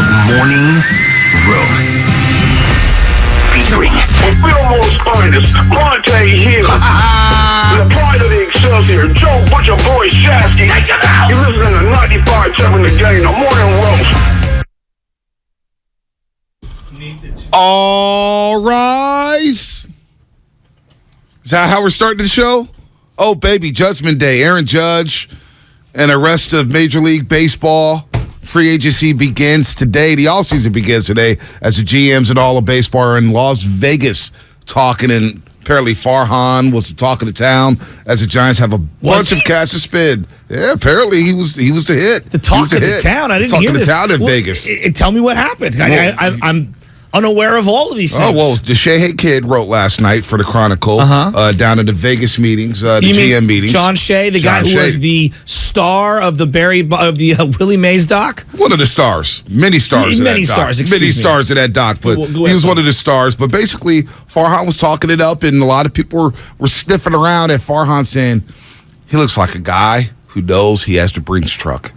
Morning Roast. Featuring Fillmore's finest, Monte Hill. The pride of the Excelsior, Joe Butcher Boy Shasky. You're listening to 95.7 The Game, the Morning Roast. All rise. Is that how we're starting the show? Oh, baby, Judgment Day. Aaron Judge and the rest of Major League Baseball. Free agency begins today. The offseason begins today as the GMs and all of baseball are in Las Vegas talking, and apparently Farhan was the talk of the town as the Giants have a bunch of cash to spend. Yeah, apparently he was the hit. The talk of the town. I didn't hear this. Talk of the town in Vegas. Tell me what happened. I'm unaware of all of these things. Oh, well, the Shea Kid wrote last night for the Chronicle down in the Vegas meetings, the GM meetings. John Shea, the guy who was the star of the Willie Mays doc? One of the stars. Many stars in that doc, but he was one of the stars. But basically, Farhan was talking it up, and a lot of people were sniffing around at Farhan saying, he looks like a guy who knows he has to Brinks truck.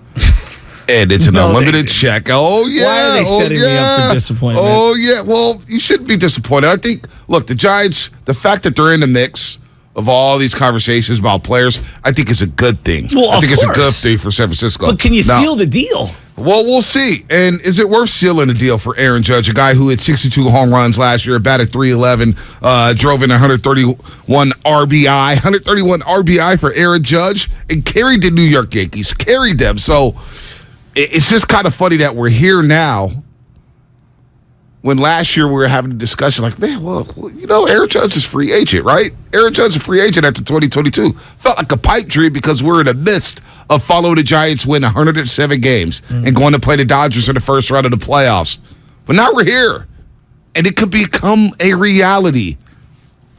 And it's an unlimited check. Oh, yeah. Why are they setting me up for disappointment? Oh, yeah. Well, you shouldn't be disappointed. I think, look, the Giants, the fact that they're in the mix of all these conversations about players, I think is a good thing. Well, I think it's a good thing for San Francisco. But can you seal the deal? Well, we'll see. And is it worth sealing a deal for Aaron Judge, a guy who hit 62 home runs last year, batted .311, drove in 131 RBI, 131 RBI for Aaron Judge, and carried the New York Yankees, carried them. So it's just kind of funny that we're here now when last year we were having a discussion like, man, well, Aaron Judge is free agent, right? Aaron Judge is free agent after 2022. Felt like a pipe dream because we're in the midst of following the Giants win 107 games and going to play the Dodgers in the first round of the playoffs. But now we're here, and it could become a reality.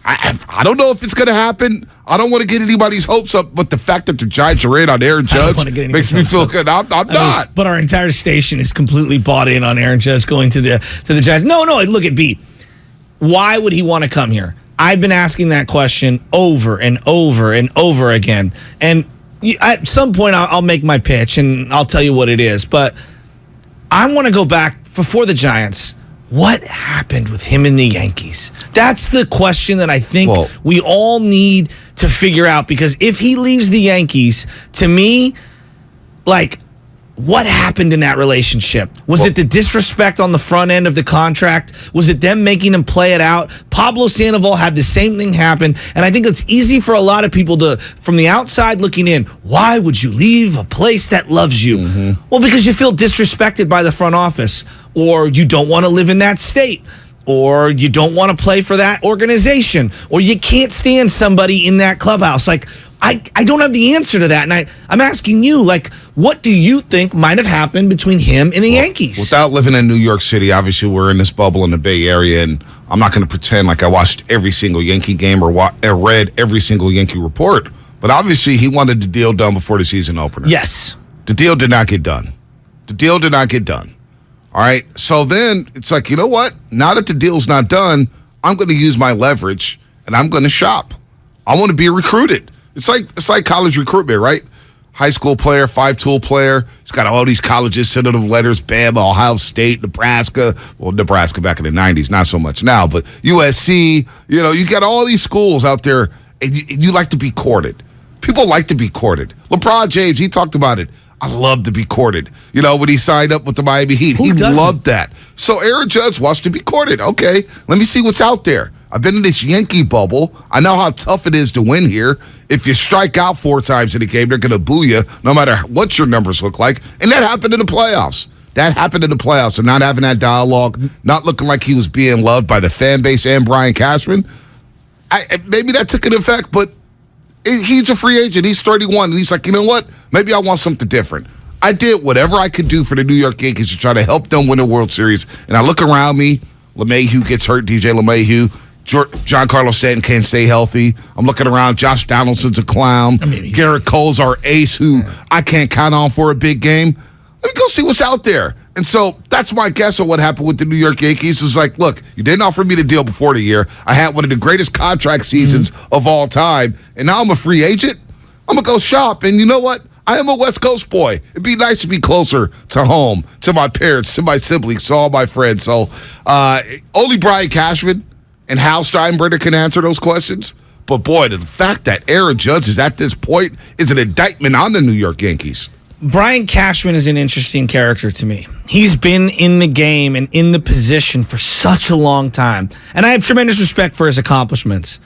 I don't know if it's going to happen. I don't want to get anybody's hopes up, but the fact that the Giants are in on Aaron Judge makes me feel good. I'm not. But our entire station is completely bought in on Aaron Judge going to the Giants. No, look at B. Why would he want to come here? I've been asking that question over and over and over again. And at some point, I'll make my pitch, and I'll tell you what it is. But I want to go back before the Giants. What happened with him in the Yankees? That's the question that I think we all need to figure out, because if he leaves the Yankees, to me, like, what happened in that relationship? Was it the disrespect on the front end of the contract? Was it them making him play it out? Pablo Sandoval had the same thing happen, and I think it's easy for a lot of people to, from the outside looking in, why would you leave a place that loves you? Mm-hmm. Well, because you feel disrespected by the front office, or you don't want to live in that state, or you don't want to play for that organization, or you can't stand somebody in that clubhouse. Like, I don't have the answer to that, and I'm asking you, like, what do you think might have happened between him and the Yankees? Without living in New York City, obviously we're in this bubble in the Bay Area, and I'm not going to pretend like I watched every single Yankee game or read every single Yankee report, but obviously he wanted the deal done before the season opener. Yes. The deal did not get done. All right, so then it's like, you know what? Now that the deal's not done, I'm going to use my leverage, and I'm going to shop. I want to be recruited. It's like college recruitment, right? High school player, 5-tool player. He's got all these colleges sending him letters, Bama, Ohio State, Nebraska. Well, Nebraska back in the 90s, not so much now, but USC. You got all these schools out there, and you like to be courted. People like to be courted. LeBron James, he talked about it. I love to be courted. When he signed up with the Miami Heat, he loved that. So Aaron Judge wants to be courted. Okay, let me see what's out there. I've been in this Yankee bubble. I know how tough it is to win here. If you strike out 4 times in a game, they're going to boo you, no matter what your numbers look like. And that happened in the playoffs. And not having that dialogue, not looking like he was being loved by the fan base and Brian Cashman. Maybe that took an effect, but he's a free agent. He's 31, and he's like, you know what? Maybe I want something different. I did whatever I could do for the New York Yankees to try to help them win the World Series. And I look around me. LeMahieu gets hurt, DJ LeMahieu. Giancarlo Stanton can't stay healthy. I'm looking around. Josh Donaldson's a clown. Garrett Cole's our ace who I can't count on for a big game. Let me go see what's out there. And so that's my guess on what happened with the New York Yankees. Is like, look, you didn't offer me the deal before the year. I had one of the greatest contract seasons of all time, and now I'm a free agent. I'm going to go shop, and you know what? I am a West Coast boy. It'd be nice to be closer to home, to my parents, to my siblings, to all my friends. So only Brian Cashman and Hal Steinbrenner can answer those questions. But, boy, the fact that Aaron Judge is at this point is an indictment on the New York Yankees. Brian Cashman is an interesting character to me. He's been in the game and in the position for such a long time. And I have tremendous respect for his accomplishments.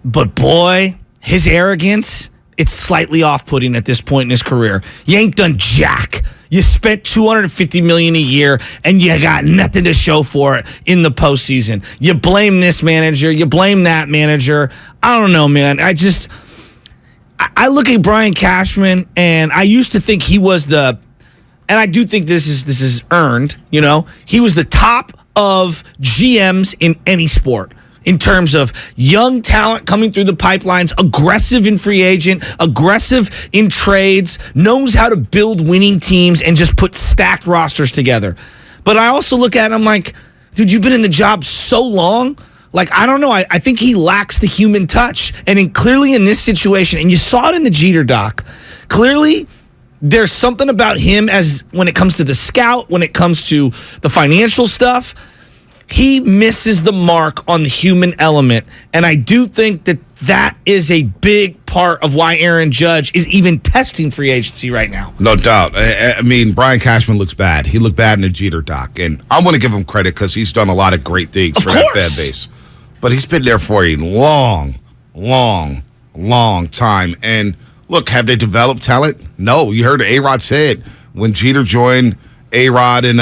But, boy, his arrogance, it's slightly off-putting at this point in his career. You ain't done jack. You spent $250 million a year, and you got nothing to show for it in the postseason. You blame this manager. You blame that manager. I don't know, man. I look at Brian Cashman, and I used to think he was and I do think this is earned, you know. He was the top of GMs in any sport in terms of young talent coming through the pipelines, aggressive in free agent, aggressive in trades, knows how to build winning teams and just put stacked rosters together. But I also look at him like, dude, you've been in the job so long. Like, I don't know. I think he lacks the human touch. And clearly in this situation, and you saw it in the Jeter doc, clearly there's something about him as when it comes to the scout, when it comes to the financial stuff, he misses the mark on the human element. And I do think that is a big part of why Aaron Judge is even testing free agency right now. No doubt. I mean, Brian Cashman looks bad. He looked bad in the Jeter doc. And I want to give him credit because he's done a lot of great things for that fan base. But he's been there for a long time. And look, have they developed talent? No. You heard A-Rod say it when Jeter joined A-Rod and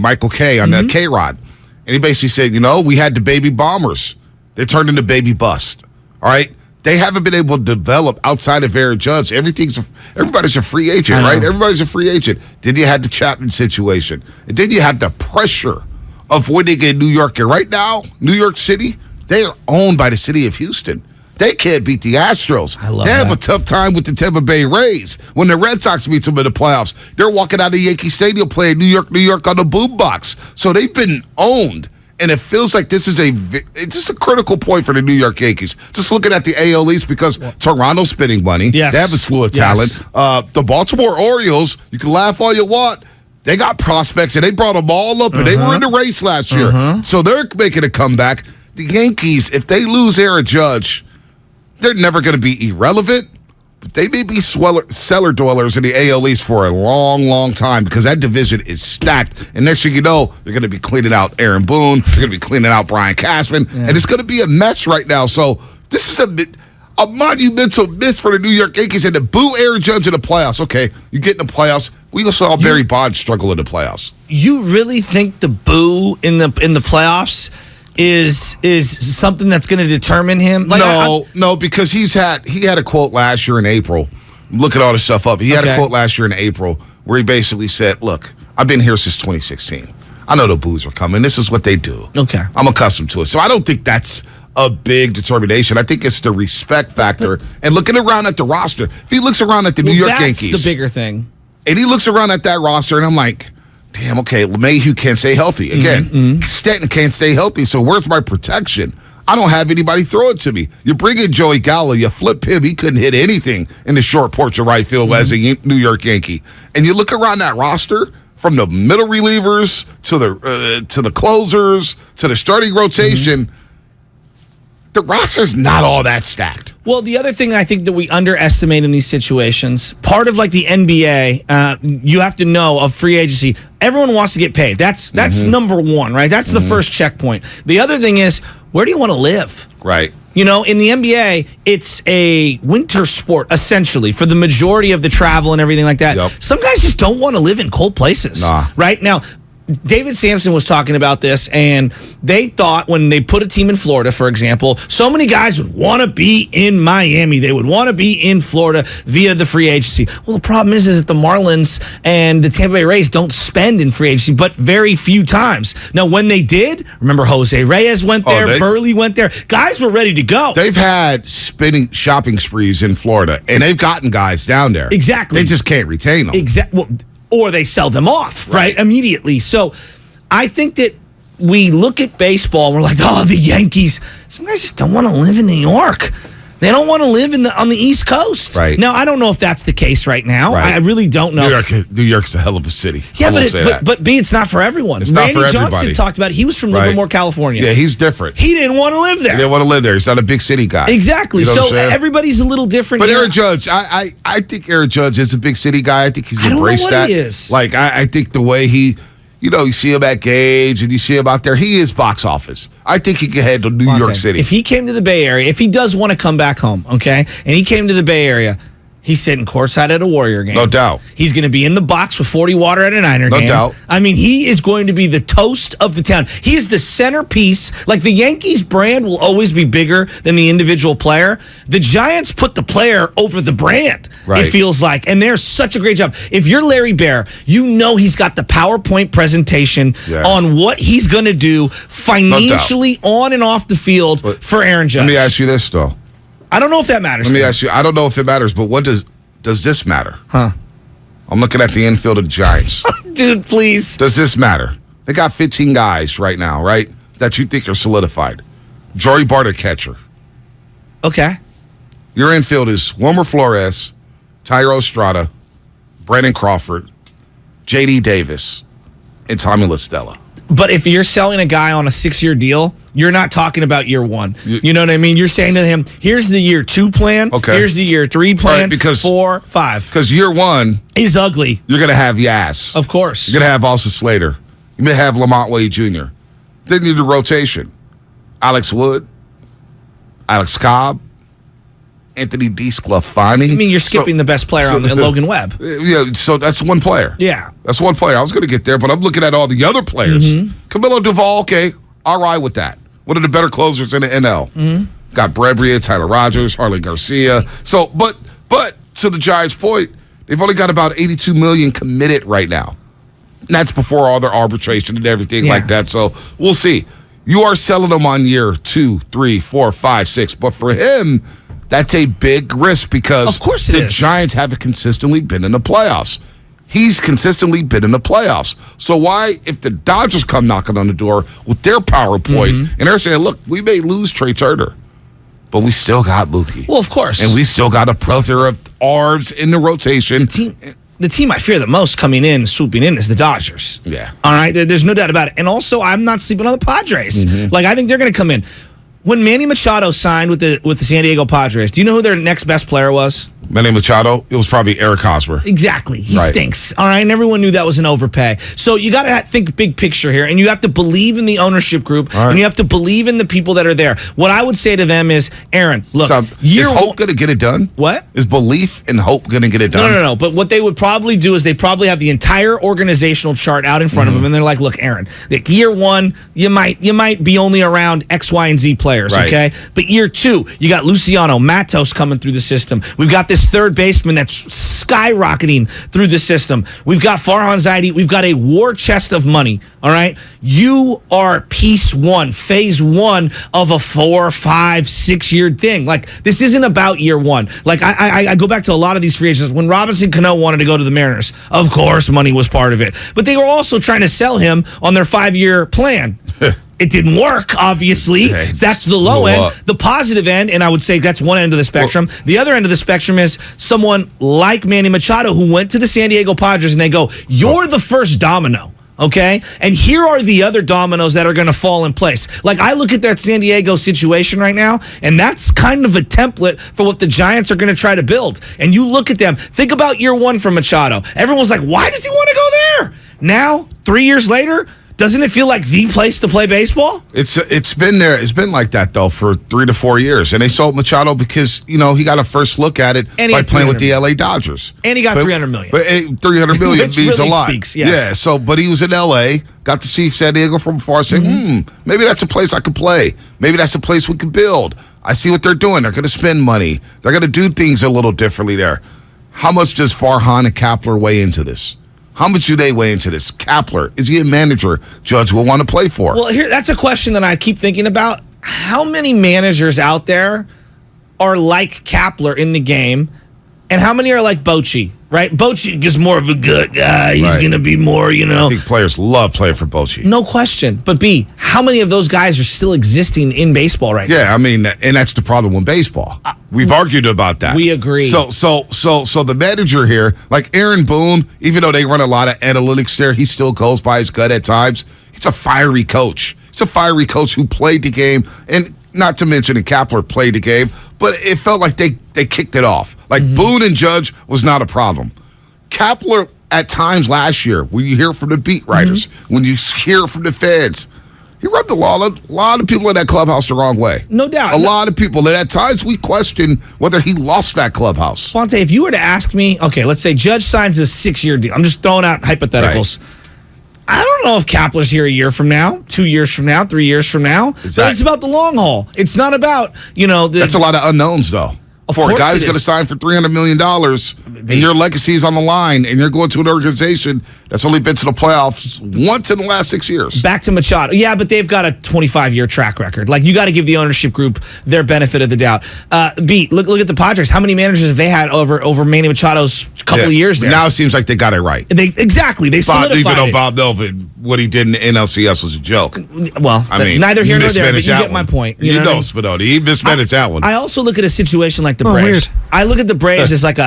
Michael Kay on the K-Rod. And he basically said, we had the baby bombers. They turned into baby bust. All right? They haven't been able to develop outside of Aaron Judge. Everybody's a free agent, right? Everybody's a free agent. Then you had the Chapman situation. And then you have the pressure of winning in New York. And right now, New York City, they are owned by the city of Houston. They can't beat the Astros. They have a tough time with the Tampa Bay Rays. When the Red Sox meet them in the playoffs, they're walking out of Yankee Stadium playing New York on the boombox. So they've been owned, and it feels like this is it's just a critical point for the New York Yankees. Just looking at the AL East because Toronto's spending money. Yes. They have a slew of talent. The Baltimore Orioles, you can laugh all you want. They got prospects, and they brought them all up, and they were in the race last year. So they're making a comeback. The Yankees, if they lose Aaron Judge, they're never going to be irrelevant, but they may be cellar dwellers in the AL East for a long time because that division is stacked. And next thing you know, they're going to be cleaning out Aaron Boone. They're going to be cleaning out Brian Cashman. Yeah. And it's going to be a mess right now. So this is a monumental miss for the New York Yankees. And to boo Aaron Judge in the playoffs. Okay, you get in the playoffs. We saw Barry Bonds struggle in the playoffs. You really think the boo in the playoffs is something that's going to determine him? No, because he had a quote last year in April. Look at all this stuff up. He had a quote last year in April where he basically said, look, I've been here since 2016. I know the boos are coming. This is what they do. Okay. I'm accustomed to it. So I don't think that's a big determination. I think it's the respect factor. And looking around at the roster, if he looks around at the New York Yankees. That's the bigger thing. And he looks around at that roster, and I'm like, damn, okay, LeMahieu can't stay healthy. Again, Stanton can't stay healthy, so where's my protection? I don't have anybody throw it to me. You bring in Joey Gallo, you flip him, he couldn't hit anything in the short porch of right field as a New York Yankee. And you look around that roster, from the middle relievers to the closers to the starting rotation, the roster's not all that stacked. Well, the other thing I think that we underestimate in these situations, part of like the NBA, you have to know of free agency, everyone wants to get paid. That's number one, right? That's the first checkpoint. The other thing is, where do you want to live? Right. You know, in the NBA, it's a winter sport, essentially, for the majority of the travel and everything like that. Yep. Some guys just don't want to live in cold places. Right? Now, David Sampson was talking about this, and they thought when they put a team in Florida, for example, so many guys would want to be in Miami. They would want to be in Florida via the free agency. Well, the problem is that the Marlins and the Tampa Bay Rays don't spend in free agency, but very few times. Now, when they did, remember Jose Reyes went there, Burley went there. Guys were ready to go. They've had shopping sprees in Florida, and they've gotten guys down there. Exactly. They just can't retain them. Exactly. Well, or they sell them off, right, immediately. So I think that we look at baseball and we're like, oh, the Yankees. Some guys just don't want to live in New York. They don't want to live on the East Coast. Right. Now, I don't know if that's the case right now. Right. I really don't know. New York's a hell of a city. Yeah, I will say that. but B, it's not for everyone. It's not Randy for Johnson everybody. talked about he was from Right. Livermore, California. Yeah, he's different. He didn't want to live there. He didn't want to live there. He's not a big city guy. Exactly. You know what So I'm saying? everybody's a little different. But here. Aaron Judge, I think Aaron Judge is a big city guy. I think he's I don't know embraced what that. he is. Like I think the way he, you see him at games and you see him out there, he is box office. I think he can handle New York City. If he came to the Bay Area, if he does want to come back home, okay, and he came to the Bay Area, he's sitting courtside at a Warrior game. No doubt. He's going to be in the box with 40 water at a Niner game. No doubt. I mean, he is going to be the toast of the town. He is the centerpiece. Like, the Yankees brand will always be bigger than the individual player. The Giants put the player over the brand, Right. it feels like. And they're such a great job. If you're Larry Bear, you know he's got the PowerPoint presentation Yeah. on what he's going to do financially on and off the field for Aaron Judge. Let me ask you this, though. I don't know if that matters. Let me ask you. I don't know if it matters, but what does this matter? Huh. I'm looking at the infield of the Giants. Dude, please. Does this matter? They got 15 guys right now, right, that you think are solidified. Joey Barta, catcher. Okay. Your infield is Wilmer Flores, Tyro Estrada, Brandon Crawford, J.D. Davis, and Tommy LaStella. But if you're selling a guy on a 6-year deal, you're not talking about year one. You know what I mean? You're saying to him, here's the year 2 plan. Okay. Here's the year 3 plan. Right, because 4, 5. Because year one, He's ugly. you're going to have Yas. Of course. You're going to have Austin Slater. You may have Lamont Wade Jr. Then you do rotation. Alex Wood, Alex Cobb, Anthony DeSclafani. I mean, you're skipping the best player on the Logan Webb. Yeah, so that's one player. Yeah. That's one player. I was going to get there, but I'm looking at all the other players. Camilo Duvall, okay, all right with that. One of the better closers in the NL. Got Brebria, Tyler Rogers, Harley Garcia. So, but to the Giants' point, they've only got about $82 million committed right now. And that's before all their arbitration and everything like that. So we'll see. You are selling them on year 2, 3, 4, 5, 6. But for him, that's a big risk because Of course it the is. Giants haven't consistently been in the playoffs. He's consistently been in the playoffs. So why, if the Dodgers come knocking on the door with their PowerPoint and they're saying, look, we may lose Trey Turner, but we still got Mookie. Well, of course. And we still got a plethora of arms in the rotation. The team I fear the most coming in, swooping in, is the Dodgers. Yeah. All right? There's no doubt about it. And also, I'm not sleeping on the Padres. Mm-hmm. Like, I think they're going to come in. When Manny Machado signed with the San Diego Padres, do you know who their next best player was? Manny Machado, it was probably Eric Hosmer. Exactly. He Right. stinks. All right. And everyone knew that was an overpay. So you got to think big picture here. And you have to believe in the ownership group. All right. And you have to believe in the people that are there. What I would say to them is, Aaron, look, Is hope going to get it done? What? Is belief and hope going to get it done? No. But what they would probably do is they probably have the entire organizational chart out in front of them, and they're like, "Look, Aaron, like year 1, you might be only around X, Y, and Z players, Right. okay? But year 2, you got Luciano Matos coming through the system. We've got this third baseman that's skyrocketing through the system. We've got Farhan Zaidi. We've got a war chest of money. All right, you are piece 1, phase 1 of a 4, 5, 6 year thing. Like, this isn't about year 1. Like, I go back to a lot of these free agents. When Robinson Cano wanted to go to the Mariners, of course, money was part of it. But they were also trying to sell him on their 5-year plan. It didn't work, obviously. Yeah, That's the low blew end. up. The positive end, and I would say that's one end of the spectrum. The other end of the spectrum is someone like Manny Machado who went to the San Diego Padres and they go, you're the first domino. Okay? And here are the other dominoes that are going to fall in place. Like, I look at that San Diego situation right now, and that's kind of a template for what the Giants are going to try to build. And you look at them, think about year 1 for Machado. Everyone's like, why does he want to go there? Now, 3 years later, doesn't it feel like the place to play baseball? It's been there. It's been like that though for 3 to 4 years, and they sold Machado because he got a first look at it And he by had playing with the $300 LA Dodgers, And he got $300 million. But $300 million Which means really a lot. speaks, yes. Yeah. So, but he was in LA, got to see San Diego from afar, saying, maybe that's a place I could play. Maybe that's a place we could build. I see what they're doing. They're going to spend money. They're going to do things a little differently there. How much does Farhan and Kapler weigh into this? How much do they weigh into this? Kapler, is he a manager Judge will want to play for? Well, that's a question that I keep thinking about. How many managers out there are like Kapler in the game And how many are like Bochy, right? Bochy is more of a good guy. He's Right. going to be more, I think players love playing for Bochy. No question. But B, how many of those guys are still existing in baseball right now? Yeah, I mean, and that's the problem with baseball. We've argued about that. We agree. So the manager here, like Aaron Boone, even though they run a lot of analytics there, he still goes by his gut at times. He's a fiery coach. He's a fiery coach who played the game, and not to mention that Kapler played the game, but it felt like they kicked it off. Like Boone and Judge was not a problem. Kapler at times last year, when you hear from the beat writers, when you hear from the fans, he rubbed a lot of people in that clubhouse the wrong way. No doubt. A lot of people. And at times we question whether he lost that clubhouse. Fonte, if you were to ask me, okay, let's say Judge signs a 6-year deal. I'm just throwing out hypotheticals. Right. I don't know if Kapler's here a year from now, 2 years from now, 3 years from now. But it's about the long haul. It's not about, That's a lot of unknowns, though. For a guy who's going to sign for $300 million and your legacy is on the line and you're going to an organization that's only been to the playoffs once in the last 6 years. Back to Machado. Yeah, but they've got a 25-year track record. Like, you got to give the ownership group their benefit of the doubt. B, look at the Padres. How many managers have they had over Manny Machado's couple of years there? Now it seems like they got it right. They solidified Even though it. Bob Melvin, what he did in the NLCS was a joke. Well, I mean, neither here nor there, but mismanaged you that get my one. point. You know know, what Spadoni, he mismanaged that one. I also look at a situation like the Braves. weird. I look at the Braves as like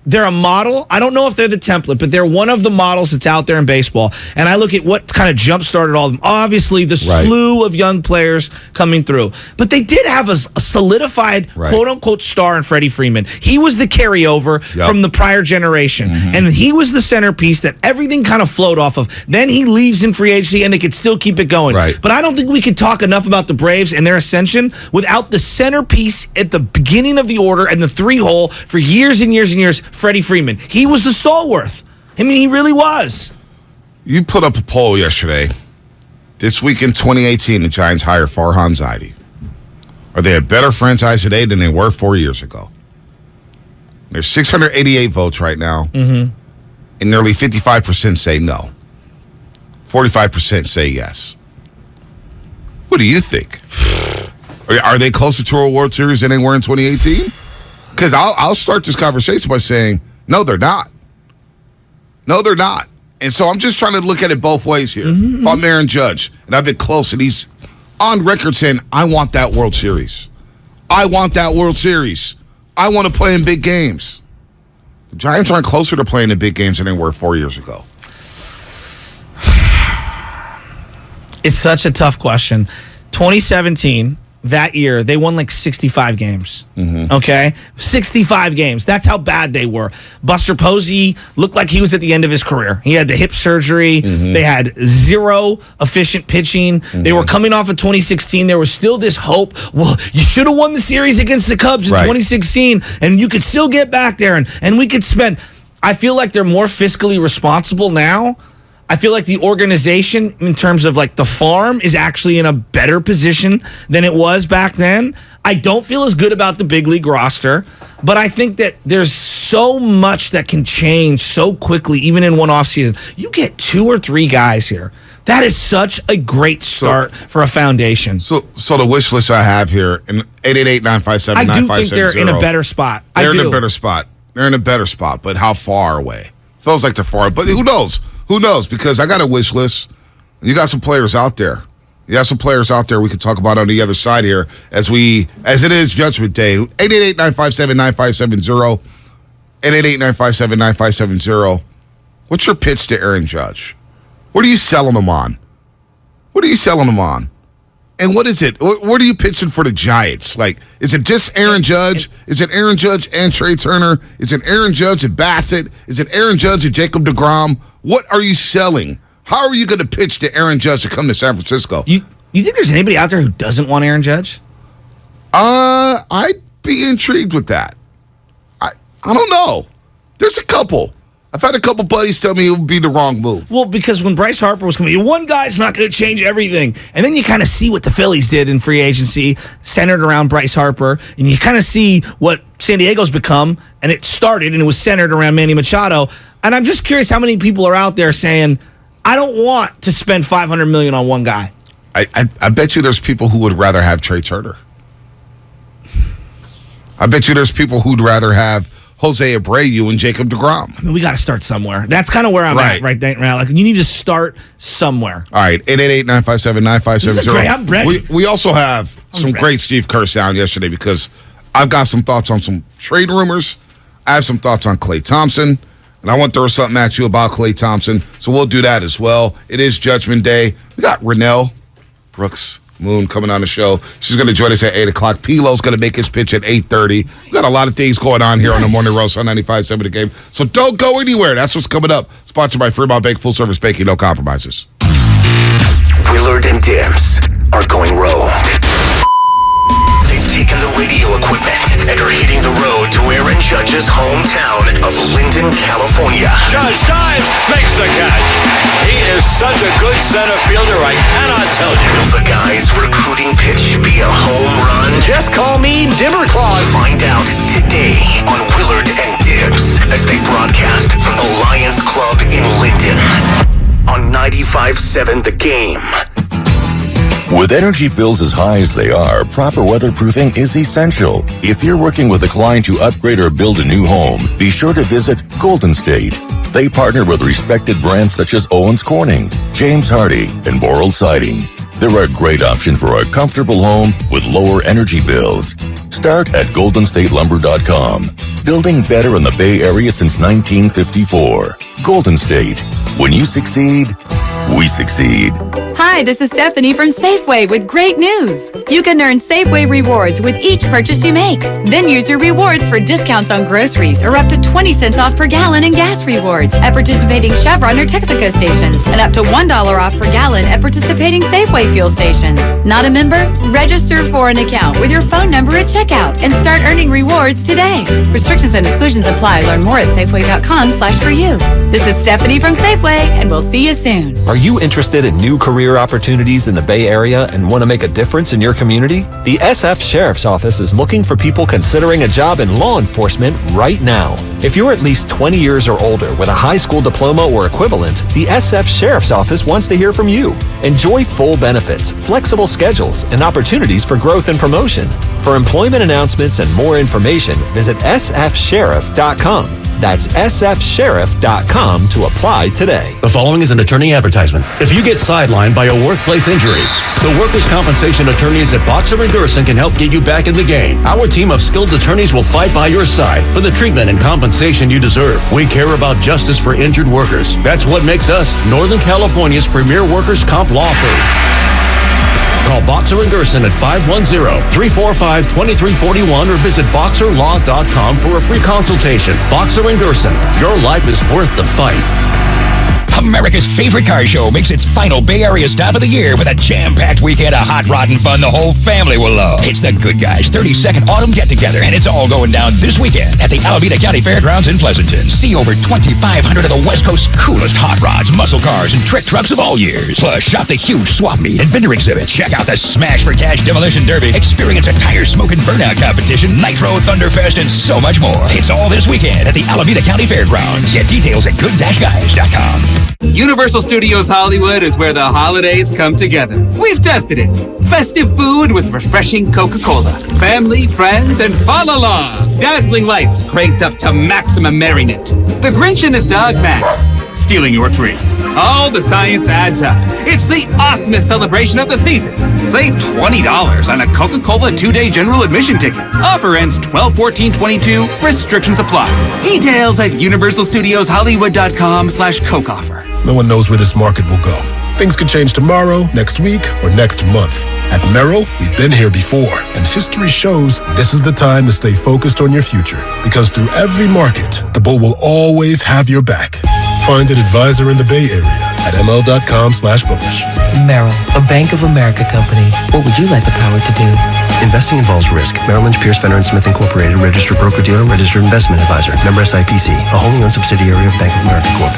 they're a model. I don't know if they're the template, but they're one of the models that's out there in baseball. And I look at what kind of jump-started all of them. Obviously, the slew of young players coming through. But they did have a solidified, quote-unquote, star in Freddie Freeman. He was the carryover from the prior generation. And he was the centerpiece that everything kind of flowed off of. Then he leaves in free agency, and they could still keep it going. But I don't think we could talk enough about the Braves and their ascension without the centerpiece at the beginning of the order and the three-hole for years and years and years, Freddie Freeman. He was the stalwart. I mean, he really was. You put up a poll yesterday. This week in 2018, the Giants hire Farhan Zaidi. Are they a better franchise today than they were 4 years ago? There's 688 votes right now, and nearly 55% say no. 45% say yes. What do you think? Are they closer to a World Series than they were in 2018? Because I'll start this conversation by saying, no, they're not. No, they're not. And so I'm just trying to look at it both ways here. If I'm Aaron Judge, and I've been close, and he's on record saying, I want that World Series. I want that World Series. I want to play in big games. The Giants aren't closer to playing in big games than they were 4 years ago. It's such a tough question. 2017, that year, they won like 65 games. Okay? 65 games. That's how bad they were. Buster Posey looked like he was at the end of his career. He had the hip surgery. They had zero efficient pitching. They were coming off of 2016. There was still this hope. Well, you should have won the series against the Cubs in 2016, and you could still get back there, and we could spend. I feel like they're more fiscally responsible now. I feel like the organization, in terms of like the farm, is actually in a better position than it was back then. I don't feel as good about the big league roster, but I think that there's so much that can change so quickly, even in one offseason. You get 2 or 3 guys here. That is such a great start for a foundation. So the wish list I have here, in 888-957-9570. I do think they're in a better spot. They're in a better spot. They're in a better spot, but how far away? Feels like they're far, but who knows? Who knows? Because I got a wish list. You got some players out there. You got some players out there we could talk about on the other side here as it is Judgment Day. 888-957-9570. 888-957-9570. What's your pitch to Aaron Judge? What are you selling him on? What are you selling him on? And what is it? What are you pitching for the Giants? Like, is it just Aaron Judge? Is it Aaron Judge and Trey Turner? Is it Aaron Judge and Bassett? Is it Aaron Judge and Jacob deGrom? What are you selling? How are you going to pitch to Aaron Judge to come to San Francisco? You think there's anybody out there who doesn't want Aaron Judge? I'd be intrigued with that. I don't know. There's a couple. I've had a couple buddies tell me it would be the wrong move. Well, because when Bryce Harper was coming, one guy's not going to change everything. And then you kind of see what the Phillies did in free agency, centered around Bryce Harper. And you kind of see what San Diego's become. And it started, and it was centered around Manny Machado. And I'm just curious how many people are out there saying, I don't want to spend $500 million on one guy. I bet you there's people who would rather have Trey Turner. I bet you there's people who'd rather have Jose Abreu and Jacob deGrom. I mean, we got to start somewhere. That's kind of where I'm at right now. Like, you need to start somewhere. All right, 888-957-9570. This is great. I'm ready. We also have some great Steve Kerr sound yesterday because I've got some thoughts on some trade rumors. I have some thoughts on Klay Thompson, and I want to throw something at you about Klay Thompson, so we'll do that as well. It is Judgment Day. We got Renell Brooks Moon coming on the show. She's going to join us at 8 o'clock. Pilo's going to make his pitch at 8:30. We got a lot of things going on here on the Morning Roast on 95.7 The Game. So don't go anywhere. That's what's coming up. Sponsored by Fremont Bank, full service banking, no compromises. Willard and Dims are going rogue. They've taken the radio equipment and are hitting the road to Aaron Judge's hometown of Linden, California. Judge dives, makes the catch. He is such a good center fielder, I cannot tell you. Will the guy's recruiting pitch be a home run? Just call me Dimmer Claus. Find out today on Willard and Dims as they broadcast from the Lions Club in Linden on 95.7 The Game. With energy bills as high as they are, proper weatherproofing is essential. If you're working with a client to upgrade or build a new home, be sure to visit Golden State. They partner with respected brands such as Owens Corning, James Hardy, and Boral Siding. They're a great option for a comfortable home with lower energy bills. Start at goldenstatelumber.com. Building better in the Bay Area since 1954. Golden State. When you succeed, we succeed. Hi, this is Stephanie from Safeway with great news. You can earn Safeway rewards with each purchase you make. Then use your rewards for discounts on groceries or up to 20 cents off per gallon in gas rewards at participating Chevron or Texaco stations and up to $1 off per gallon at participating Safeway fuel stations. Not a member? Register for an account with your phone number at checkout and start earning rewards today. Restrictions and exclusions apply. Learn more at Safeway.com/for-you. This is Stephanie from Safeway, and we'll see you soon. Are you interested in new career opportunities in the Bay Area and want to make a difference in your community? The SF Sheriff's Office is looking for people considering a job in law enforcement right now. If you're at least 20 years or older with a high school diploma or equivalent, the SF Sheriff's Office wants to hear from you. Enjoy full benefits, flexible schedules, and opportunities for growth and promotion. For employment announcements and more information, visit sfsheriff.com. That's sfsheriff.com to apply today. The following is an attorney advertisement. If you get sidelined by a workplace injury, the workers' compensation attorneys at Boxer and Gerson can help get you back in the game. Our team of skilled attorneys will fight by your side for the treatment and compensation you deserve. We care about justice for injured workers. That's what makes us Northern California's premier workers' comp law firm. Call Boxer and Gerson at 510-345-2341 or visit boxerlaw.com for a free consultation. Boxer and Gerson, your life is worth the fight. America's favorite car show makes its final Bay Area stop of the year with a jam-packed weekend of hot rod and fun the whole family will love. It's the Good Guys 32nd Autumn Get-Together, and it's all going down this weekend at the Alameda County Fairgrounds in Pleasanton. See over 2,500 of the West Coast's coolest hot rods, muscle cars, and trick trucks of all years. Plus, shop the huge swap meet and vendor exhibit. Check out the Smash for Cash Demolition Derby. Experience a tire smoke and burnout competition, Nitro Thunderfest, and so much more. It's all this weekend at the Alameda County Fairgrounds. Get details at good-guys.com. Universal Studios Hollywood is where the holidays come together. We've tested it. Festive food with refreshing Coca-Cola. Family, friends, and fa la la. Dazzling lights cranked up to maximum merriment. The Grinch and his dog Max stealing your tree. All the science adds up. It's the awesomest celebration of the season. Save $20 on a Coca-Cola 2-day general admission ticket. Offer ends 12/14/22. Restrictions apply. Details at universalstudioshollywood.com/Coke offer. No one knows where this market will go. Things could change tomorrow, next week, or next month. At Merrill, we've been here before, and history shows this is the time to stay focused on your future. Because through every market, the bull will always have your back. Find an advisor in the Bay Area at ml.com/bullish. Merrill, a Bank of America company. What would you like the power to do? Investing involves risk. Merrill Lynch, Pierce, Fenner & Smith Incorporated, registered broker-dealer, registered investment advisor. Member SIPC, a wholly owned subsidiary of Bank of America Corp.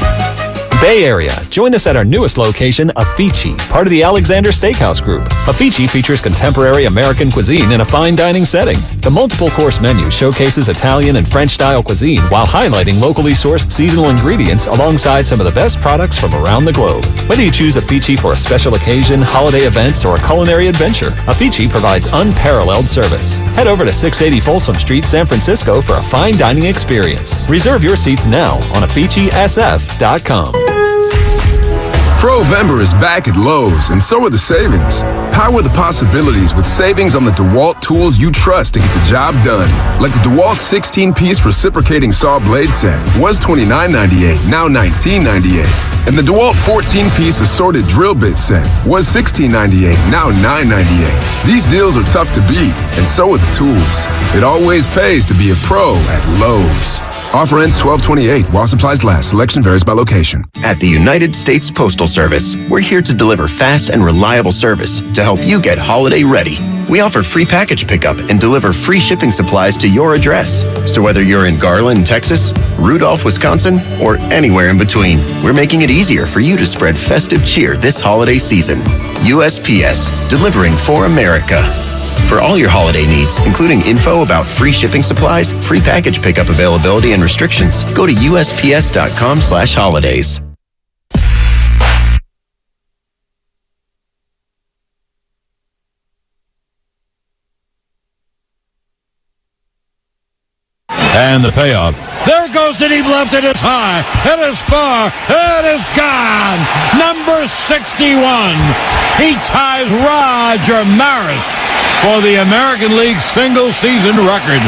Bay Area, join us at our newest location, Afici, part of the Alexander Steakhouse Group. Afici features contemporary American cuisine in a fine dining setting. The multiple course menu showcases Italian and French style cuisine while highlighting locally sourced seasonal ingredients alongside some of the best products from around the globe. Whether you choose Afici for a special occasion, holiday events, or a culinary adventure, Afici provides unparalleled service. Head over to 680 Folsom Street, San Francisco for a fine dining experience. Reserve your seats now on AficiSF.com. Provember is back at Lowe's, and so are the savings. Power the possibilities with savings on the DeWalt tools you trust to get the job done. Like the DeWalt 16-piece reciprocating saw blade set was $29.98, now $19.98. And the DeWalt 14-piece assorted drill bit set was $16.98, now $9.98. These deals are tough to beat, and so are the tools. It always pays to be a pro at Lowe's. Offer ends 12/28 while supplies last. Selection varies by location. At the United States Postal Service, we're here to deliver fast and reliable service to help you get holiday ready. We offer free package pickup and deliver free shipping supplies to your address. So whether you're in Garland, Texas, Rudolph, Wisconsin, or anywhere in between, we're making it easier for you to spread festive cheer this holiday season. USPS, delivering for America. For all your holiday needs, including info about free shipping supplies, free package pickup availability, and restrictions, go to USPS.com/holidays. And the payoff. There goes the deep left. It is high. It is far. It is gone. Number 61. He ties Roger Maris for the American League single-season record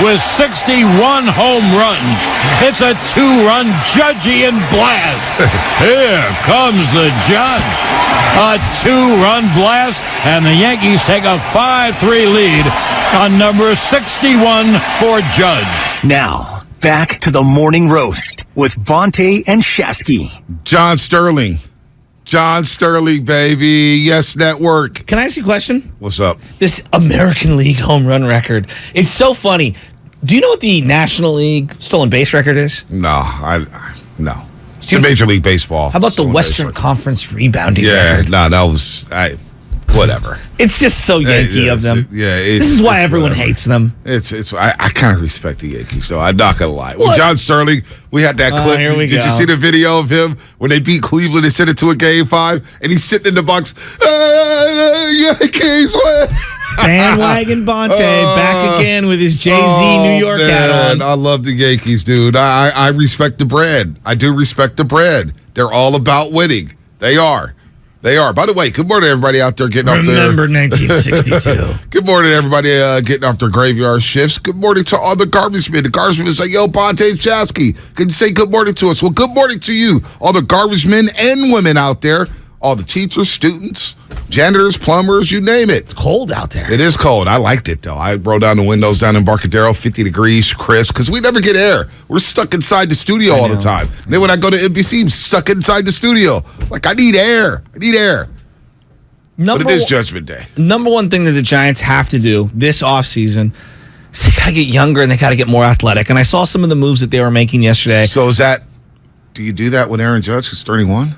with 61 home runs. It's a two-run Judgian blast. Here comes the Judge. A two-run blast, and the Yankees take a 5-3 lead on number 61 for Judge. Now, back to the morning roast with Bonte and Shasky. John Sterling. John Sterling, baby. Yes, Network. Can I ask you a question? What's up? This American League home run record. It's so funny. Do you know what the National League stolen base record is? No, no. It's the Major League Baseball. How about the Western Conference rebounding record? record? No, that was whatever. It's just so Yankee of them. This is why everyone hates them. I kind of respect the Yankees, though. I'm not gonna lie. With John Sterling, we had that clip. Here we Did go. you see the video of him when they beat Cleveland? They sent it to a Game 5, and he's sitting in the box. Yankees win. Bandwagon Bonte back again with his Jay-Z New York hat on. I love the Yankees, dude. I respect the brand. I do respect the brand. They're all about winning. They are. They are. By the way, good morning, everybody out there getting off their... Remember 1962. Good morning, everybody getting off their graveyard shifts. Good morning to all the garbage men. The garbage men say, yo, Bonte Chasky, can you say good morning to us? Well, good morning to you, all the garbage men and women out there, all the teachers, students, janitors, plumbers, you name it. It's cold out there. It is cold. I liked it, though. I rolled down the windows down in Barcadero, 50 degrees, crisp, because we never get air. We're stuck inside the studio all the time. And then when I go to NBC, I'm stuck inside the studio. Like, I need air. But it is Judgment Day. Number one thing that the Giants have to do this offseason is they got to get younger and they got to get more athletic. And I saw some of the moves that they were making yesterday. So do you do that with Aaron Judge, who's 31?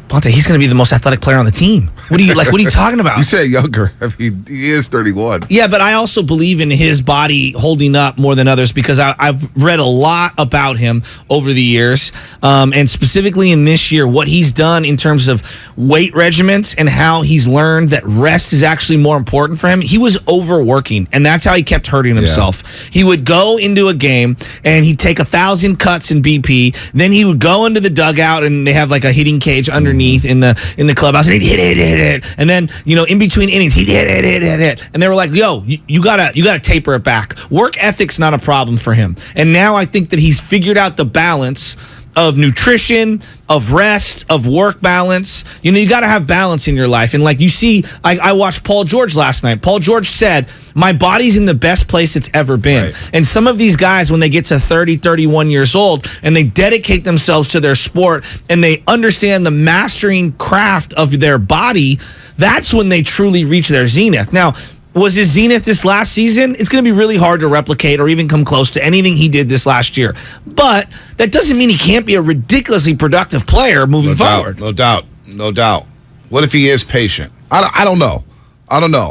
Bonte, he's going to be the most athletic player on the team. What are you talking about? You say younger. I mean, he is 31. Yeah, but I also believe in his body holding up more than others because I've read a lot about him over the years, and specifically in this year, what he's done in terms of weight regiments and how he's learned that rest is actually more important for him. He was overworking, and that's how he kept hurting himself. Yeah. He would go into a game, and he'd take 1,000 cuts in BP. Then he would go into the dugout, and they have like a hitting cage underneath in the clubhouse, and he'd hit it. And then, in between innings, he'd hit it. And they were like, yo, you gotta taper it back. Work ethic's not a problem for him. And now I think that he's figured out the balance of nutrition, of rest, of work balance. You got to have balance in your life. And like you see, I watched Paul George last night. Paul George said, my body's in the best place it's ever been. Right. And some of these guys, when they get to 30, 31 years old, and they dedicate themselves to their sport, and they understand the mastering craft of their body, that's when they truly reach their zenith. Now, was his zenith this last season, it's going to be really hard to replicate or even come close to anything he did this last year. But that doesn't mean he can't be a ridiculously productive player moving forward. No doubt. What if he is patient? I don't know.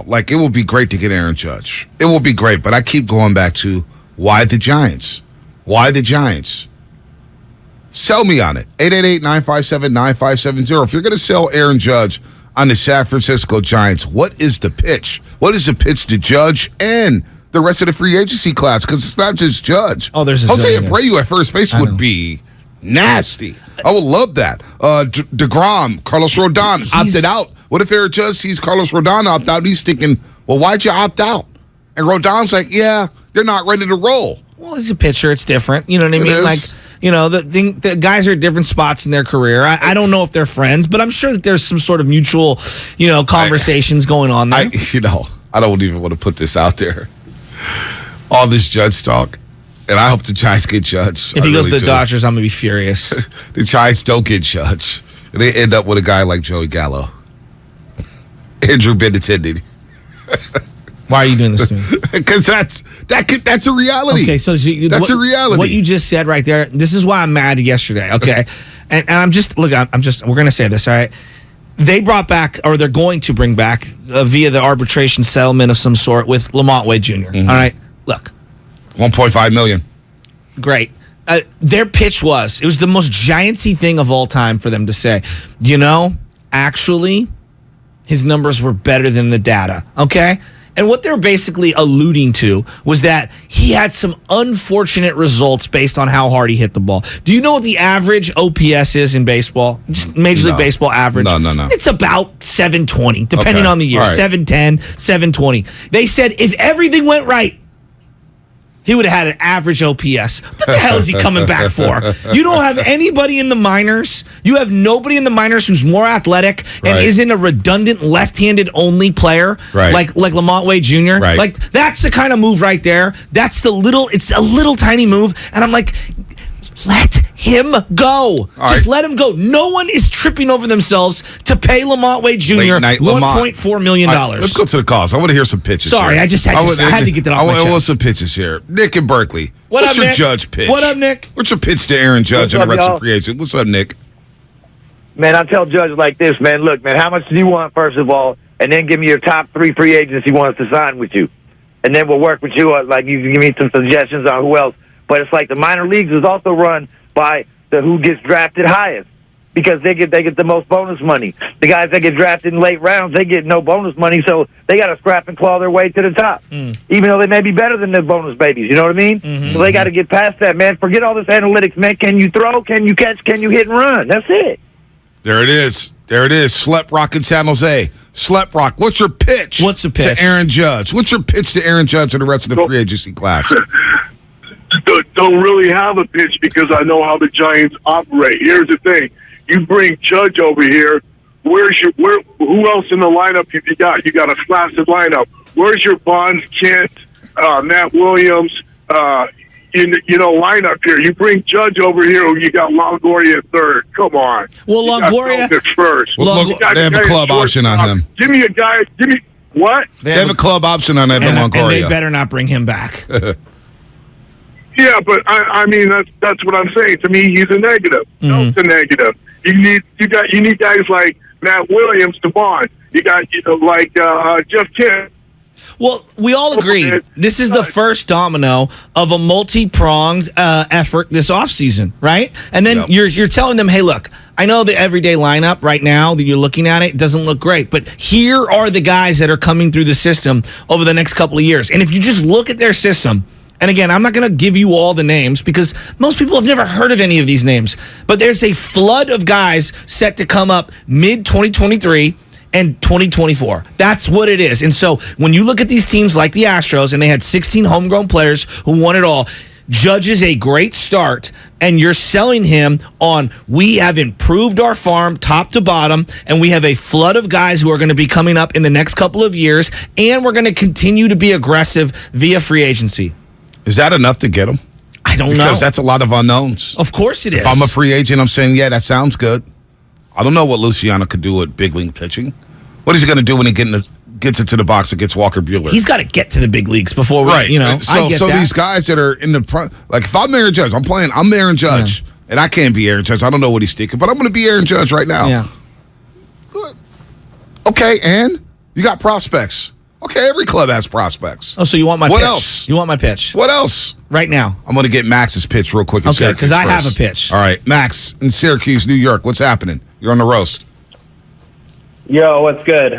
Like, it will be great to get Aaron Judge. It will be great, but I keep going back to why the Giants? Why the Giants? Sell me on it. 888-957-9570. If you're going to sell Aaron Judge on the San Francisco Giants, what is the pitch? What is the pitch to Judge and the rest of the free agency class? Because it's not just Judge. Oh, there's a Jose zillion. Abreu at first base would be nasty. I would love that. DeGrom, Carlos Rodon opted out. What if Aaron Judge sees Carlos Rodon opt out? And he's thinking, well, why'd you opt out? And Rodon's like, yeah, they're not ready to roll. Well, he's a pitcher. It's different. You know what I It mean? is. Like, the guys are at different spots in their career. I don't know if they're friends, but I'm sure that there's some sort of mutual, conversations going on there. I don't even want to put this out there. All this Judge talk, and I hope the Giants get Judge. If he goes to the do. Dodgers, I'm going to be furious. The Giants don't get Judge. And they end up with a guy like Joey Gallo. Andrew Benintendi. Why are you doing this to me? Because that's a reality. Okay, so that's a reality. What you just said right there, this is why I'm mad yesterday, okay? and I'm just, we're going to say this, all right? They brought back, or they're going to bring back, via the arbitration settlement of some sort with Lamont Wade Jr., all right? Look. $1.5 million. Great. Their pitch it was the most Giantsy thing of all time for them to say, actually, his numbers were better than the data, okay? And what they're basically alluding to was that he had some unfortunate results based on how hard he hit the ball. Do you know what the average OPS is in baseball? Just Major League Baseball average? No. It's about 720, depending on the year. All right. 710, 720. They said if everything went right, he would have had an average OPS. What the hell is he coming back for? You don't have anybody in the minors. You have nobody in the minors who's more athletic and Right. isn't a redundant left-handed only player Right. like Lamont Wade Jr. Right. Like, that's the kind of move right there. It's a little tiny move. And I'm like, let him go. Just let him go. No one is tripping over themselves to pay Lamont Wade Jr. Late night Lamont. $1.4 million. All right, let's go to the calls. I want to hear some pitches. Sorry, here. I had to get that off my I want chest. some pitches here. Nick in Berkeley. What What's up, your Nick? Judge pitch? What up, Nick? What's your pitch to Aaron Judge and the rest of free agents? What's up, Nick? Man, I tell Judge like this, man. Look, man, how much do you want, first of all? And then give me your top 3 free agents he wants to sign with you. And then we'll work with you. Like, you can give me some suggestions on who else. But it's like the minor leagues is also run by the who gets drafted highest, because they get the most bonus money. The guys that get drafted in late rounds, they get no bonus money, so they got to scrap and claw their way to the top, even though they may be better than the bonus babies. You know what I mean? So they got to get past that, man. Forget all this analytics, man. Can you throw? Can you catch? Can you hit and run? That's it. There it is. Slep Rock in San Jose. Slep Rock, what's your pitch? What's the pitch? To Aaron Judge. What's your pitch to Aaron Judge and the rest of the free agency class? Don't really have a pitch because I know how the Giants operate. Here's the thing: you bring Judge over here. Who else in the lineup you got? You got a flaccid lineup. Where's your Bonds, Kent, Matt Williams? Lineup here. You bring Judge over here. You got Longoria at third. Come on. Well, You got Longoria Felton at first. You got they have a guy club at option on shortstop. him. Give me a guy. What? They have a club option on Evan And Longoria. they better not bring him back. Yeah, but I mean that's what I'm saying. To me, he's a negative. No, it's a negative. You need guys like Matt Williams to bond. You got Jeff Kent. Well, we all agree this is the first domino of a multi-pronged effort this offseason, right? And then you're telling them, hey, look, I know the everyday lineup right now that you're looking at it doesn't look great, but here are the guys that are coming through the system over the next couple of years. And if you just look at their system, and again, I'm not going to give you all the names because most people have never heard of any of these names, but there's a flood of guys set to come up mid-2023 and 2024. That's what it is. And so when you look at these teams like the Astros, and they had 16 homegrown players who won it all, Judge is a great start, and you're selling him on, we have improved our farm top to bottom, and we have a flood of guys who are going to be coming up in the next couple of years, and we're going to continue to be aggressive via free agency. Is that enough to get him? I don't know. Because that's a lot of unknowns. Of course it is. If I'm a free agent, I'm saying, yeah, that sounds good. I don't know what Luciano could do with big league pitching. What is he going to do when he gets into the box against Walker Buehler. He's got to get to the big leagues before we, right. I get so that. these guys that are in the like, if I'm Aaron Judge, I'm Aaron Judge, and I can't be Aaron Judge. I don't know what he's thinking, but I'm going to be Aaron Judge right now. Yeah. Good. Okay, and you got prospects. Okay, every club has prospects. Oh, so you want my pitch? What else? You want my pitch? What else? Right now. I'm going to get Max's pitch real quick. Okay, because I have a pitch. All right, Max in Syracuse, New York. What's happening? You're on the roast. Yo, what's good?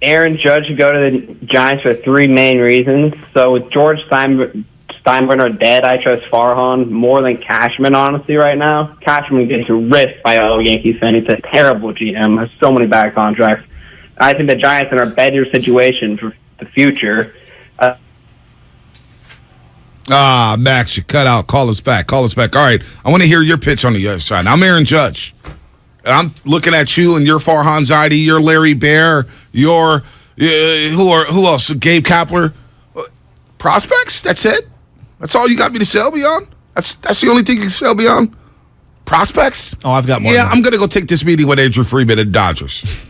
Aaron Judge should go to the Giants for three main reasons. So with George Steinbrenner dead, I trust Farhan more than Cashman, honestly, right now. Cashman gets ripped by a Yankees fan. He's a terrible GM. Has so many bad contracts. I think the Giants are in a better situation for the future. Max, you cut out. Call us back. All right, I want to hear your pitch on the other side. I'm Aaron Judge. And I'm looking at you and your Farhan Zaidi, your Larry Bear, your who else? Gabe Kapler. Prospects? That's it? That's all you got me to sell me on? That's the only thing you can sell me on? Prospects? Oh, I've got more. Yeah, I'm going to go take this meeting with Andrew Freeman and Dodgers.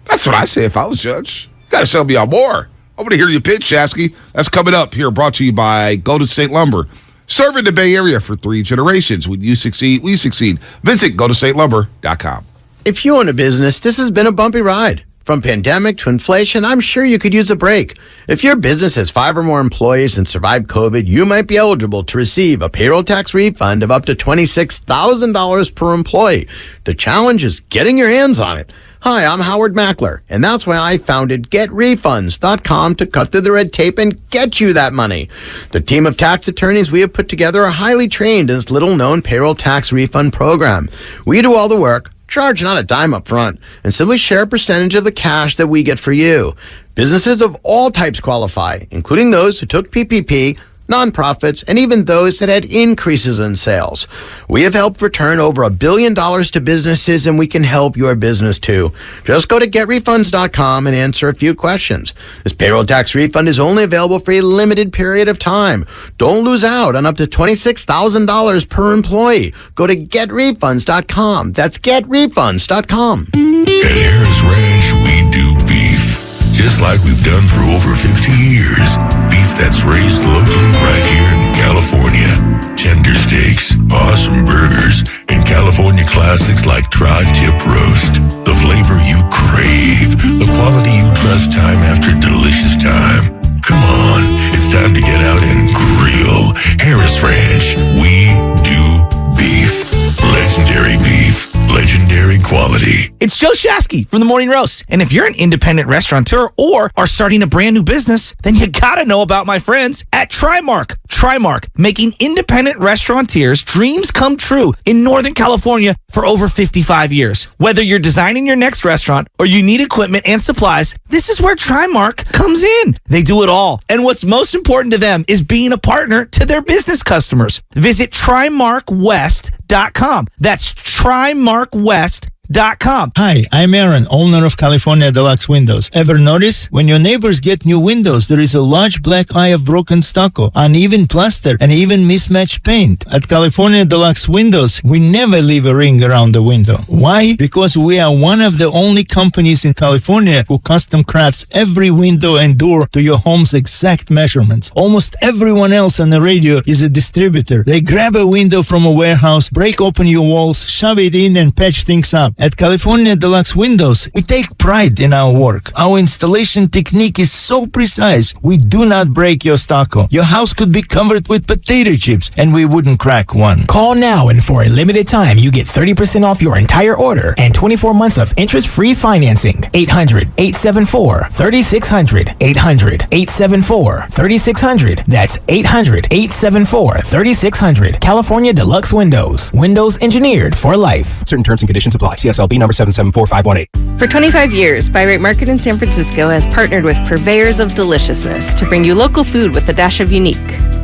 That's what I say if I was Judge. You got to sell me on more. I want to hear your pitch, Shasky. That's coming up here, brought to you by Golden State Lumber. Serving the Bay Area for 3 generations. When you succeed, we succeed. Visit GoldenStateLumber.com. If you own a business, this has been a bumpy ride. From pandemic to inflation, I'm sure you could use a break. If your business has 5 or more employees and survived COVID, you might be eligible to receive a payroll tax refund of up to $26,000 per employee. The challenge is getting your hands on it. Hi, I'm Howard Mackler, and that's why I founded GetRefunds.com to cut through the red tape and get you that money. The team of tax attorneys we have put together are highly trained in this little-known payroll tax refund program. We do all the work, charge not a dime up front, and simply share a percentage of the cash that we get for you. Businesses of all types qualify, including those who took PPP, nonprofits, and even those that had increases in sales. We have helped return over $1 billion to businesses, and we can help your business too. Just go to GetRefunds.com and answer a few questions. This payroll tax refund is only available for a limited period of time. Don't lose out on up to $26,000 per employee. Go to GetRefunds.com. That's GetRefunds.com. At Harris Ranch, we do beef, just like we've done for over 50 years. Beef that's raised locally right here in California. Tender steaks, awesome burgers, and California classics like tri-tip roast. The flavor you crave, the quality you trust time after delicious time. Come on, it's time to get out and grill. Harris Ranch, we do beef. Legendary beef, legendary quality. It's Joe Shasky from the Morning Roast. And if you're an independent restaurateur or are starting a brand new business, then you gotta know about my friends at Trimark. Trimark, making independent restaurateurs' dreams come true in Northern California for over 55 years. Whether you're designing your next restaurant or you need equipment and supplies, this is where Trimark comes in. They do it all. And what's most important to them is being a partner to their business customers. Visit TrimarkWest.com. That's TrimarkWest.com. Hi, I'm Aaron, owner of California Deluxe Windows. Ever notice? When your neighbors get new windows, there is a large black eye of broken stucco, uneven plaster, and even mismatched paint. At California Deluxe Windows, we never leave a ring around the window. Why? Because we are one of the only companies in California who custom crafts every window and door to your home's exact measurements. Almost everyone else on the radio is a distributor. They grab a window from a warehouse, break open your walls, shove it in, and patch things up. At California Deluxe Windows, we take pride in our work. Our installation technique is so precise, we do not break your stucco. Your house could be covered with potato chips, and we wouldn't crack one. Call now, and for a limited time, you get 30% off your entire order and 24 months of interest-free financing. 800-874-3600. 800-874-3600. That's 800-874-3600. California Deluxe Windows. Windows engineered for life. Certain terms and conditions apply. CSLB number 774518. For 25 years, Buy Right Market in San Francisco has partnered with purveyors of deliciousness to bring you local food with a dash of unique.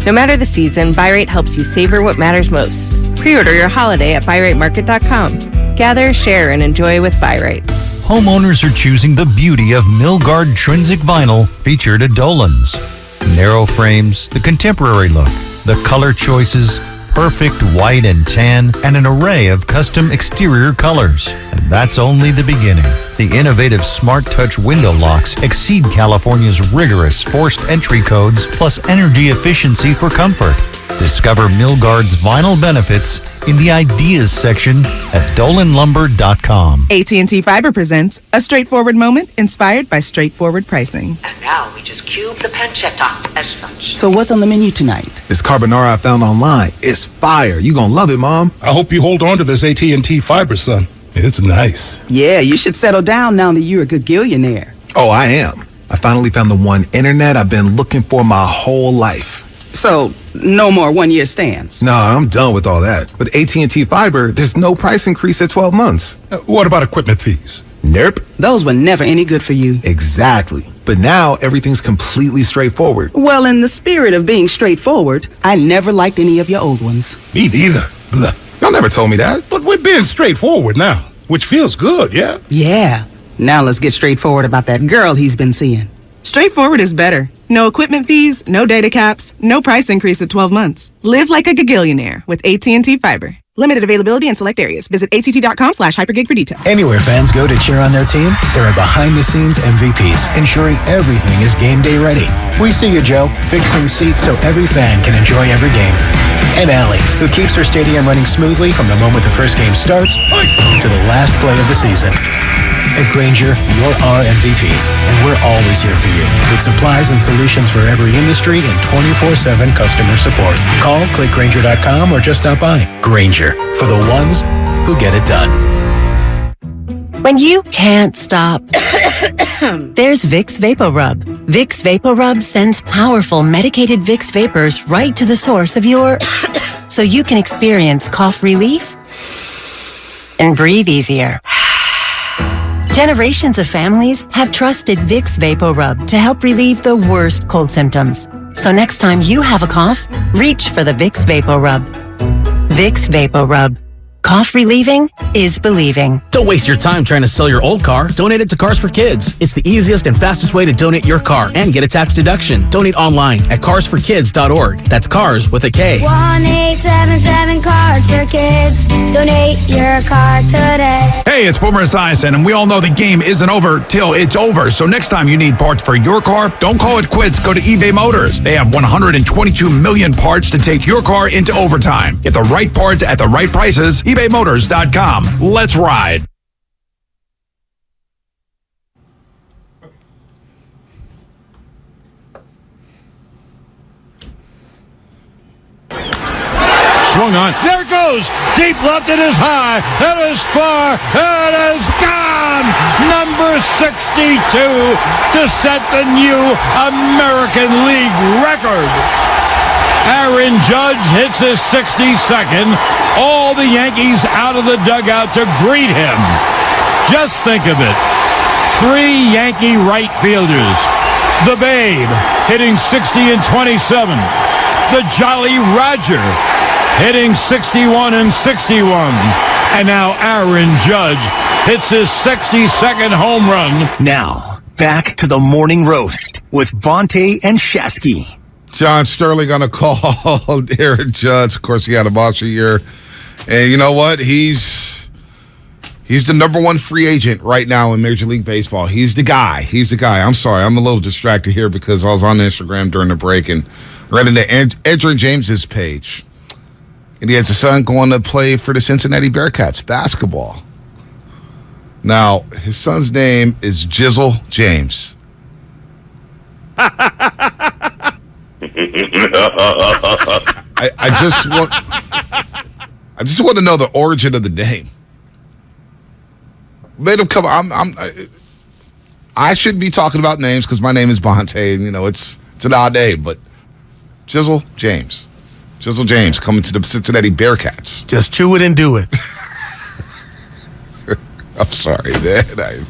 No matter the season, Buy Right helps you savor what matters most. Pre-order your holiday at buyrightmarket.com. Gather, share, and enjoy with Buy Right. Homeowners are choosing the beauty of Milgard Trinsic Vinyl featured at Dolan's. Narrow frames, the contemporary look, the color choices, perfect white and tan, and an array of custom exterior colors. And that's only the beginning. The innovative Smart Touch window locks exceed California's rigorous forced entry codes, plus energy efficiency for comfort. Discover Milgard's vinyl benefits in the Ideas section at dolanlumber.com. AT&T Fiber presents a straightforward moment inspired by straightforward pricing. And now we just cube the pancetta as such. So what's on the menu tonight? This carbonara I found online. It's fire. You gonna love it, Mom. I hope you hold on to this AT&T Fiber, son. It's nice. Yeah, you should settle down now that you're a gagillionaire. Oh, I am. I finally found the one internet I've been looking for my whole life. So, no more one-year stands? No, I'm done with all that. With AT&T Fiber, there's no price increase at 12 months. What about equipment fees? Nope. Those were never any good for you. Exactly. But now, everything's completely straightforward. Well, in the spirit of being straightforward, I never liked any of your old ones. Me neither. Blah. Y'all never told me that. But we're being straightforward now, which feels good, yeah? Yeah. Now let's get straightforward about that girl he's been seeing. Straightforward is better. No equipment fees, no data caps, no price increase at 12 months. Live like a gagillionaire with AT&T Fiber. Limited availability in select areas. Visit att.com/hypergig for details. Anywhere fans go to cheer on their team, there are behind-the-scenes MVPs, ensuring everything is game day ready. We see you, Joe, fixing seats so every fan can enjoy every game. And Allie, who keeps her stadium running smoothly from the moment the first game starts to the last play of the season. At Grainger, you're our MVPs, and we're always here for you with supplies and solutions for every industry and 24/7 customer support. Call, click Grainger.com, or just stop by. Grainger, for the ones who get it done. When you can't stop, there's Vicks VapoRub. Vicks VapoRub sends powerful medicated Vicks vapors right to the source of your... so you can experience cough relief and breathe easier. Generations of families have trusted Vicks VapoRub to help relieve the worst cold symptoms. So next time you have a cough, reach for the Vicks VapoRub. Vicks VapoRub. Cough relieving is believing. Don't waste your time trying to sell your old car. Donate it to Cars for Kids. It's the easiest and fastest way to donate your car and get a tax deduction. Donate online at carsforkids.org. That's cars with a K. 1-877 Cars for Kids. Donate your car today. Hey, it's Boomer Esiason, and we all know the game isn't over till it's over. So next time you need parts for your car, don't call it quits. Go to eBay Motors. They have 122 million parts to take your car into overtime. Get the right parts at the right prices. ebaymotors.com. Let's ride. Swung on. There it goes. Deep left. It is high. It is far. It is gone. Number 62 to set the new American League record. Aaron Judge hits his 62nd. All the Yankees out of the dugout to greet him. Just think of it. 3 Yankee right fielders. The Babe hitting 60 and 27. The Jolly Roger hitting 61 and 61. And now Aaron Judge hits his 62nd home run. Now, back to the morning roast with Bonte and Shasky. John Sterling on a call. Aaron Judge, of course, he had a monster year. And you know what? He's the number one free agent right now in Major League Baseball. He's the guy. I'm sorry. I'm a little distracted here because I was on Instagram during the break and read into Edgerrin James's page. And he has a son going to play for the Cincinnati Bearcats basketball. Now, his son's name is Jizzle James. I just want to know the origin of the name. Made him come. I shouldn't be talking about names because my name is Bonte, and you know it's an odd name. But Jizzle James coming to the Cincinnati Bearcats. Just chew it and do it. I'm sorry, man.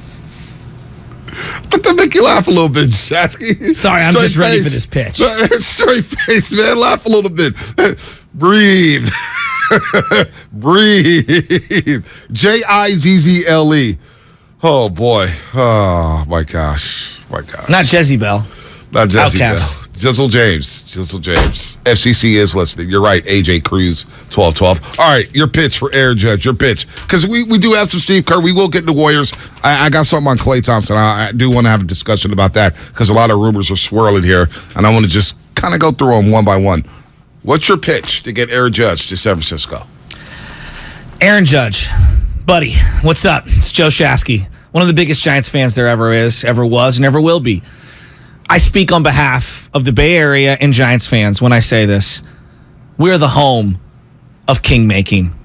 But to make you laugh a little bit, Shasky. Sorry, I'm just ready for this pitch. Straight face, man. Laugh a little bit. Breathe. Breathe. Jizzle. Oh, boy. Oh, my gosh. Not Jezebel. Not Jezebel. Outcast. Jizzle James. FCC is listening. You're right, AJ Cruz, 12-12. All right, your pitch for Aaron Judge, your pitch. Because we do have some Steve Kerr. We will get into Warriors. I got something on Klay Thompson. I do want to have a discussion about that because a lot of rumors are swirling here, and I want to just kind of go through them one by one. What's your pitch to get Aaron Judge to San Francisco? Aaron Judge, buddy, what's up? It's Joe Shasky, one of the biggest Giants fans there ever is, ever was, and ever will be. I speak on behalf of the Bay Area and Giants fans when I say this. We're the home of king-making.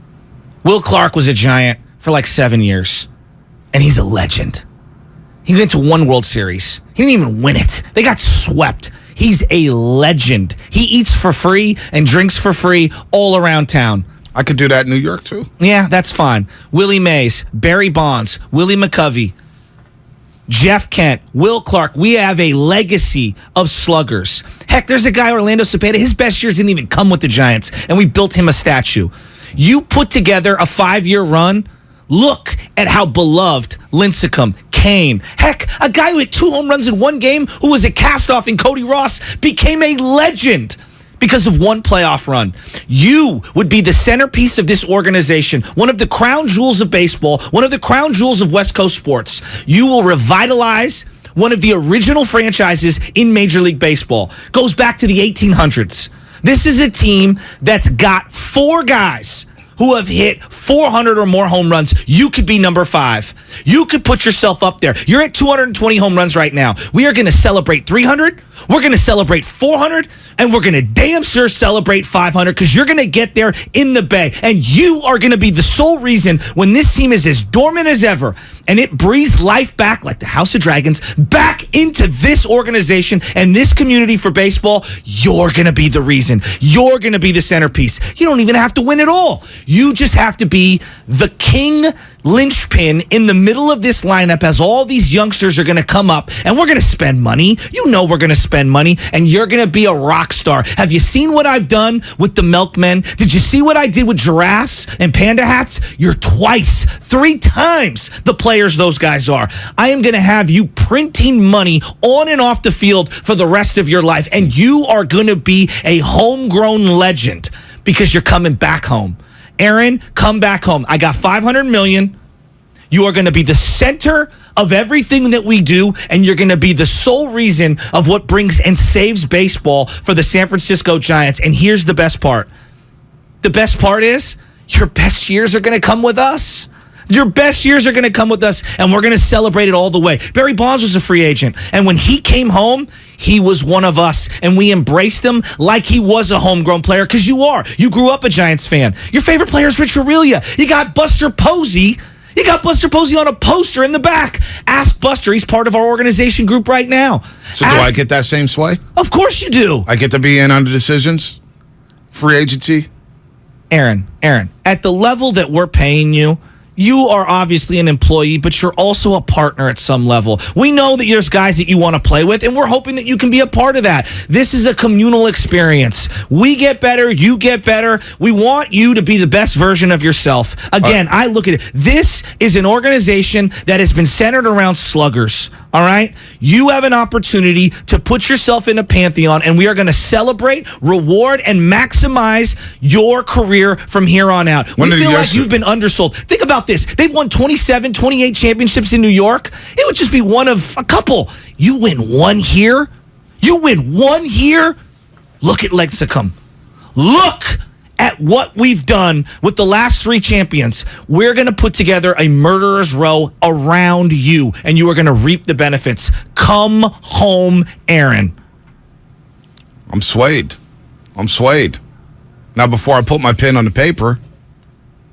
Will Clark was a Giant for like 7 years, and he's a legend. He went to one World Series. He didn't even win it. They got swept. He's a legend. He eats for free and drinks for free all around town. I could do that in New York, too. Yeah, that's fine. Willie Mays, Barry Bonds, Willie McCovey, Jeff Kent, Will Clark. We have a legacy of sluggers. Heck, there's a guy, Orlando Cepeda. His best years didn't even come with the Giants, and we built him a statue. You put together a 5-year run. Look at how beloved Lincecum, Kane, heck, a guy who hit 2 home runs in one game who was a cast-off in Cody Ross became a legend because of one playoff run. You would be the centerpiece of this organization, one of the crown jewels of baseball, one of the crown jewels of West Coast sports. You will revitalize one of the original franchises in Major League Baseball. Goes back to the 1800s. This is a team that's got 4 guys who have hit 400 or more home runs. You could be number 5. You could put yourself up there. You're at 220 home runs right now. We are going to celebrate 300. We're going to celebrate 400. And we're going to damn sure celebrate 500 because you're going to get there in the Bay. And you are going to be the sole reason when this team is as dormant as ever and it breathes life back like the House of Dragons back into this organization and this community for baseball. You're going to be the reason. You're going to be the centerpiece. You don't even have to win it all. You just have to be the king linchpin in the middle of this lineup as all these youngsters are going to come up and we're going to spend money. You know we're going to spend money and you're going to be a rock star. Have you seen what I've done with the milkmen? Did you see what I did with giraffes and panda hats? You're 3 times the players those guys are. I am going to have you printing money on and off the field for the rest of your life, and you are going to be a homegrown legend because you're coming back home. Aaron, come back home. I got $500 million. You are going to be the center of everything that we do, and you're going to be the sole reason of what brings and saves baseball for the San Francisco Giants. And here's the best part. The best part is your best years are going to come with us. Your best years are going to come with us, and we're going to celebrate it all the way. Barry Bonds was a free agent, and when he came home, he was one of us, and we embraced him like he was a homegrown player, because you are. You grew up a Giants fan. Your favorite player is Rich Aurelia. You got Buster Posey. You got Buster Posey on a poster in the back. Ask Buster. He's part of our organization group right now. So do I get that same sway? Of course you do. I get to be in on the decisions? Free agency? Aaron, at the level that we're paying you, you are obviously an employee, but you're also a partner at some level. We know that there's guys that you want to play with, and we're hoping that you can be a part of that. This is a communal experience. We get better, you get better. We want you to be the best version of yourself. Again, I look at it. This is an organization that has been centered around sluggers. All right? You have an opportunity to put yourself in a pantheon, and we are going to celebrate, reward, and maximize your career from here on out. We feel like you've been undersold. Think about this. They've won 27, 28 championships in New York. It would just be one of a couple. You win one here. Look at Lexicum. Look at what we've done with the last 3 champions. We're going to put together a murderer's row around you, and you are going to reap the benefits. Come home, Aaron. I'm swayed. Now, before I put my pen on the paper,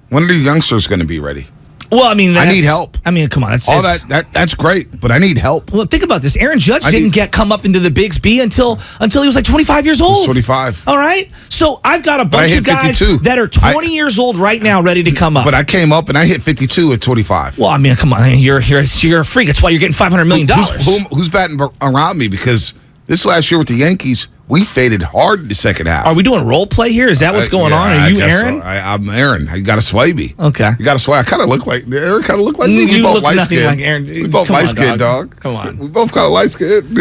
when are the youngsters going to be ready? Well, I mean, I need help. I mean, come on. That's great, but I need help. Well, think about this. Aaron Judge didn't come up into the Bigs B until he was like 25 years old. He was 25. All right? So I've got a bunch of guys 52. that are 20 years old right now ready to come up. But I came up and I hit 52 at 25. Well, I mean, come on. You're a freak. That's why you're getting $500 million. Who's batting around me? Because this last year with the Yankees, We faded hard in the second half. Are we doing role play here? Is that what's going on? Are you Aaron? So. I'm Aaron. You got to sway me. Okay. You got to sway. I kind of look like Aaron. Kind of look like me. You We both look light nothing skinned. like Aaron. We both Come on, light skinned, dog. Come on. We both kind of light skinned.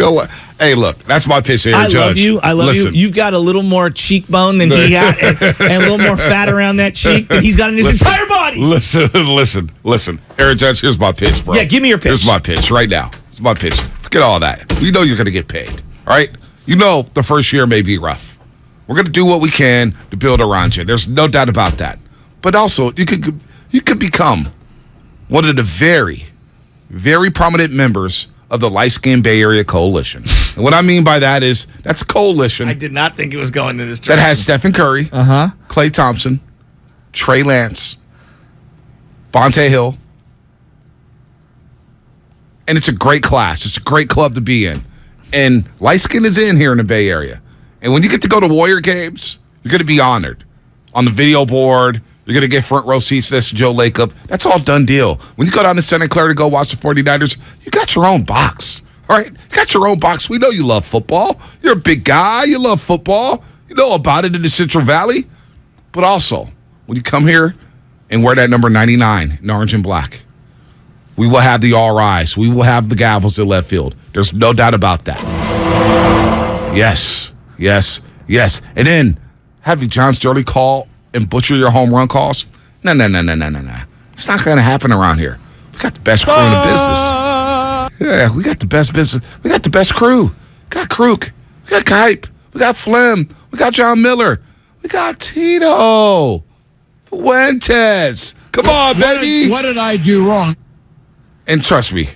Hey, look, that's my pitch here, I Judge. love you. I love Listen. you. You've got a little more cheekbone than he got, and a little more fat around that cheek than he's got in his entire body. Listen. Aaron Judge, here's my pitch, bro. Yeah, give me your pitch. Here's my pitch right now. It's my pitch. Forget all that. We know you're going to get paid, all right? You know the first year may be rough. We're going to do what we can to build around you. There's no doubt about that. But also, you could become one of the very, very prominent members of the Light Skin Bay Area Coalition. And what I mean by that is that's a coalition. I did not think it was going to this that direction. has Stephen Curry, Klay Thompson, Trey Lance, Bonte Hill. And it's a great class. It's a great club to be in. And Light Skin is in here in the Bay Area. And when you get to go to Warrior games, you're going to be honored. On the video board, you're going to get front row seats. That's Joe Lacob. That's all done deal. When you go down to Santa Clara to go watch the 49ers, you got your own box. All right? You got your own box. We know you love football. You're a big guy. You love football. You know about it in the Central Valley. But also, when you come here and wear that number 99 in orange and black, we will have the all rise. We will have the gavels at left field. There's no doubt about that. Yes. And then having John Sterling call and butcher your home run calls? No. It's not going to happen around here. We got the best crew in the business. Yeah, we got the best business. We got the best crew. We got Kruk. We got Kipe. We got Flem. We got John Miller. We got Tito Fuentes. Come on, baby. What did I do wrong? And trust me,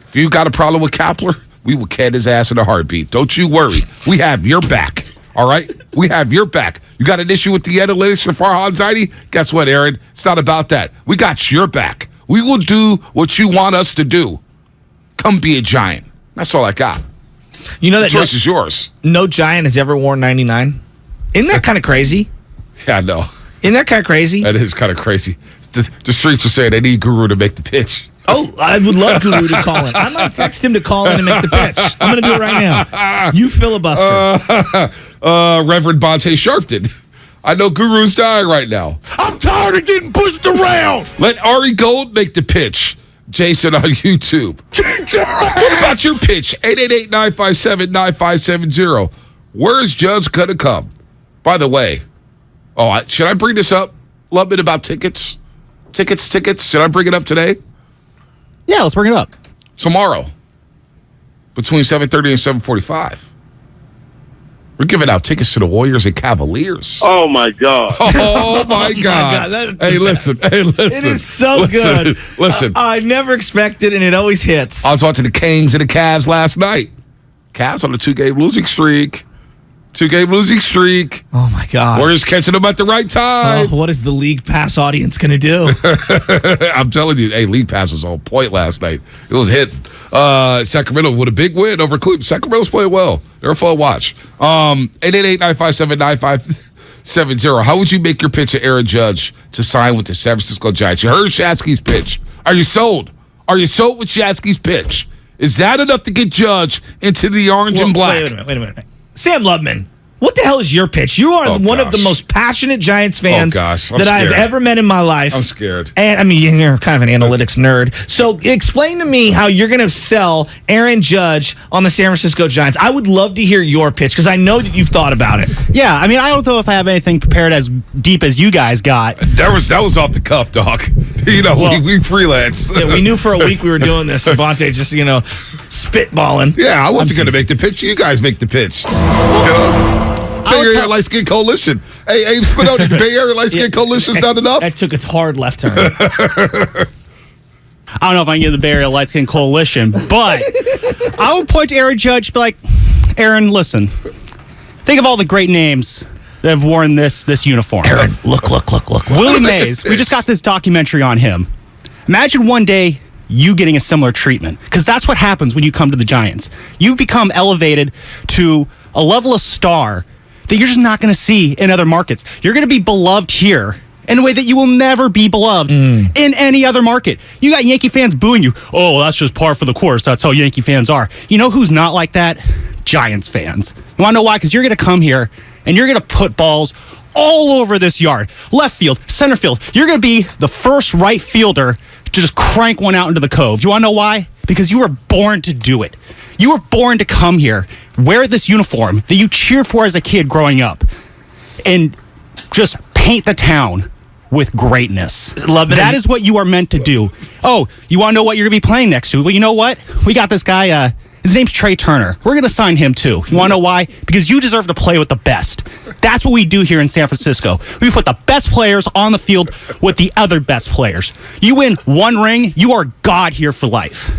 if you got a problem with Kapler, we will can his ass in a heartbeat. Don't you worry. We have your back. All right? We have your back. You got an issue with the analytics for Farhan Zaidi? Guess what, Aaron? It's not about that. We got your back. We will do what you want us to do. Come be a Giant. That's all I got. You know that the choice is yours. No Giant has ever worn 99. Isn't that kind of crazy? Yeah, I know. Isn't that kind of crazy? That is kind of crazy. The streets are saying they need Guru to make the pitch. Oh, I would love Guru to call in. I might text him to call in and make the pitch. I'm going to do it right now. You filibuster. Reverend Bonte Sharpton. I know Guru's dying right now. I'm tired of getting pushed around. Let Ari Gold make the pitch. Jason on YouTube. What about your pitch? 888-957-9570. Where's Judge going to come? By the way, should I bring this up a little bit about tickets? Tickets. Should I bring it up today? Yeah, let's bring it up. Tomorrow, between 7:30 and 7:45. We're giving out tickets to the Warriors and Cavaliers. Oh, my God. Oh, my God. Hey, listen. It is so good. Listen. I never expected, and it always hits. I was watching the Kings and the Cavs last night. Cavs on a 2-game losing streak. Oh, my God. Warriors catching them at the right time. What is the League Pass audience going to do? I'm telling you, League Pass was on point last night. It was hitting. Sacramento with a big win over Cleveland. Sacramento's playing well. They're a fun watch. 888-957-9570. How would you make your pitch to Aaron Judge to sign with the San Francisco Giants? You heard Shasky's pitch. Are you sold? Are you sold with Shasky's pitch? Is that enough to get Judge into the orange and black? Wait a minute. Sam Lubman, what the hell is your pitch? You are one of the most passionate Giants fans that I've ever met in my life. I'm scared. And I mean, you're kind of an analytics nerd. So explain to me how you're going to sell Aaron Judge on the San Francisco Giants. I would love to hear your pitch because I know that you've thought about it. Yeah, I mean, I don't know if I have anything prepared as deep as you guys got. That was off the cuff, Doc. We freelance. Yeah, we knew for a week we were doing this. And Bonte just, spitballing. Yeah, I wasn't going to make the pitch. You guys make the pitch. Bay Area Light Skin Coalition. Hey, Abe Spinoni, the Bay Area Light Skin Coalition's not enough? That took a hard left turn. I don't know if I can get the Bay Area Light Skin Coalition, but I would point to Aaron Judge, be like, Aaron, listen. Think of all the great names that have worn this uniform. Aaron, look. Willie Mays, we just got this documentary on him. Imagine one day you getting a similar treatment, because that's what happens when you come to the Giants. You become elevated to a level of star that you're just not going to see in other markets. You're going to be beloved here in a way that you will never be beloved in any other market. You got Yankee fans booing you. Oh, that's just par for the course. That's how Yankee fans are. You know who's not like that? Giants fans. You want to know why? Because you're going to come here and you're going to put balls all over this yard. Left field, center field. You're going to be the first right fielder to just crank one out into the cove. You want to know why? Because you were born to do it. You were born to come here, wear this uniform that you cheered for as a kid growing up, and just paint the town with greatness. That is what you are meant to do. Oh, you want to know what you're going to be playing next to? Well, you know what? We got this guy, his name's Trey Turner. We're going to sign him too. You want to know why? Because you deserve to play with the best. That's what we do here in San Francisco. We put the best players on the field with the other best players. You win one ring, you are God here for life.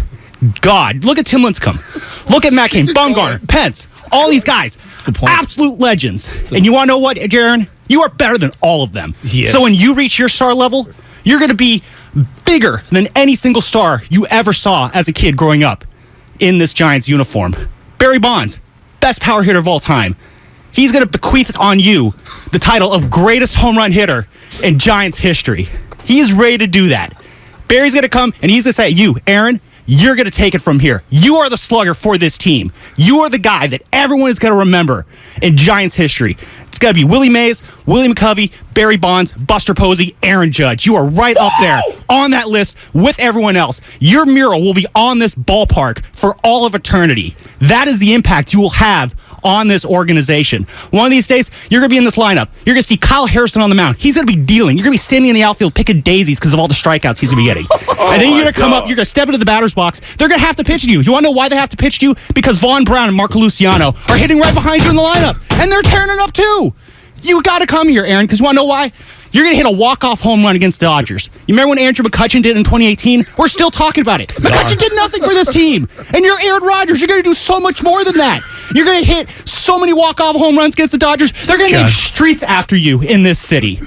God. Look at Tim Lincecum. Look at Matt Cain, Bumgarner, Pence, all these guys. Absolute legends. And you want to know what, Jaron? You are better than all of them. Yes. So when you reach your star level, you're going to be bigger than any single star you ever saw as a kid growing up in this Giants uniform. Barry Bonds, best power hitter of all time. He's going to bequeath on you the title of greatest home run hitter in Giants history. He is ready to do that. Barry's going to come and he's going to say, you, Aaron, you're going to take it from here. You are the slugger for this team. You are the guy that everyone is going to remember in Giants history. It's going to be Willie Mays, Willie McCovey, Barry Bonds, Buster Posey, Aaron Judge. You are right up there on that list with everyone else. Your mural will be on this ballpark for all of eternity. That is the impact you will have on this organization. One of these days, you're going to be in this lineup. You're going to see Kyle Harrison on the mound. He's going to be dealing. You're going to be standing in the outfield picking daisies because of all the strikeouts he's going to be getting. And then you're going to come up, you're going to step into the batter's box. They're going to have to pitch to you. You want to know why they have to pitch to you? Because Vaughn Brown and Marco Luciano are hitting right behind you in the lineup. And they're tearing it up too. You got to come here, Aaron, because you want to know why? You're going to hit a walk-off home run against the Dodgers. You remember when Andrew McCutchen did it in 2018? We're still talking about it. McCutchen did nothing for this team. And you're Aaron Rodgers. You're going to do so much more than that. You're going to hit so many walk-off home runs against the Dodgers. They're going to name streets after you in this city.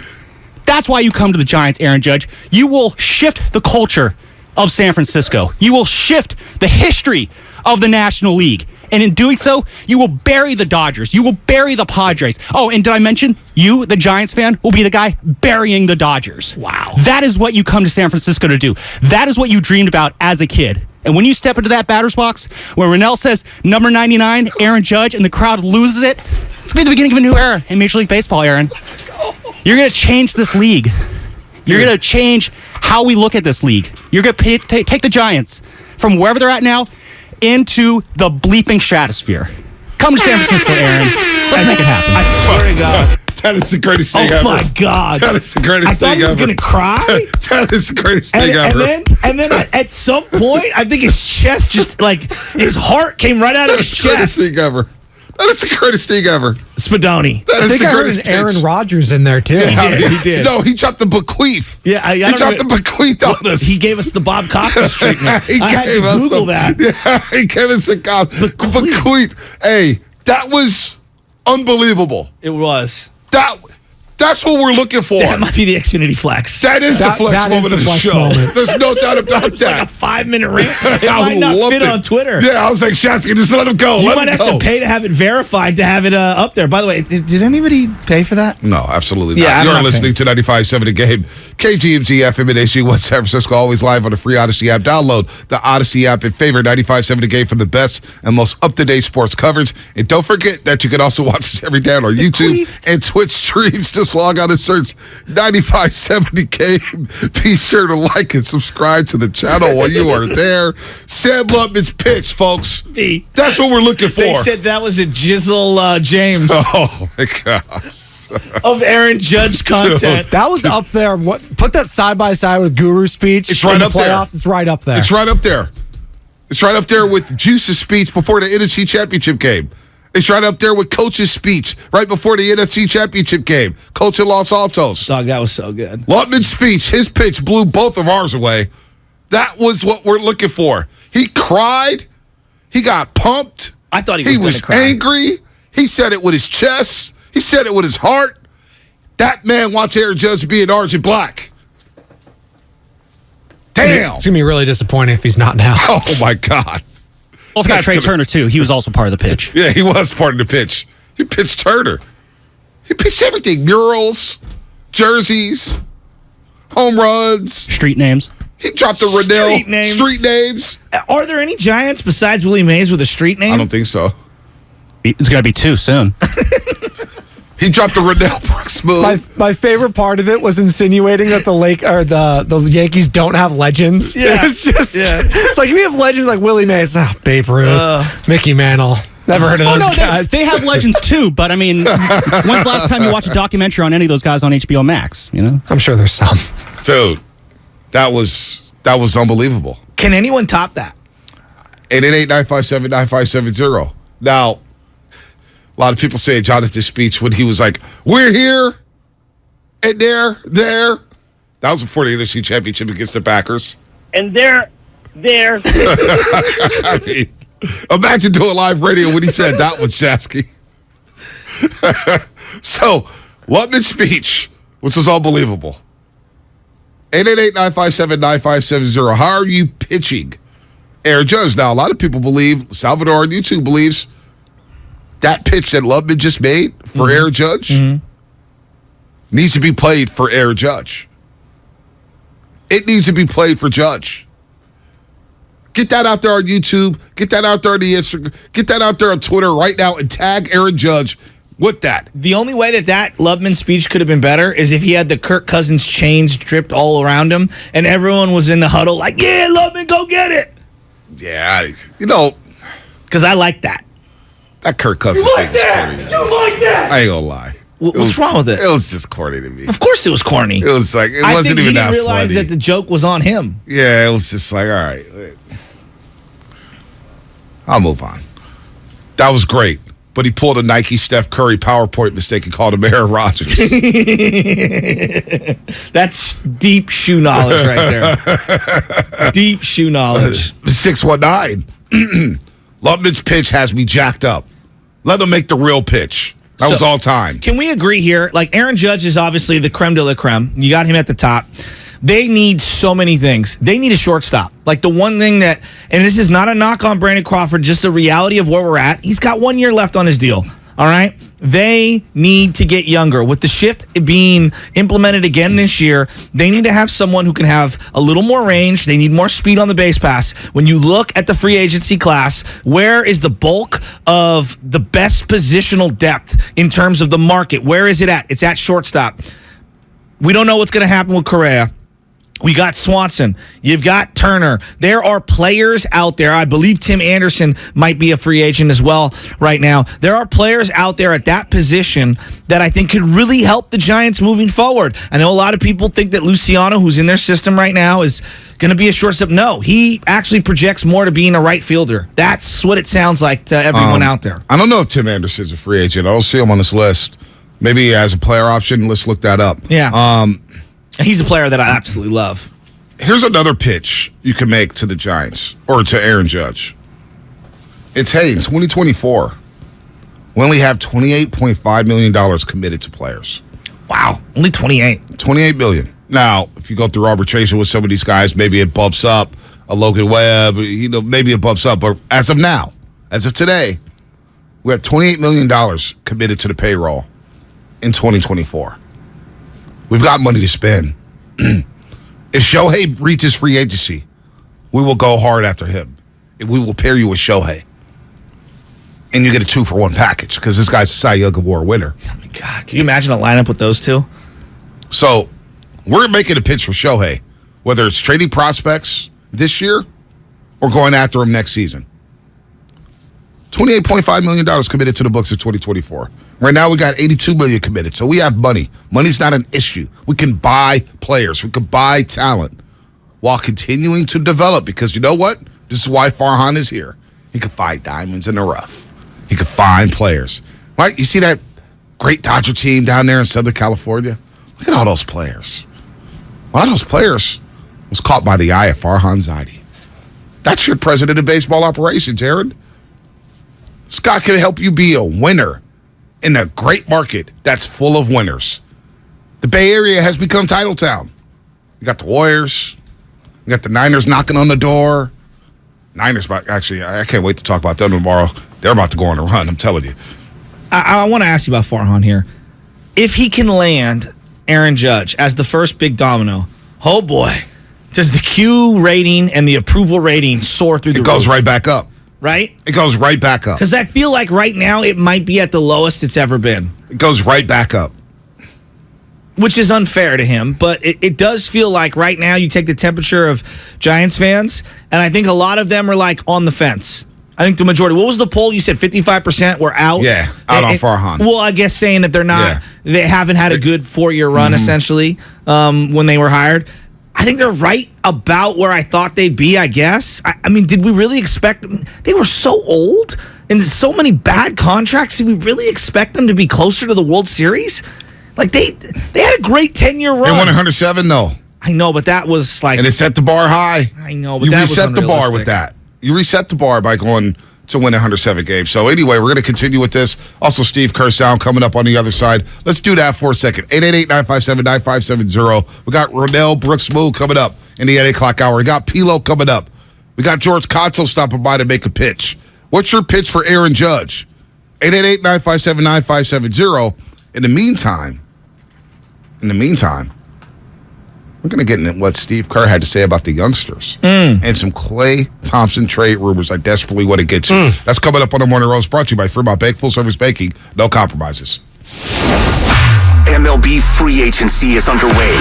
That's why you come to the Giants, Aaron Judge. You will shift the culture of San Francisco. You will shift the history of the National League. And in doing so, you will bury the Dodgers. You will bury the Padres. Oh, and did I mention you, the Giants fan, will be the guy burying the Dodgers. Wow. That is what you come to San Francisco to do. That is what you dreamed about as a kid. And when you step into that batter's box, where Rennell says, number 99, Aaron Judge, and the crowd loses it, it's going to be the beginning of a new era in Major League Baseball, Aaron. You're going to change this league. You're going to change how we look at this league. You're going to take the Giants from wherever they're at now into the bleeping stratosphere. Come to San Francisco, Aaron. Let's make it happen. I swear to God. That is the greatest thing ever. Oh, my God. That is the greatest thing ever. I thought he was going to cry. That is the greatest thing ever. And then at some point, I think his chest just, like, his heart came right out of his chest. That is the greatest thing ever. That is the greatest thing ever. Spadoni. That is the greatest pitch. Aaron Rodgers in there, too. Yeah, he did. No, he dropped the bequeath. Yeah, he dropped the bequeath on us. He gave us the Bob Costas treatment. I had to Google that. Yeah, he gave us the bequeath. Hey, that was unbelievable. It was. That's what we're looking for. That might be the Xfinity Flex. That is the flex moment of the show. There's no doubt about that. Like a 5-minute rant. It might not fit on Twitter. Yeah, I was like, Shatsky, just let him go. You might have to pay to have it verified to have it up there. By the way, did anybody pay for that? No, absolutely not. Yeah, You're listening to 95.7 The Game. KGMZ FM and HD1 San Francisco, always live on the free Odyssey app. Download the Odyssey app and favorite 95.7 The Game for the best and most up-to-date sports coverage. And don't forget that you can also watch us every day on our YouTube and Twitch streams. Just log on and search 95.7 The Game. Be sure to like and subscribe to the channel while you are there. Sam Lutman's pitch, folks. That's what we're looking for. They said that was a Jizzle James. Oh, my gosh. Of Aaron Judge content. That was up there. Put that side by side with Guru's speech. It's right up there. It's right up there. It's right up there. It's right up there with Juice's speech before the NFC Championship game. It's right up there with Coach's speech right before the NFC Championship game. Coach in Los Altos. Dog, that was so good. Lutman's speech, his pitch blew both of ours away. That was what we're looking for. He cried. He got pumped. I thought he was angry. He said it with his chest. He said it with his heart. That man wants Aaron Judge to be an orange and black. Damn. It's going to be really disappointing if he's not now. Oh, my God. Well, got Trey Turner, too. He was also part of the pitch. Yeah, he was part of the pitch. He pitched Turner. He pitched everything. Murals, jerseys, home runs. Street names. He dropped the Rennell. Street names. Are there any Giants besides Willie Mays with a street name? I don't think so. It's going to be 2 soon. He dropped the Rondell Brooks move. My favorite part of it was insinuating that the Yankees don't have legends. Yeah. It's just it's like we have legends like Willie Mays, Babe Ruth, Mickey Mantle. Never heard of those guys. They have legends too, but I mean, when's the last time you watched a documentary on any of those guys on HBO Max? You know, I'm sure there's some. Dude, that was unbelievable. Can anyone top that? 888-957-9570. Now, a lot of people say Jonathan's speech when he was like, "We're here and there." That was before the NFC Championship against the Packers. And there. I mean, imagine doing live radio when he said that one, Shasky. So, Lubman's speech, which was unbelievable. 888-957-9570. How are you pitching Aaron Judge? Now, a lot of people believe, Salvador on YouTube believes, that pitch that Lubman just made for Aaron Judge needs to be played for Aaron Judge. It needs to be played for Judge. Get that out there on YouTube. Get that out there on the Instagram. Get that out there on Twitter right now and tag Aaron Judge with that. The only way that Lubman speech could have been better is if he had the Kirk Cousins chains dripped all around him and everyone was in the huddle like, yeah, Lubman, go get it. Yeah, you know. Because I like that. That Kirk Cousins You like thing is that? corny. You like that? I ain't gonna lie. What's wrong with it? It was just corny to me. Of course it was corny. It was like, it I wasn't think even that he didn't realize funny. that the joke was on him. Yeah, it was just like, all right. I'll move on. That was great. But he pulled a Nike Steph Curry PowerPoint mistake and called him Aaron Rodgers. That's deep shoe knowledge right there. Deep shoe knowledge. 619. Lubman's pitch has me jacked up. Let them make the real pitch. That was all time. Can we agree here? Like, Aaron Judge is obviously the creme de la creme. You got him at the top. They need so many things. They need a shortstop. Like, the one thing that, and this is not a knock on Brandon Crawford, just the reality of where we're at. He's got 1 year left on his deal. All right? They need to get younger. With the shift being implemented again this year, they need to have someone who can have a little more range. They need more speed on the base pass. When you look at the free agency class, where is the bulk of the best positional depth in terms of the market? Where is it at? It's at shortstop. We don't know what's going to happen with Correa. We got Swanson. You've got Turner. There are players out there. I believe Tim Anderson might be a free agent as well right now. There are players out there at that position that I think could really help the Giants moving forward. I know a lot of people think that Luciano, who's in their system right now, is going to be a shortstop. No, he actually projects more to being a right fielder. That's what it sounds like to everyone out there. I don't know if Tim Anderson's a free agent. I don't see him on this list. Maybe as a player option. Let's look that up. Yeah. He's a player that I absolutely love. Here's another pitch you can make to the Giants or to Aaron Judge. It's, hey, in 2024, we only have $28.5 million committed to players. Wow. Only 28. $28 million. Now, if you go through arbitration with some of these guys, maybe it bumps up. A Logan Webb, maybe it bumps up. But as of now, as of today, we have $28 million committed to the payroll in 2024. We've got money to spend. If Shohei reaches free agency, we will go hard after him. We will pair you with Shohei. And you get a 2-for-1 package because this guy's a Cy Young Award winner. Oh, my God. Can you imagine a lineup with those two? So we're making a pitch for Shohei, whether it's trading prospects this year or going after him next season. $28.5 million committed to the books in 2024. Right now, we got $82 million committed, so we have money. Money's not an issue. We can buy players. We can buy talent while continuing to develop because you know what? This is why Farhan is here. He can find diamonds in the rough. He can find players. Right? You see that great Dodger team down there in Southern California? Look at all those players. A lot of those players was caught by the eye of Farhan Zaidi. That's your president of baseball operations, Aaron. Scott can help you be a winner in a great market that's full of winners. The Bay Area has become title town. You got the Warriors. You got the Niners knocking on the door. Niners, actually, I can't wait to talk about them tomorrow. They're about to go on a run, I'm telling you. I want to ask you about Farhan here. If he can land Aaron Judge as the first big domino, oh boy, does the Q rating and the approval rating soar through the roof? It goes right back up. right? It goes right back up. Because I feel like right now it might be at the lowest it's ever been. It goes right back up. Which is unfair to him, but it does feel like right now you take the temperature of Giants fans, and I think a lot of them are like on the fence. I think the majority. What was the poll? You said 55% were out? Yeah, out on Farhan. Well, I guess saying that they're not, they haven't had a good 4-year run, essentially, when they were hired. I think they're right about where I thought they'd be, I guess. I mean, did we really expect them? They were so old and so many bad contracts. Did we really expect them to be closer to the World Series? Like, they had a great 10-year run. They won 107, though. I know, but that was like... And it set the bar high. I know, but you that was reset the bar unrealistic. with that. You reset the bar by going to win 107 games. So anyway, we're going to continue with this. Also, Steve Kerr sound coming up on the other side. Let's do that for a second. 888-957-9570. We got Ronell Brooks-Moo coming up in the 8 o'clock hour. We got Pilo coming up. We got George Kotzel stopping by to make a pitch. What's your pitch for Aaron Judge? 888-957-9570. In the meantime, we're going to get into what Steve Kerr had to say about the youngsters and some Klay Thompson trade rumors I desperately want to get to. That's coming up on the Morning Roast, brought to you by Fremont Bank, full-service banking, no compromises. MLB free agency is underway,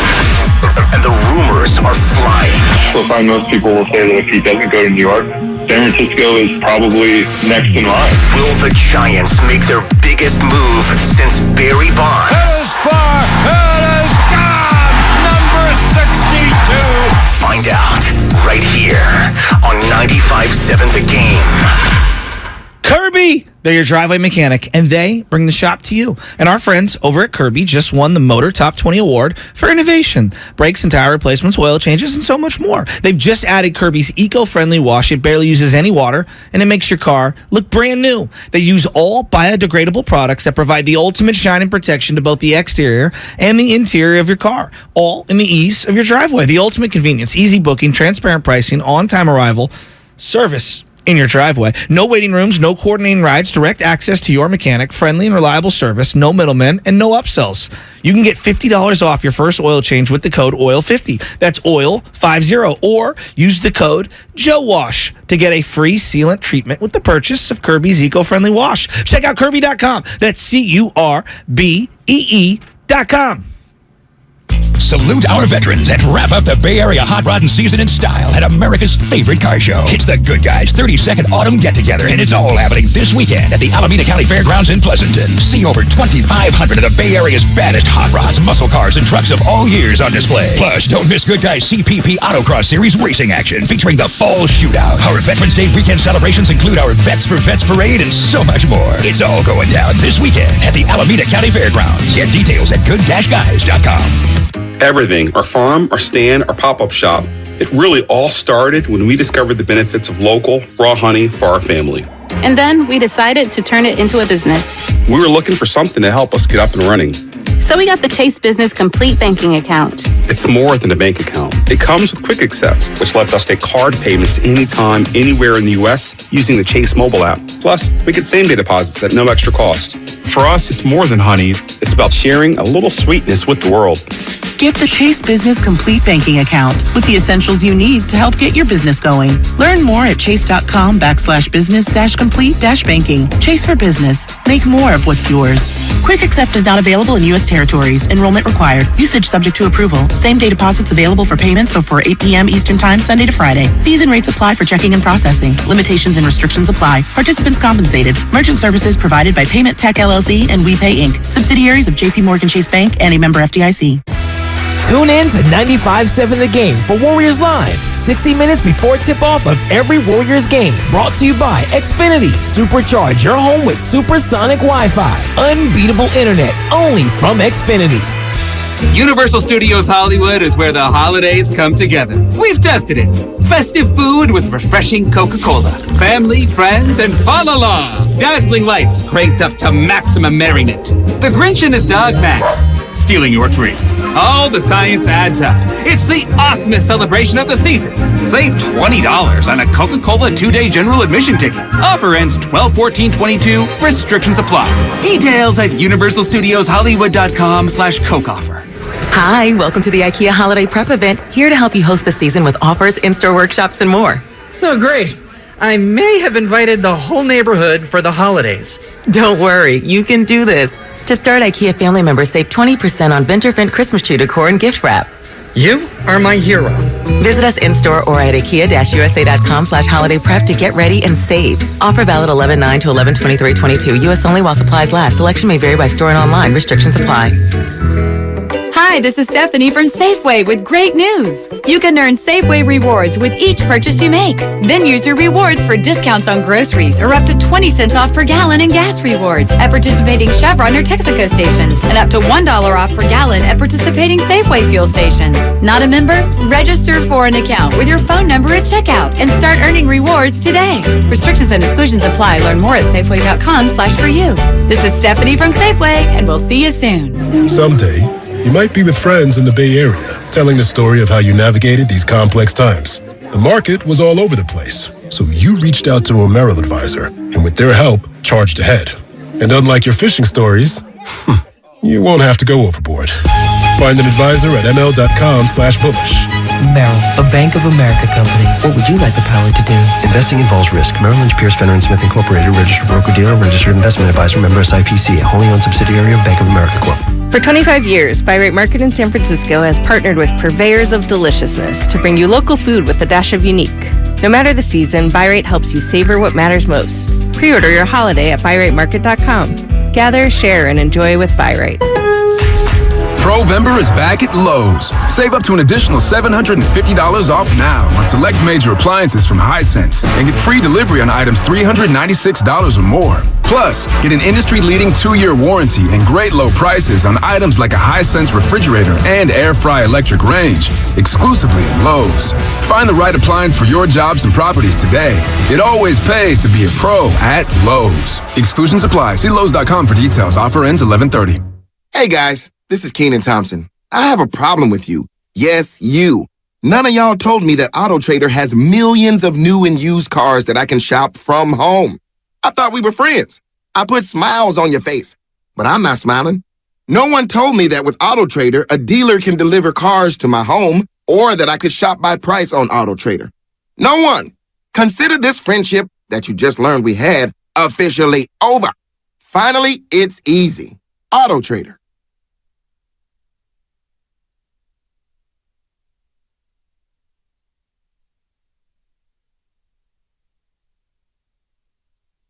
and the rumors are flying. So far, most people will say that if he doesn't go to New York, San Francisco is probably next in line. Will the Giants make their biggest move since Barry Bonds? It is far, it is gone! Number 62! Find out right here on 95.7 The Game. Kirby, they're your driveway mechanic, and they bring the shop to you. And our friends over at Kirby just won the Motor Top 20 Award for innovation. Brakes and tire replacements, oil changes, and so much more. They've just added Kirby's eco-friendly wash. It barely uses any water, and it makes your car look brand new. They use all biodegradable products that provide the ultimate shine and protection to both the exterior and the interior of your car, all in the ease of your driveway. The ultimate convenience, easy booking, transparent pricing, on-time arrival, service in your driveway. No waiting rooms, no coordinating rides, direct access to your mechanic, friendly and reliable service, no middlemen, and no upsells. You can get $50 off your first oil change with the code OIL50. That's OIL50. Or use the code JOEWASH to get a free sealant treatment with the purchase of Kirby's eco-friendly wash. Check out Kirby.com. That's CURBEE.com. Salute our veterans and wrap up the Bay Area hot rodding season in style at America's favorite car show. It's the Good Guys 32nd Autumn Get-Together, and it's all happening this weekend at the Alameda County Fairgrounds in Pleasanton. See over 2,500 of the Bay Area's baddest hot rods, muscle cars, and trucks of all years on display. Plus, don't miss Good Guys CPP Autocross Series racing action featuring the Fall Shootout. Our Veterans Day weekend celebrations include our Vets for Vets Parade and so much more. It's all going down this weekend at the Alameda County Fairgrounds. Get details at good-guys.com. Everything, our farm, our stand, our pop-up shop, it really all started when we discovered the benefits of local, raw honey for our family. And then we decided to turn it into a business. We were looking for something to help us get up and running. So we got the Chase Business Complete Banking Account. It's more than a bank account. It comes with Quick Accept, which lets us take card payments anytime, anywhere in the U.S. using the Chase mobile app. Plus, we get same-day deposits at no extra cost. For us, it's more than honey. It's about sharing a little sweetness with the world. Get the Chase Business Complete Banking Account with the essentials you need to help get your business going. Learn more at chase.com/business-complete-banking. Chase for business. Make more of what's yours. Quick Accept is not available in U.S. territories. Enrollment required. Usage subject to approval. Same-day deposits available for payments before 8 p.m. Eastern Time, Sunday to Friday. Fees and rates apply for checking and processing. Limitations and restrictions apply. Participants compensated. Merchant services provided by Payment Tech LLC and WePay Inc. Subsidiaries of J.P. Morgan Chase Bank and a member FDIC. Tune in to 95.7 The Game for Warriors Live, 60 minutes before tip-off of every Warriors game. Brought to you by Xfinity. Supercharge your home with supersonic Wi-Fi. Unbeatable internet, only from Xfinity. Universal Studios Hollywood is where the holidays come together. We've tested it. Festive food with refreshing Coca-Cola. Family, friends, and fa-la-la. Dazzling lights cranked up to maximum merriment. The Grinch and his dog Max stealing your tree. All the science adds up. It's the awesomest celebration of the season. Save $20 on a Coca-Cola 2-day general admission ticket. Offer ends 12/14/22. Restrictions apply. Details at universalstudioshollywood.com/Coke offer. Hi, welcome to the IKEA Holiday Prep event. Here to help you host the season with offers, in-store workshops, and more. Oh, great. I may have invited the whole neighborhood for the holidays. Don't worry, you can do this. To start, IKEA family members save 20% on Venturfint Christmas tree decor and gift wrap. You are my hero. Visit us in-store or at IKEA-USA.com/holiday prep to get ready and save. Offer valid 11/9 to 11/23/22. U.S. only while supplies last. Selection may vary by store and online. Restrictions apply. Hi, this is Stephanie from Safeway with great news. You can earn Safeway rewards with each purchase you make. Then use your rewards for discounts on groceries or up to 20 cents off per gallon in gas rewards at participating Chevron or Texaco stations and up to $1 off per gallon at participating Safeway fuel stations. Not a member? Register for an account with your phone number at checkout and start earning rewards today. Restrictions and exclusions apply. Learn more at Safeway.com/for-you. This is Stephanie from Safeway, and we'll see you soon. Someday, you might be with friends in the Bay Area, telling the story of how you navigated these complex times. The market was all over the place, so you reached out to a Merrill advisor, and with their help, charged ahead. And unlike your fishing stories, you won't have to go overboard. Find an advisor at ml.com/bullish. Merrill, a Bank of America company. What would you like the power to do? Investing involves risk. Merrill Lynch, Pierce, Fenner & Smith Incorporated, registered broker-dealer, registered investment advisor, member SIPC, a wholly owned subsidiary of Bank of America Corp. For 25 years, Buy Right Market in San Francisco has partnered with purveyors of deliciousness to bring you local food with a dash of unique. No matter the season, Buy Right helps you savor what matters most. Pre-order your holiday at buyrightmarket.com. Gather, share, and enjoy with Buy Right. Provember is back at Lowe's. Save up to an additional $750 off now on select major appliances from Hisense and get free delivery on items $396 or more. Plus, get an industry-leading 2-year warranty and great low prices on items like a Hisense refrigerator and air fry electric range, exclusively at Lowe's. Find the right appliance for your jobs and properties today. It always pays to be a pro at Lowe's. Exclusions apply. See Lowe's.com for details. Offer ends 11/30. Hey guys, this is Keenan Thompson. I have a problem with you. Yes, you. None of y'all told me that AutoTrader has millions of new and used cars that I can shop from home. I thought we were friends. I put smiles on your face, but I'm not smiling. No one told me that with AutoTrader, a dealer can deliver cars to my home or that I could shop by price on AutoTrader. No one. Consider this friendship that you just learned we had officially over. Finally, it's easy. AutoTrader.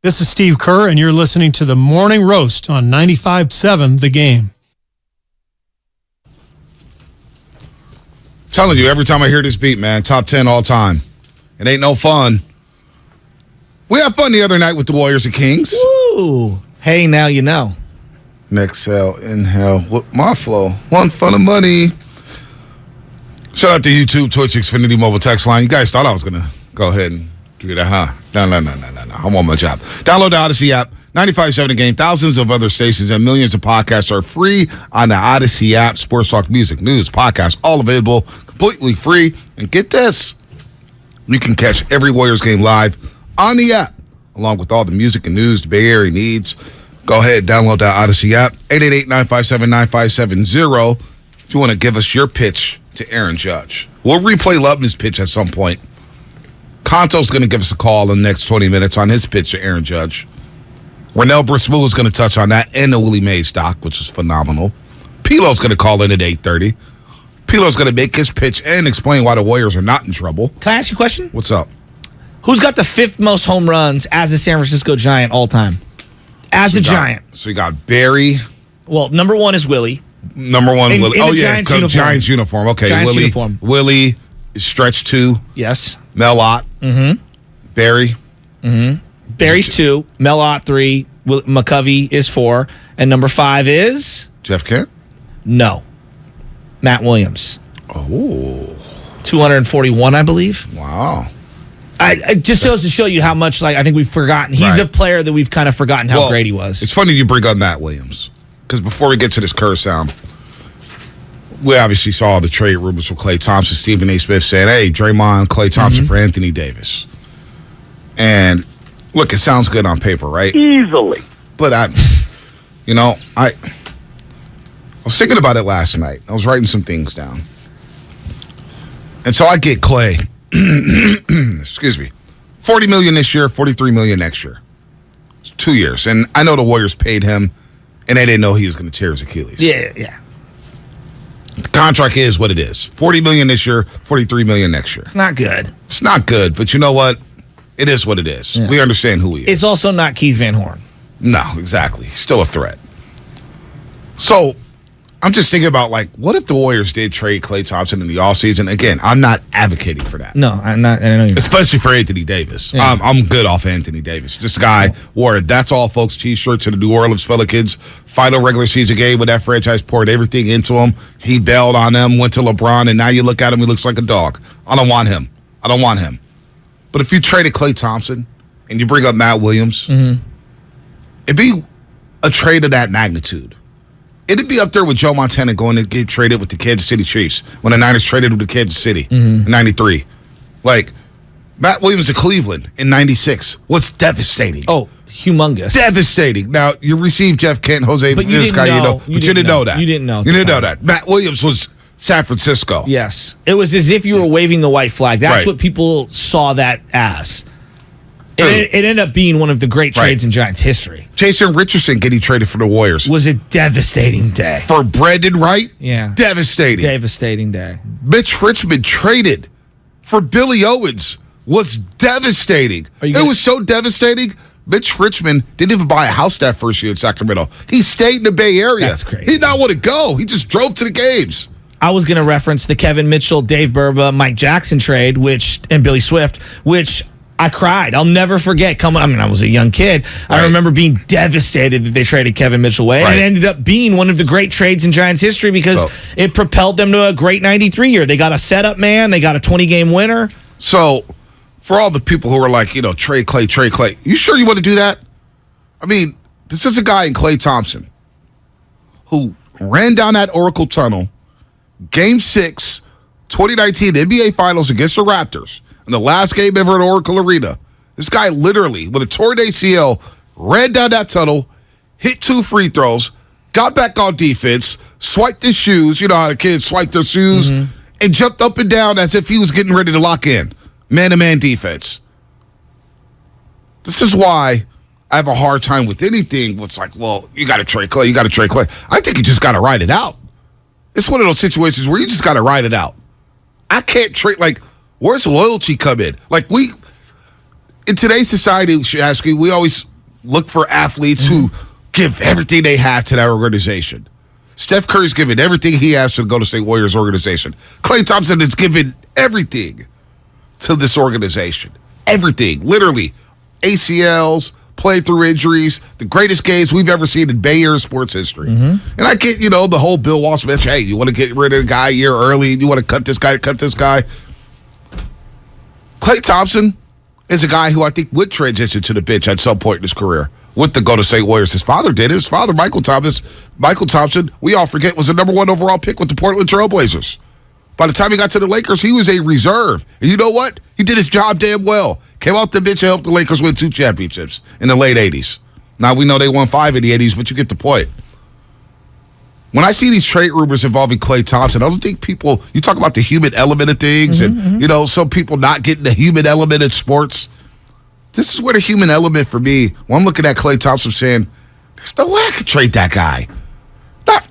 This is Steve Kerr, and you're listening to the Morning Roast on 95.7 The Game. Telling you, every time I hear this beat, man, top 10 all time. It ain't no fun. We had fun the other night with the Warriors and Kings. Woo! Hey, now you know. Exhale, inhale, with my flow. One fun of money. Shout out to YouTube, Twitch, Xfinity Mobile Text Line. You guys thought I was going to go ahead and do that, huh? No. I'm on my job. Download the Odyssey app. 95.7 The Game. Thousands of other stations and millions of podcasts are free on the Odyssey app. Sports talk, music, news, podcasts, all available, completely free. And get this, you can catch every Warriors game live on the app, along with all the music and news the Bay Area needs. Go ahead, download that Odyssey app. 888-957-9570 if you want to give us your pitch to Aaron Judge. We'll replay Lubman's pitch at some point. Conto's going to give us a call in the next 20 minutes on his pitch to Aaron Judge. Rennell Briswell is going to touch on that and the Willie Mays doc, which is phenomenal. Pilo's going to call in at 8:30. Pilo's going to make his pitch and explain why the Warriors are not in trouble. Can I ask you a question? What's up? Who's got the 5th most home runs as a San Francisco Giant all time? As a Giant. So you got Barry. Well, number 1 is Willie. Number 1, Willie. In Giants uniform. Giants uniform. Okay, Giants Willie. Uniform. Willie is stretch 2. Yes. Mel Ott. Mm-hmm. Barry. Mm-hmm. Barry's 2. Mel Ott 3. McCovey is 4. And number 5 is? Jeff Kent? No. Matt Williams. Oh. 241, I believe. Wow. It just goes to show you how much, I think we've forgotten. He's a player that we've kind of forgotten how great he was. It's funny you bring up Matt Williams, because before we get to this Kerr sound, we obviously saw the trade rumors for Klay Thompson. Stephen A. Smith saying, hey, Draymond, Klay Thompson for Anthony Davis. And look, it sounds good on paper, right? Easily. But I was thinking about it last night. I was writing some things down. And so I get Klay. Excuse me. $40 million this year, $43 million next year. It's 2 years. And I know the Warriors paid him, and they didn't know he was going to tear his Achilles. Yeah. The contract is what it is. $40 million this year, $43 million next year. It's not good. It's not good, but you know what? It is what it is. Yeah. We understand who he is. It's also not Keith Van Horn. No, exactly. He's still a threat. So I'm just thinking about, like, what if the Warriors did trade Klay Thompson in the offseason? Again, I'm not advocating for that. No, I'm not. I know you're especially for Anthony Davis. Yeah. I'm good off Anthony Davis. This guy wore a That's All Folks t-shirt to the New Orleans Pelicans final regular season game when that franchise poured everything into him. He bailed on them, went to LeBron, and now you look at him, he looks like a dog. I don't want him. But if you traded Klay Thompson and you bring up Matt Williams, it'd be a trade of that magnitude. It'd be up there with Joe Montana going to get traded with the Kansas City Chiefs when the Niners traded with the Kansas City in 93. Like, Matt Williams to Cleveland in 96 was devastating. Oh, humongous. Devastating. Now, you received Jeff Kent, Jose But you Vizca, didn't know. but you didn't know that. You didn't know. You didn't know that. Matt Williams was San Francisco. Yes. It was as if you were waving the white flag. That's Right. what people saw that as. It ended up being one of the great trades in Giants history. Jason Richardson getting traded for the Warriors. Was a devastating day. For Brandon Wright? Yeah. Devastating. Devastating day. Mitch Richmond traded for Billy Owens was devastating. It was so devastating, Mitch Richmond didn't even buy a house that first year in Sacramento. He stayed in the Bay Area. That's crazy. He did not want to go. He just drove to the games. I was going to reference the Kevin Mitchell, Dave Burba, Mike Jackson trade, and Billy Swift, which I cried. I'll never forget I was a young kid. I remember being devastated that they traded Kevin Mitchell away. And it ended up being one of the great trades in Giants history because it propelled them to a great 93 year. They got a setup man. They got a 20-game winner. So, for all the people who are like, trade Klay, you sure you want to do that? I mean, this is a guy in Klay Thompson who ran down that Oracle Tunnel, Game 6, 2019 NBA Finals against the Raptors. In the last game ever at Oracle Arena, this guy literally, with a torn ACL, ran down that tunnel, hit 2 free throws, got back on defense, swiped his shoes, you know how the kids swipe their shoes, and jumped up and down as if he was getting ready to lock in. Man-to-man defense. This is why I have a hard time with anything. It's like, well, you got to trade Klay. I think you just got to ride it out. It's one of those situations where you just got to ride it out. I can't trade, where's loyalty come in? In today's society, we always look for athletes who give everything they have to that organization. Steph Curry's given everything he has to the Golden State Warriors organization. Klay Thompson has given everything to this organization. Everything. Literally. ACLs, play through injuries, the greatest games we've ever seen in Bay Area sports history. And I get, the whole Bill Walsh bench, hey, you want to get rid of the guy a year early, you want to cut this guy. Klay Thompson is a guy who I think would transition to the bench at some point in his career with the Golden State Warriors. His father did. His father, Michael Thompson, we all forget, was the number 1 overall pick with the Portland Trail Blazers. By the time he got to the Lakers, he was a reserve. And you know what? He did his job damn well. Came off the bench and helped the Lakers win 2 championships in the late 80s. Now, we know they won 5 in the 80s, but you get the point. When I see these trade rumors involving Klay Thompson, I don't think you talk about the human element of things and, some people not getting the human element in sports. This is where the human element for me, when I'm looking at Klay Thompson saying, there's no way I could trade that guy.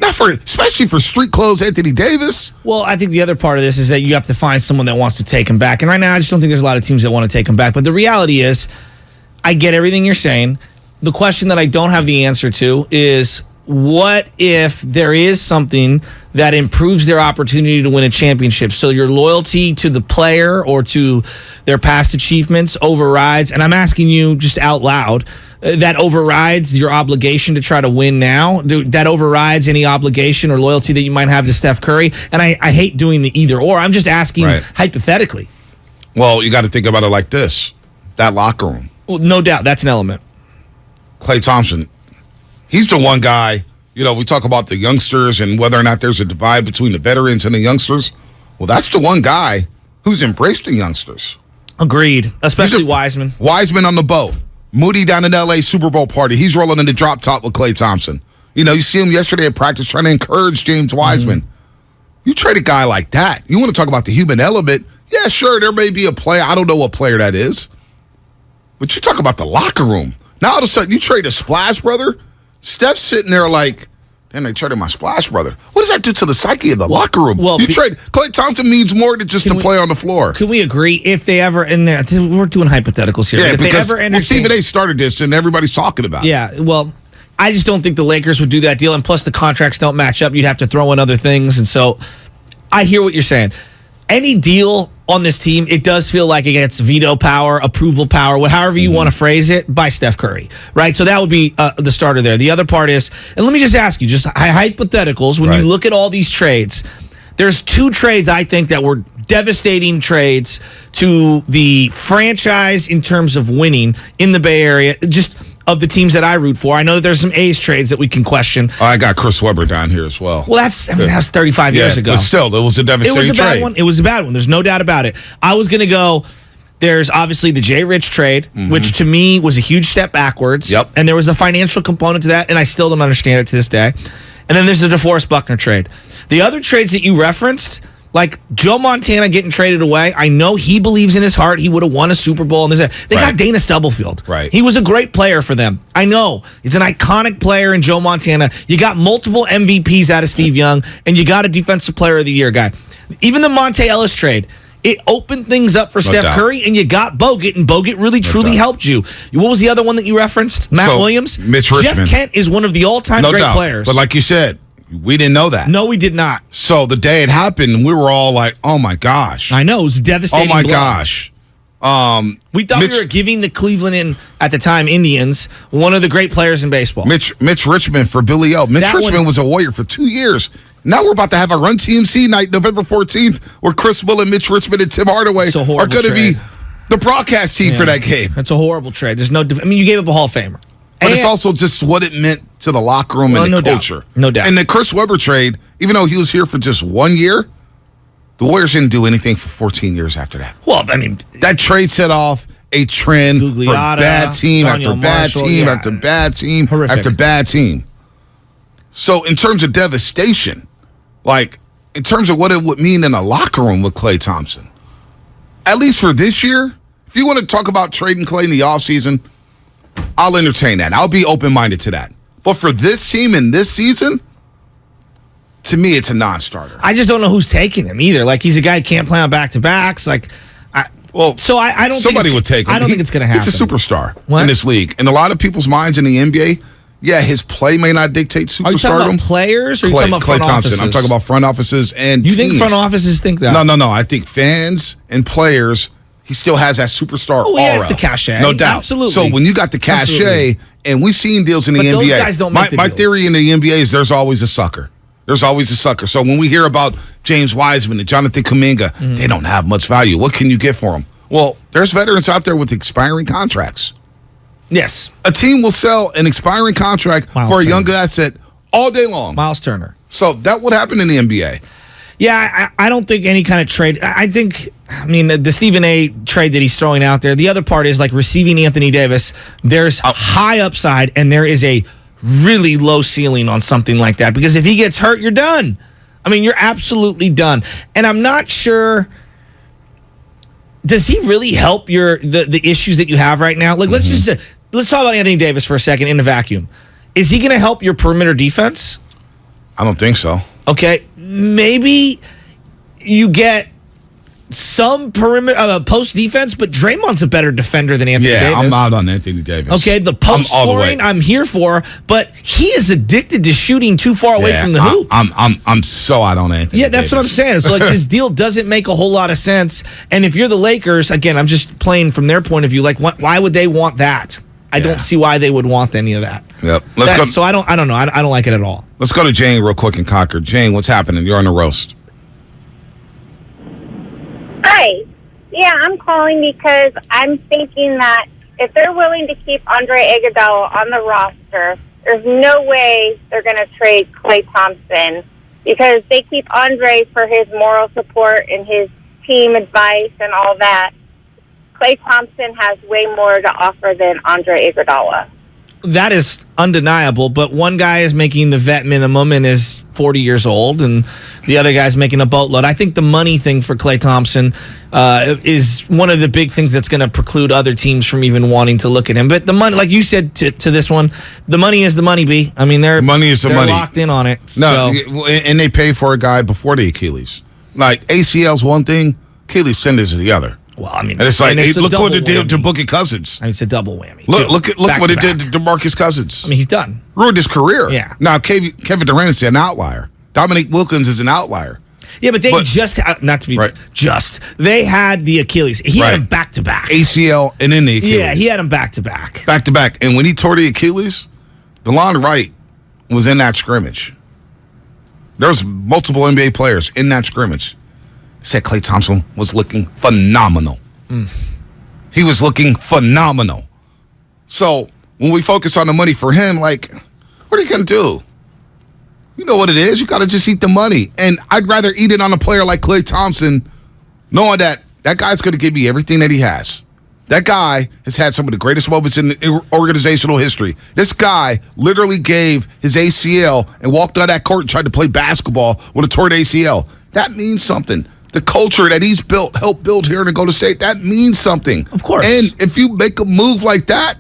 Especially for street clothes Anthony Davis. Well, I think the other part of this is that you have to find someone that wants to take him back. And right now, I just don't think there's a lot of teams that want to take him back. But the reality is, I get everything you're saying. The question that I don't have the answer to is, what if there is something that improves their opportunity to win a championship? So your loyalty to the player or to their past achievements overrides, and I'm asking you just out loud, that overrides your obligation to try to win now? That overrides any obligation or loyalty that you might have to Steph Curry? And I hate doing the either or. I'm just asking hypothetically. Well, you got to think about it like this. That locker room. Well, no doubt. That's an element. Klay Thompson, he's the one guy, we talk about the youngsters and whether or not there's a divide between the veterans and the youngsters. Well, that's the one guy who's embraced the youngsters. Agreed. Especially Wiseman. Wiseman on the boat. Moody down in L.A. Super Bowl party. He's rolling in the drop top with Klay Thompson. You see him yesterday at practice trying to encourage James Wiseman. You trade a guy like that. You want to talk about the human element? Yeah, sure, there may be a player. I don't know what player that is. But you talk about the locker room. Now all of a sudden you trade a Splash Brother. Steph's sitting there like, damn, they traded my Splash Brother. What does that do to the psyche of the locker room? Well, you trade Klay Thompson means more than just to play on the floor. Can we agree if they ever we're doing hypotheticals here. Yeah, if because they ever Stephen A. started this and everybody's talking about it. Yeah, well, I just don't think the Lakers would do that deal. And plus, the contracts don't match up. You'd have to throw in other things. And so I hear what you're saying. Any deal on this team, it does feel like it gets veto power, approval power, however you want to phrase it, by Steph Curry, right? So that would be the starter there. The other part is, and let me just ask you, just hypotheticals, when you look at all these trades, there's 2 trades I think that were devastating trades to the franchise in terms of winning in the Bay Area, just of the teams that I root for. I know that there's some A's trades that we can question. I got Chris Webber down here as well. Well, that's 35 years ago. But still, it was a devastating trade. It was a bad one. There's no doubt about it. I was going to go, there's obviously the Jay Rich trade, which to me was a huge step backwards. Yep. And there was a financial component to that, and I still don't understand it to this day. And then there's the DeForest Buckner trade. The other trades that you referenced, like Joe Montana getting traded away, I know he believes in his heart he would have won a Super Bowl. And they got Dana Stubblefield. Right. He was a great player for them. I know. It's an iconic player in Joe Montana. You got multiple MVPs out of Steve Young, and you got a Defensive Player of the Year guy. Even the Monte Ellis trade, it opened things up for Steph Curry, and you got Bogut, and Bogut really, truly helped you. What was the other one that you referenced? Matt Williams? Mitch Richmond. Jeff Kent is one of the all-time great players. But like you said, we didn't know that. No, we did not. So the day it happened, we were all like, oh my gosh. I know, it was devastating. Oh my blow. gosh. We thought we were giving the Cleveland, at the time, Indians, one of the great players in baseball. Mitch Richmond for Billy O. Mitch Richmond was a Warrior for 2 years. Now we're about to have a Run TMC night, November 14th, where Chris Will and Mitch Richmond and Tim Hardaway are going to be the broadcast team for that game. That's a horrible trade. There's you gave up a Hall of Famer. But it's also just what it meant to the locker room and the culture. No doubt. And the Chris Webber trade, even though he was here for just 1 year, the Warriors didn't do anything for 14 years after that. Well, that trade set off a trend for bad team after bad team after bad team after bad team. So in terms of devastation, like in terms of what it would mean in a locker room with Klay Thompson, at least for this year, if you want to talk about trading Klay in the offseason, I'll entertain that. I'll be open-minded to that. But for this team in this season, to me, it's a non-starter. I just don't know who's taking him either. Like, he's a guy who can't play on back-to-backs. Like, I don't somebody would take him. I don't think it's going to happen. He's a superstar in this league. In a lot of people's minds in the NBA, yeah, his play may not dictate superstardom. Are you talking about players or are you talking about front offices? Klay Thompson. I'm talking about front offices and You teams. think front offices think that? No. I think fans and players, he still has that superstar aura. He has the cachet. No doubt. Absolutely. So when you got the cachet, and we've seen deals in the NBA. Those guys don't make the my deals. theory in the NBA is there's always a sucker. There's always a sucker. So when we hear about James Wiseman and Jonathan Kuminga, they don't have much value. What can you get for them? Well, there's veterans out there with expiring contracts. Yes. A team will sell an expiring contract for a young asset all day long. Miles Turner. So that would happen in the NBA. Yeah, I don't think any kind of trade. The Stephen A. trade that he's throwing out there, the other part is like receiving Anthony Davis. There's high upside and there is a really low ceiling on something like that because if he gets hurt, you're done. You're absolutely done. And I'm not sure... Does he really help the issues that you have right now? Like, let's talk about Anthony Davis for a second in the vacuum. Is he going to help your perimeter defense? I don't think so. Okay, maybe you get some perimeter post defense, but Draymond's a better defender than Anthony Davis. Yeah, I'm out on Anthony Davis. Okay, the post scoring I'm here for, but he is addicted to shooting too far away from the hoop. I'm so out on Anthony. Yeah, that's Davis. what I'm saying. So this deal doesn't make a whole lot of sense. And if you're the Lakers, again, I'm just playing from their point of view. Like, why would they want that? I don't see why they would want any of that. Yep. Let's go. So I don't know. I don't like it at all. Let's go to Jane real quick in Concord. Jane, what's happening? You're on the roast. Hi. Yeah, I'm calling because I'm thinking that if they're willing to keep Andre Iguodala on the roster, there's no way they're going to trade Klay Thompson because they keep Andre for his moral support and his team advice and all that. Klay Thompson has way more to offer than Andre Iguodala. That is undeniable, but one guy is making the vet minimum and is 40 years old, and the other guy's making a boatload. I think the money thing for Klay Thompson is one of the big things that's going to preclude other teams from even wanting to look at him. But the money, like you said to this one, the money is the money, B. I mean, they're locked in on it. No, and they pay for a guy before the Achilles. Like, ACL's one thing, Achilles tendons is the other. Well, I mean, and it's like, look what it did to Boogie Cousins. I mean, it's a double whammy. Look what it did to DeMarcus Cousins. I mean, he's done. Ruined his career. Yeah. Now, Kevin Durant is an outlier. Dominique Wilkins is an outlier. Yeah, but they they had the Achilles. He had him back-to-back. ACL and then the Achilles. Yeah, he had him back-to-back. Back-to-back. And when he tore the Achilles, DeLon Wright was in that scrimmage. There's multiple NBA players in that scrimmage. Said Klay Thompson was looking phenomenal. He was looking phenomenal. So when we focus on the money for him, like, what are you going to do? You know what it is. You got to just eat the money. And I'd rather eat it on a player like Klay Thompson, knowing that that guy's going to give me everything that he has. That guy has had some of the greatest moments in organizational history. This guy literally gave his ACL and walked on that court and tried to play basketball with a torn ACL. That means something. The culture that he's helped build here in Golden State, that means something. Of course. And if you make a move like that,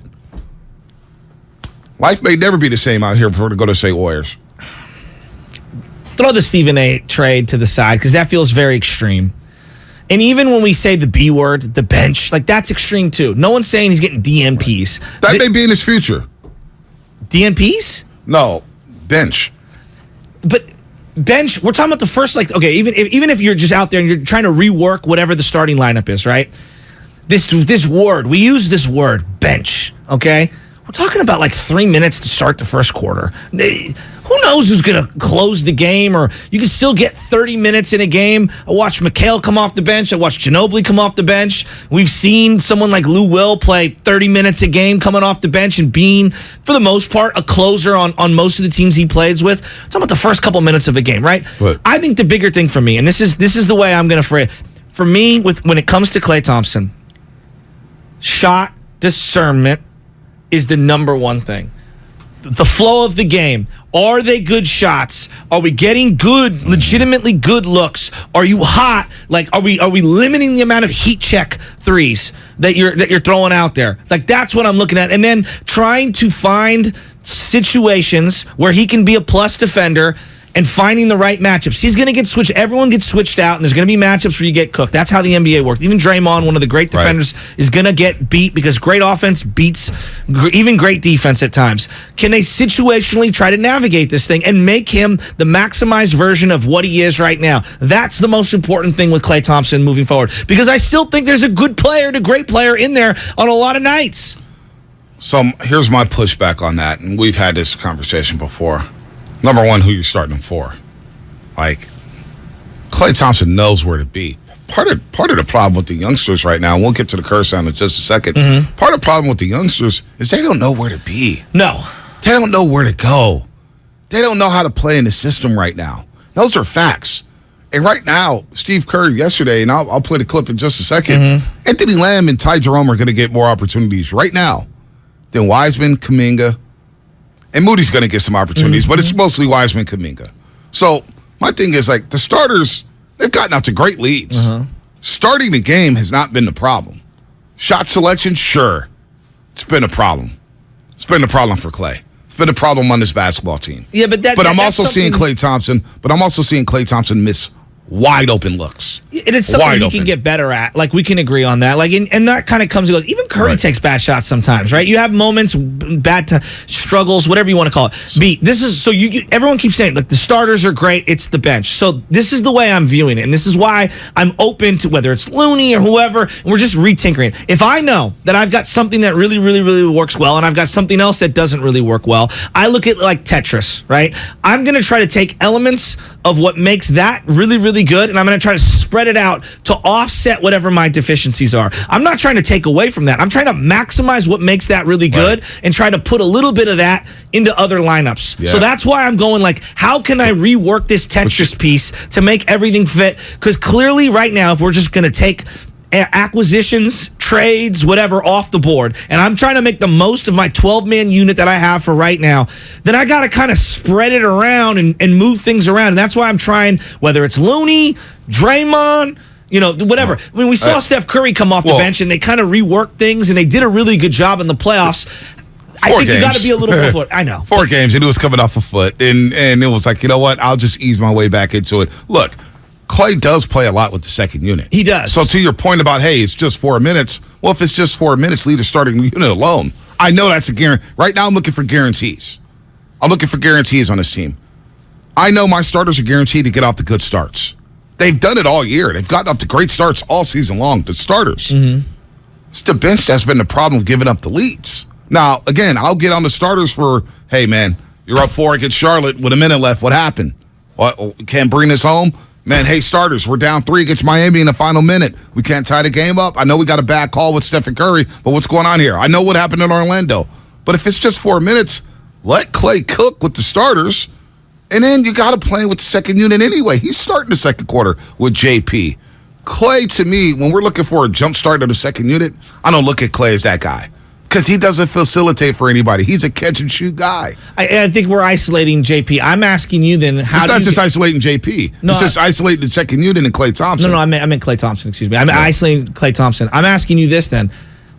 life may never be the same out here for the Golden State Warriors. Throw the Stephen A. trade to the side because that feels very extreme. And even when we say the B word, the bench, like that's extreme too. No one's saying he's getting DNPs. That may be in his future. DNPs? No, bench. But bench, we're talking about the first, like, okay, even if you're just out there and you're trying to rework whatever the starting lineup is, right? This word, we use this word, bench, okay? We're talking about like 3 minutes to start the first quarter. Who knows who's going to close the game, or you can still get 30 minutes in a game. I watched Mikal come off the bench. I watched Ginobili come off the bench. We've seen someone like Lou Will play 30 minutes a game coming off the bench and being, for the most part, a closer on most of the teams he plays with. It's about the first couple minutes of a game, right? What? I think the bigger thing for me, and this is the way I'm going to phrase it, for me, when it comes to Klay Thompson, shot discernment is the number one thing. The flow of the game. Are they good shots? Are we getting good, legitimately good looks? Are you hot? Like, are we limiting the amount of heat check threes that you're throwing out there? Like, that's what I'm looking at. And then trying to find situations where he can be a plus defender and finding the right matchups. He's going to get switched. Everyone gets switched out, and there's going to be matchups where you get cooked. That's how the NBA works. Even Draymond, one of the great defenders, is going to get beat because great offense beats even great defense at times. Can they situationally try to navigate this thing and make him the maximized version of what he is right now? That's the most important thing with Klay Thompson moving forward, because I still think there's a good player to great player in there on a lot of nights. So here's my pushback on that, and we've had this conversation before. Number one, who you're starting him for. Like, Klay Thompson knows where to be. Part of the problem with the youngsters right now, and we'll get to the curse sound in just a second. Part of the problem with the youngsters is they don't know where to be. No. They don't know where to go. They don't know how to play in the system right now. Those are facts. And right now, Steve Kerr yesterday, and I'll play the clip in just a second, Anthony Lamb and Ty Jerome are going to get more opportunities right now than Wiseman, Kuminga, and Moody's going to get some opportunities, but it's mostly Wiseman, Kuminga. So my thing is, like, the starters, they've gotten out to great leads. Starting the game has not been the problem. Shot selection, sure, it's been a problem. It's been a problem for Klay. It's been a problem on this basketball team. Yeah, but I'm also seeing Klay Thompson. But I'm also seeing Klay Thompson miss wide open looks. And it's something he can get better at. Like, we can agree on that. Like, and that kind of comes and goes. Even Curry takes bad shots sometimes, right? You have moments, struggles, whatever you want to call it. This is so everyone keeps saying, like, the starters are great. It's the bench. So this is the way I'm viewing it, and this is why I'm open to whether it's Looney or whoever. And we're just retinkering. If I know that I've got something that really, really, really works well, and I've got something else that doesn't really work well, I look at like Tetris, right? I'm going to try to take elements of what makes that really, really good, and I'm going to try to spread it out to offset whatever my deficiencies are. I'm not trying to take away from that. I'm trying to maximize what makes that really good and try to put a little bit of that into other lineups. So that's why I'm going, like, how can I rework this Tetris piece to make everything fit? Because clearly right now, if we're just going to take acquisitions, trades, whatever, off the board, and I'm trying to make the most of my 12-man unit that I have for right now, then I got to kind of spread it around and move things around. And that's why I'm trying, whether it's Looney, Draymond, whatever. I mean, we saw Steph Curry come off the bench, and they kind of reworked things, and they did a really good job in the playoffs. I think you got to be a little more foot. I know. 4 games, and it was coming off a foot, and it was like, you know what? I'll just ease my way back into it. Look, Klay does play a lot with the second unit. He does. So to your point about, hey, it's just 4 minutes. Well, if it's just 4 minutes, leave the starting unit alone. I know that's a guarantee. Right now, I'm looking for guarantees. I'm looking for guarantees on this team. I know my starters are guaranteed to get off to good starts. They've done it all year. They've gotten off to great starts all season long, the starters. It's the bench that's been the problem of giving up the leads. Now, again, I'll get on the starters for, hey, man, you're up 4 against Charlotte with a minute left. What happened? What, can't bring this home? Man, hey, starters, we're down 3 against Miami in the final minute. We can't tie the game up. I know we got a bad call with Stephen Curry, but what's going on here? I know what happened in Orlando. But if it's just 4 minutes, let Klay cook with the starters, and then you got to play with the second unit anyway. He's starting the second quarter with JP. Klay, to me, when we're looking for a jump start of the second unit, I don't look at Klay as that guy. Because he doesn't facilitate for anybody. He's a catch-and-shoot guy. I think we're isolating JP. I'm asking you then, how it's not just isolating JP. No, it's just isolating the second unit and Klay Thompson. No, I meant Klay Thompson, excuse me. I'm isolating Klay Thompson. I'm asking you this then.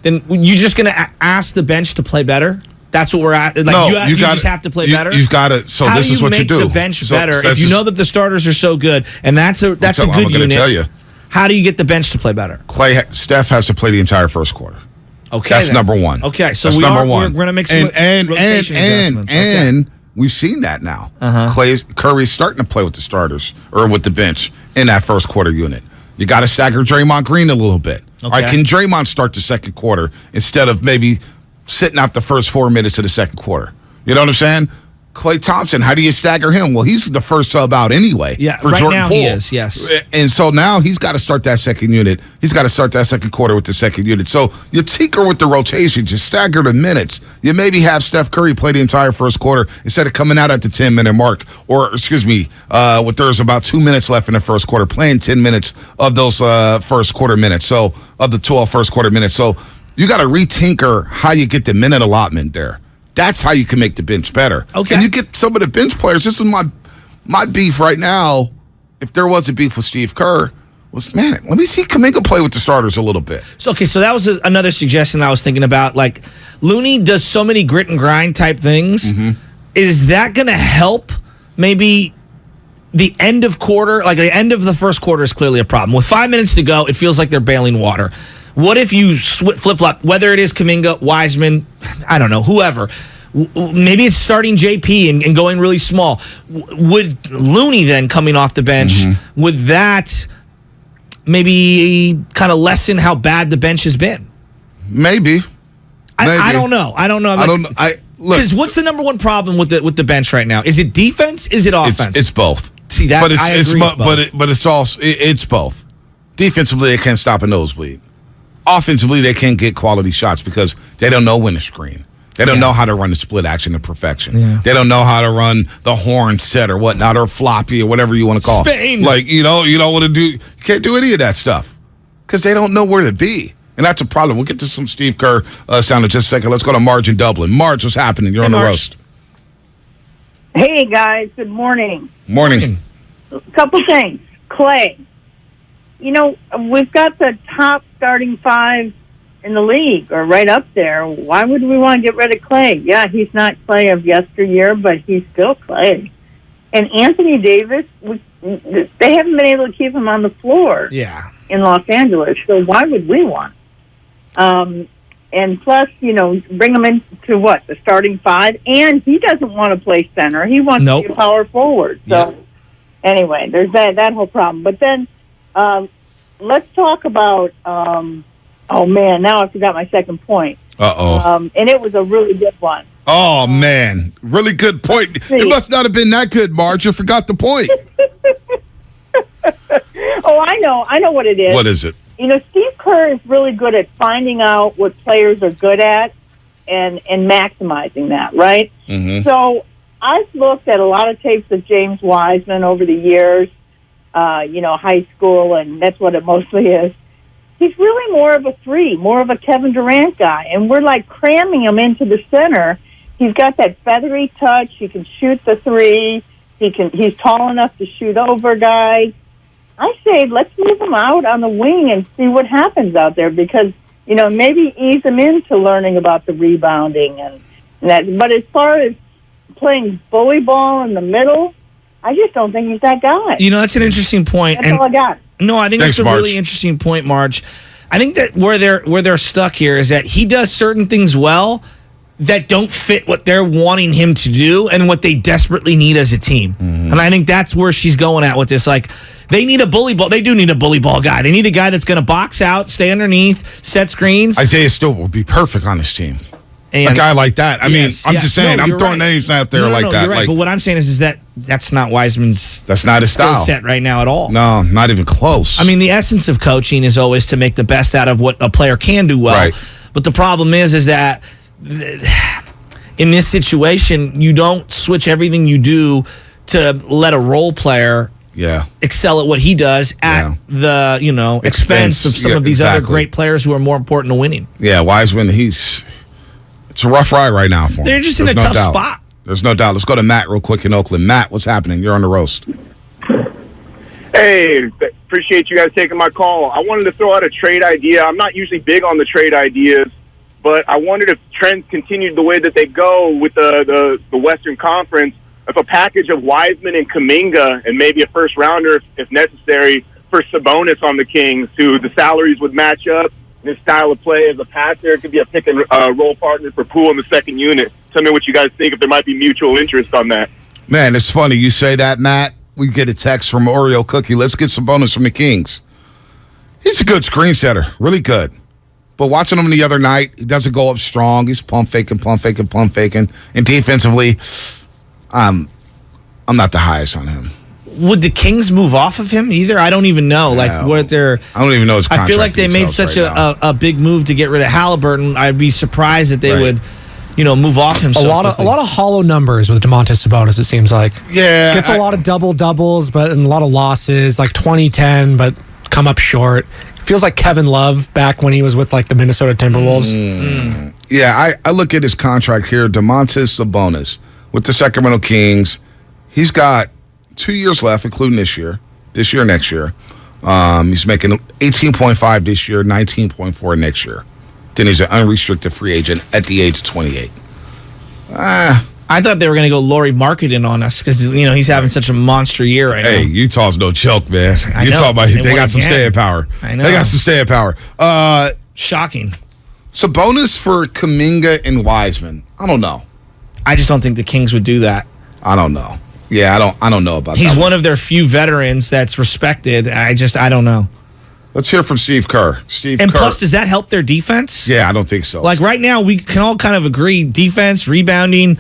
Then you're just going to ask the bench to play better? That's what we're at? Like, no, you just have to play better? You've got to. So how this is what you do. How do you make the bench better if you know that the starters are so good, and that's a good unit? I'm going to tell you. How do you get the bench to play better? Steph has to play the entire first quarter. Okay, that's number one. Okay, so that's number one. We're going to make some rotation adjustments. And we've seen that now. Curry's starting to play with the starters or with the bench in that first quarter unit. You got to stagger Draymond Green a little bit. All right, can Draymond start the second quarter instead of maybe sitting out the first 4 minutes of the second quarter? You know what I'm saying? Klay Thompson, how do you stagger him? Well, he's the first sub out anyway. Yeah, for right Jordan now Poole. he is, yes. And so now he's got to start that second unit. He's got to start that second quarter with the second unit. So you tinker with the rotations. You stagger the minutes. You maybe have Steph Curry play the entire first quarter instead of coming out at the 10-minute mark. Or, with there's about 2 minutes left in the first quarter, playing 10 minutes of those first quarter minutes. So of the 12 first quarter minutes. So you got to retinker how you get the minute allotment there. That's how you can make the bench better. Okay. And you get some of the bench players. This is my beef right now. If there was a beef with Steve Kerr, was, man, let me see Kuminga play with the starters a little bit. So that was another suggestion I was thinking about. Like, Looney does so many grit and grind type things. Is that going to help maybe the end of quarter? Like, the end of the first quarter is clearly a problem. With 5 minutes to go, it feels like they're bailing water. What if you flip-flop, whether it is Kuminga, Wiseman, I don't know, whoever. Maybe it's starting JP and going really small. Would Looney then coming off the bench, would that maybe kind of lessen how bad the bench has been? Maybe. I don't know. Because what's the number one problem with the bench right now? Is it defense? Is it offense? It's both. See, that's I agree with both. But it's also it's both. Defensively, they can't stop a nosebleed. Offensively, they can't get quality shots because they don't know when to screen. They don't know how to run the split action to perfection. They don't know how to run the horn set or whatnot, or floppy or whatever you want to call Spain. it. Like, you don't want to do, you can't do any of that stuff because they don't know where to be. And that's a problem. We'll get to some Steve Kerr sound in just a second. Let's go to Marge in Dublin. Marge, what's happening? You're on the roast. Hey, guys. Good morning. Morning. A couple things. Klay. We've got the top starting 5 in the league, or right up there. Why would we want to get rid of Klay? Yeah, he's not Klay of yesteryear, but he's still Klay. And Anthony Davis, they haven't been able to keep him on the floor in Los Angeles, so why would we want him? And plus, bring him into the starting 5, and he doesn't want to play center. He wants to be a power forward. So anyway, there's that whole problem. But then let's talk about, oh man, now I forgot my second point. And it was a really good one. Oh man, really good point. It must not have been that good, Marge. You forgot the point. Oh, I know what it is. What is it? Steve Kerr is really good at finding out what players are good at and maximizing that, right? So I've looked at a lot of tapes of James Wiseman over the years, high school, and that's what it mostly is. he's really more of a 3, more of a Kevin Durant guy, and we're like cramming him into the center. He's got that feathery touch. He can shoot the 3. He's tall enough to shoot over guys. I say let's move him out on the wing and see what happens out there, because maybe ease him into learning about the rebounding and that. But as far as playing bully ball in the middle, I just don't think he's that guy. That's an interesting point. That's all I got. No, I think Thanks, that's a Marge. really interesting point, Marge. I think that where they're stuck here is that he does certain things well that don't fit what they're wanting him to do and what they desperately need as a team. Mm-hmm. And I think that's where she's going at with this. Like, they need a bully ball. They do need a bully ball guy. They need a guy that's going to box out, stay underneath, set screens. Isaiah Stewart would be perfect on this team. And a guy like that. I'm just saying, No, I'm you're throwing right. names out there No, like that. You're right. But what I'm saying is that that's not Wiseman's. That's not his skill style set right now at all. No, not even close. I mean, the essence of coaching is always to make the best out of what a player can do well. Right. But the problem is that in this situation, you don't switch everything you do to let a role player excel at what he does at the expense of some of these other great players who are more important to winning. Yeah, Wiseman, it's a rough ride right now for him. They're just in a tough spot. There's no doubt. Let's go to Matt real quick in Oakland. Matt, what's happening? You're on the roast. Hey, appreciate you guys taking my call. I wanted to throw out a trade idea. I'm not usually big on the trade ideas, but I wondered if trends continued the way that they go with the Western Conference, if a package of Wiseman and Kuminga and maybe a first rounder if necessary for Sabonis on the Kings, who the salaries would match up, and his style of play as a passer, it could be a pick and roll partner for Poole in the second unit. Tell me what you guys think, if there might be mutual interest on that. Man, it's funny you say that, Matt. We get a text from Oreo Cookie. Let's get some bonus from the Kings. He's a good screen setter, really good. But watching him the other night, he doesn't go up strong. He's pump faking. And defensively, I'm not the highest on him. Would the Kings move off of him either? I don't even know. Like what they're. I don't even know his contract. I feel like they made such a big move to get rid of Halliburton. I'd be surprised that they would, move off him. A lot of hollow numbers with DeMontis Sabonis. It seems like gets a lot of double doubles, but and a lot of losses, like 2010, but come up short. Feels like Kevin Love back when he was with like the Minnesota Timberwolves. Yeah, I look at his contract here. DeMontis Sabonis with the Sacramento Kings. He's got 2 years left, including this year, next year. He's making 18.5 this year, 19.4 next year. Then he's an unrestricted free agent at the age of 28. I thought they were going to go Lauri Markkanen on us because he's having such a monster year right now. Hey, Utah's no joke, man. I know. Utah, they got some again. staying power. I know. They got some staying power. Shocking. Sabonis for Kuminga and Wiseman. I don't know. I just don't think the Kings would do that. I don't know. Yeah, I don't know about that. He's one of their few veterans that's respected. I don't know. Let's hear from Steve Kerr. And plus, does that help their defense? Yeah, I don't think so. Like right now, we can all kind of agree defense, rebounding,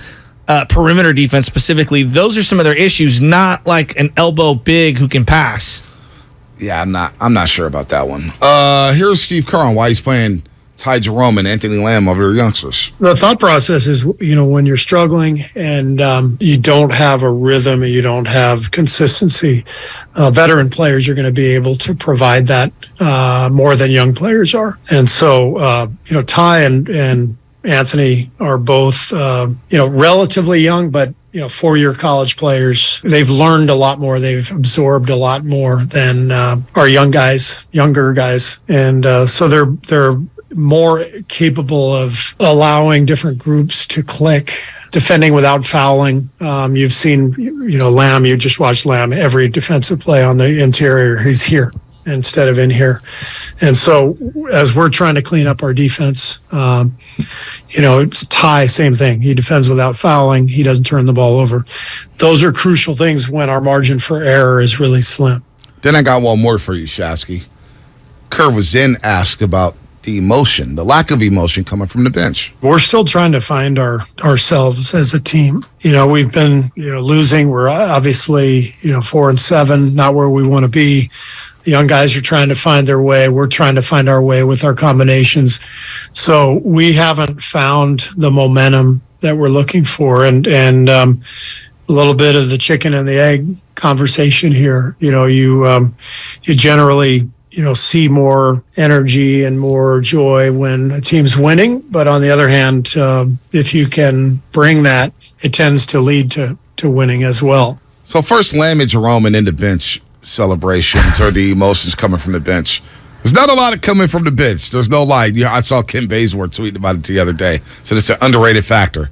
perimeter defense specifically, those are some of their issues, not like an elbow big who can pass. Yeah, I'm not sure about that one. Here's Steve Kerr on why he's playing Ty Jerome and Anthony Lamb over your youngsters. The thought process is, when you're struggling and you don't have a rhythm and you don't have consistency, veteran players are going to be able to provide that more than young players are. And so, Ty and Anthony are both, relatively young, but 4-year college players. They've learned a lot more. They've absorbed a lot more than our younger guys. And so they're more capable of allowing different groups to click, defending without fouling. You've seen, Lamb, you just watched Lamb, every defensive play on the interior, he's here instead of in here. And so as we're trying to clean up our defense, it's Ty, same thing. He defends without fouling. He doesn't turn the ball over. Those are crucial things when our margin for error is really slim. Then I got one more for you, Shasky. Kerr was then asked about the lack of emotion coming from the bench. We're still trying to find ourselves as a team. We've been, losing. We're obviously, 4-7, not where we want to be. The young guys are trying to find their way. We're trying to find our way with our combinations. So we haven't found the momentum that we're looking for. And a little bit of the chicken and the egg conversation here. You generally see more energy and more joy when a team's winning. But on the other hand, if you can bring that, it tends to lead to winning as well. So first, Lamb and Jerome and in the bench celebrations or the emotions coming from the bench. There's not a lot of coming from the bench. There's no lie. I saw Kim Bazemore tweeting about it the other day. So it's an underrated factor.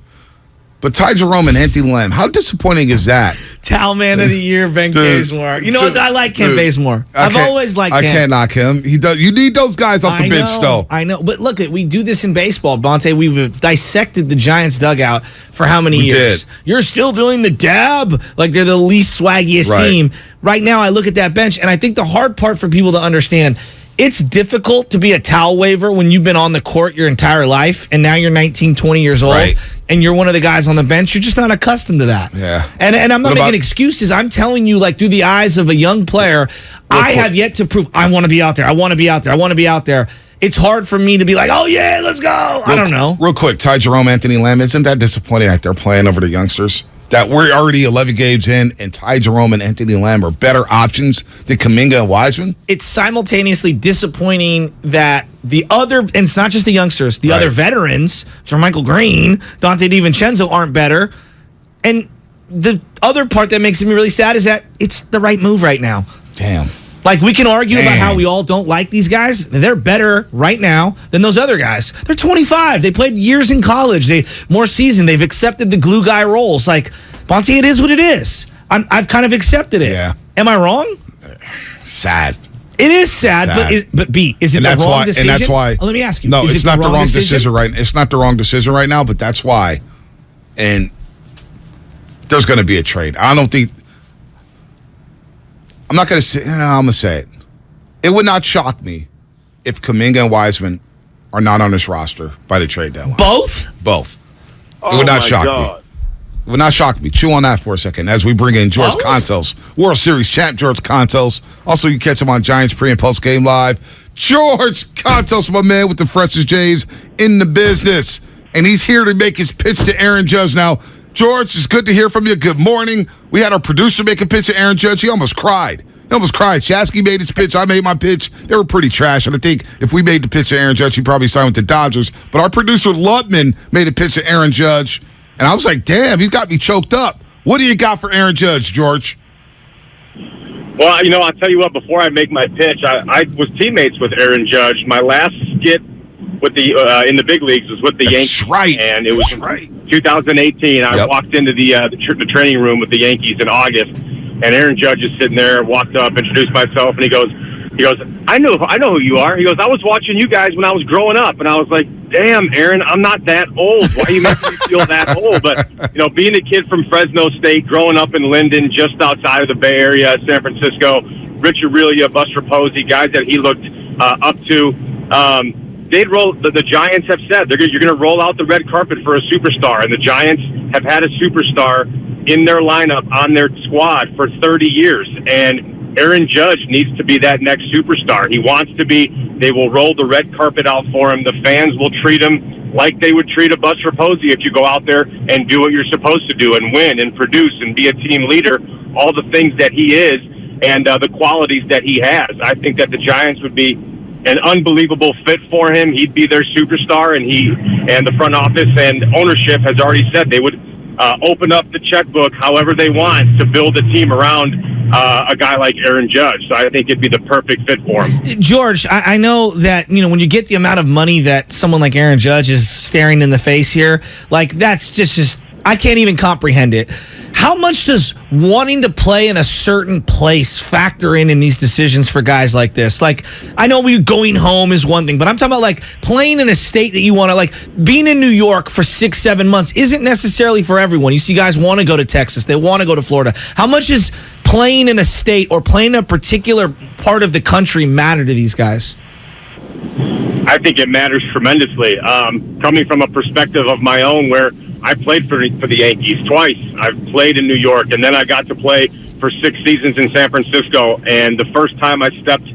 But Ty Jerome and Anthony Lamb, how disappointing is that? Towel Man of the Year, Ben Bazemore. You know what? I like Kim Bazemore. I've always liked him. I can't knock him. He does. You need those guys off the bench, though. I know. But look, we do this in baseball, Bonte. We've dissected the Giants dugout for how many years? You're still doing the dab like they're the least swaggiest team. Right now, I look at that bench, and I think the hard part for people to understand, it's difficult to be a towel waver when you've been on the court your entire life, and now you're 19, 20 years old, and you're one of the guys on the bench. You're just not accustomed to that. Yeah. And I'm not making excuses. I'm telling you, like, through the eyes of a young player, I have yet to prove I want to be out there. I want to be out there. I want to be out there. It's hard for me to be like, oh, yeah, let's go. I don't know. Real quick, Ty Jerome, Anthony Lamb, isn't that disappointing that they're playing over the youngsters? That we're already 11 games in, and Ty Jerome and Anthony Lamb are better options than Kuminga and Wiseman? It's simultaneously disappointing that the other, and it's not just the youngsters, the other veterans, Jermichael Green, Dante DiVincenzo, aren't better. And the other part that makes me really sad is that it's the right move right now. Damn. Like, we can argue about how we all don't like these guys. They're better right now than those other guys. They're 25. They played years in college. More seasoned. They've accepted the glue guy roles. Like, Bonte, it is what it is. I've kind of accepted it. Yeah. Am I wrong? Sad. It is sad. But B, is it the wrong decision? And that's why. Let me ask you. No, it's not the wrong decision right now. It's not the wrong decision right now, but that's why. And there's going to be a trade. I don't think. I'm not going to say. I'm going to say it. It would not shock me if Kuminga and Wiseman are not on this roster by the trade deadline. Both? Both. It would not shock me. It would not shock me. Chew on that for a second as we bring in George Contos, World Series champ George Contos. Also, you catch him on Giants pre- and post-game live. George Contos, my man, with the freshest Jays in the business. And he's here to make his pitch to Aaron Judge now. George, it's good to hear from you. Good morning. We had our producer make a pitch to Aaron Judge. He almost cried. Shasky made his pitch. I made my pitch. They were pretty trash. And I think if we made the pitch to Aaron Judge, he probably signed with the Dodgers. But our producer, Lutman, made a pitch to Aaron Judge. And I was like, damn, he's got me choked up. What do you got for Aaron Judge, George? Well, I'll tell you what, before I make my pitch, I was teammates with Aaron Judge. My last skit with the in the big leagues was with the Yankees. Right. And it was 2018. I walked into the training room with the Yankees in August, and Aaron Judge is sitting there, walked up, introduced myself, and he goes, I know who you are. He goes, I was watching you guys when I was growing up. And I was like, damn, Aaron, I'm not that old. Why are you making me feel that old? But, being a kid from Fresno State, growing up in Linden, just outside of the Bay Area, San Francisco, Rich Aurelia, Buster Posey, guys that he looked up to, they'd roll. The Giants have said you're going to roll out the red carpet for a superstar. And the Giants have had a superstar in their lineup on their squad for 30 years. And Aaron Judge needs to be that next superstar. He wants to be. They will roll the red carpet out for him. The fans will treat him like they would treat a Buster Posey if you go out there and do what you're supposed to do and win and produce and be a team leader, all the things that he is and the qualities that he has. I think that the Giants would be an unbelievable fit for him. He'd be their superstar, and the front office and ownership has already said they would open up the checkbook however they want to build a team around a guy like Aaron Judge. So I think it'd be the perfect fit for him. George, I know that, when you get the amount of money that someone like Aaron Judge is staring in the face here, like that's just I can't even comprehend it. How much does wanting to play in a certain place factor in these decisions for guys like this? Like, I know going home is one thing, but I'm talking about like playing in a state that you want to, like being in New York for 6-7 months isn't necessarily for everyone. You see guys want to go to Texas. They want to go to Florida. How much is playing in a state or playing in a particular part of the country matter to these guys? I think it matters tremendously. Coming from a perspective of my own where I played for the Yankees twice. I've played in New York, and then I got to play for 6 seasons in San Francisco. And the first time I stepped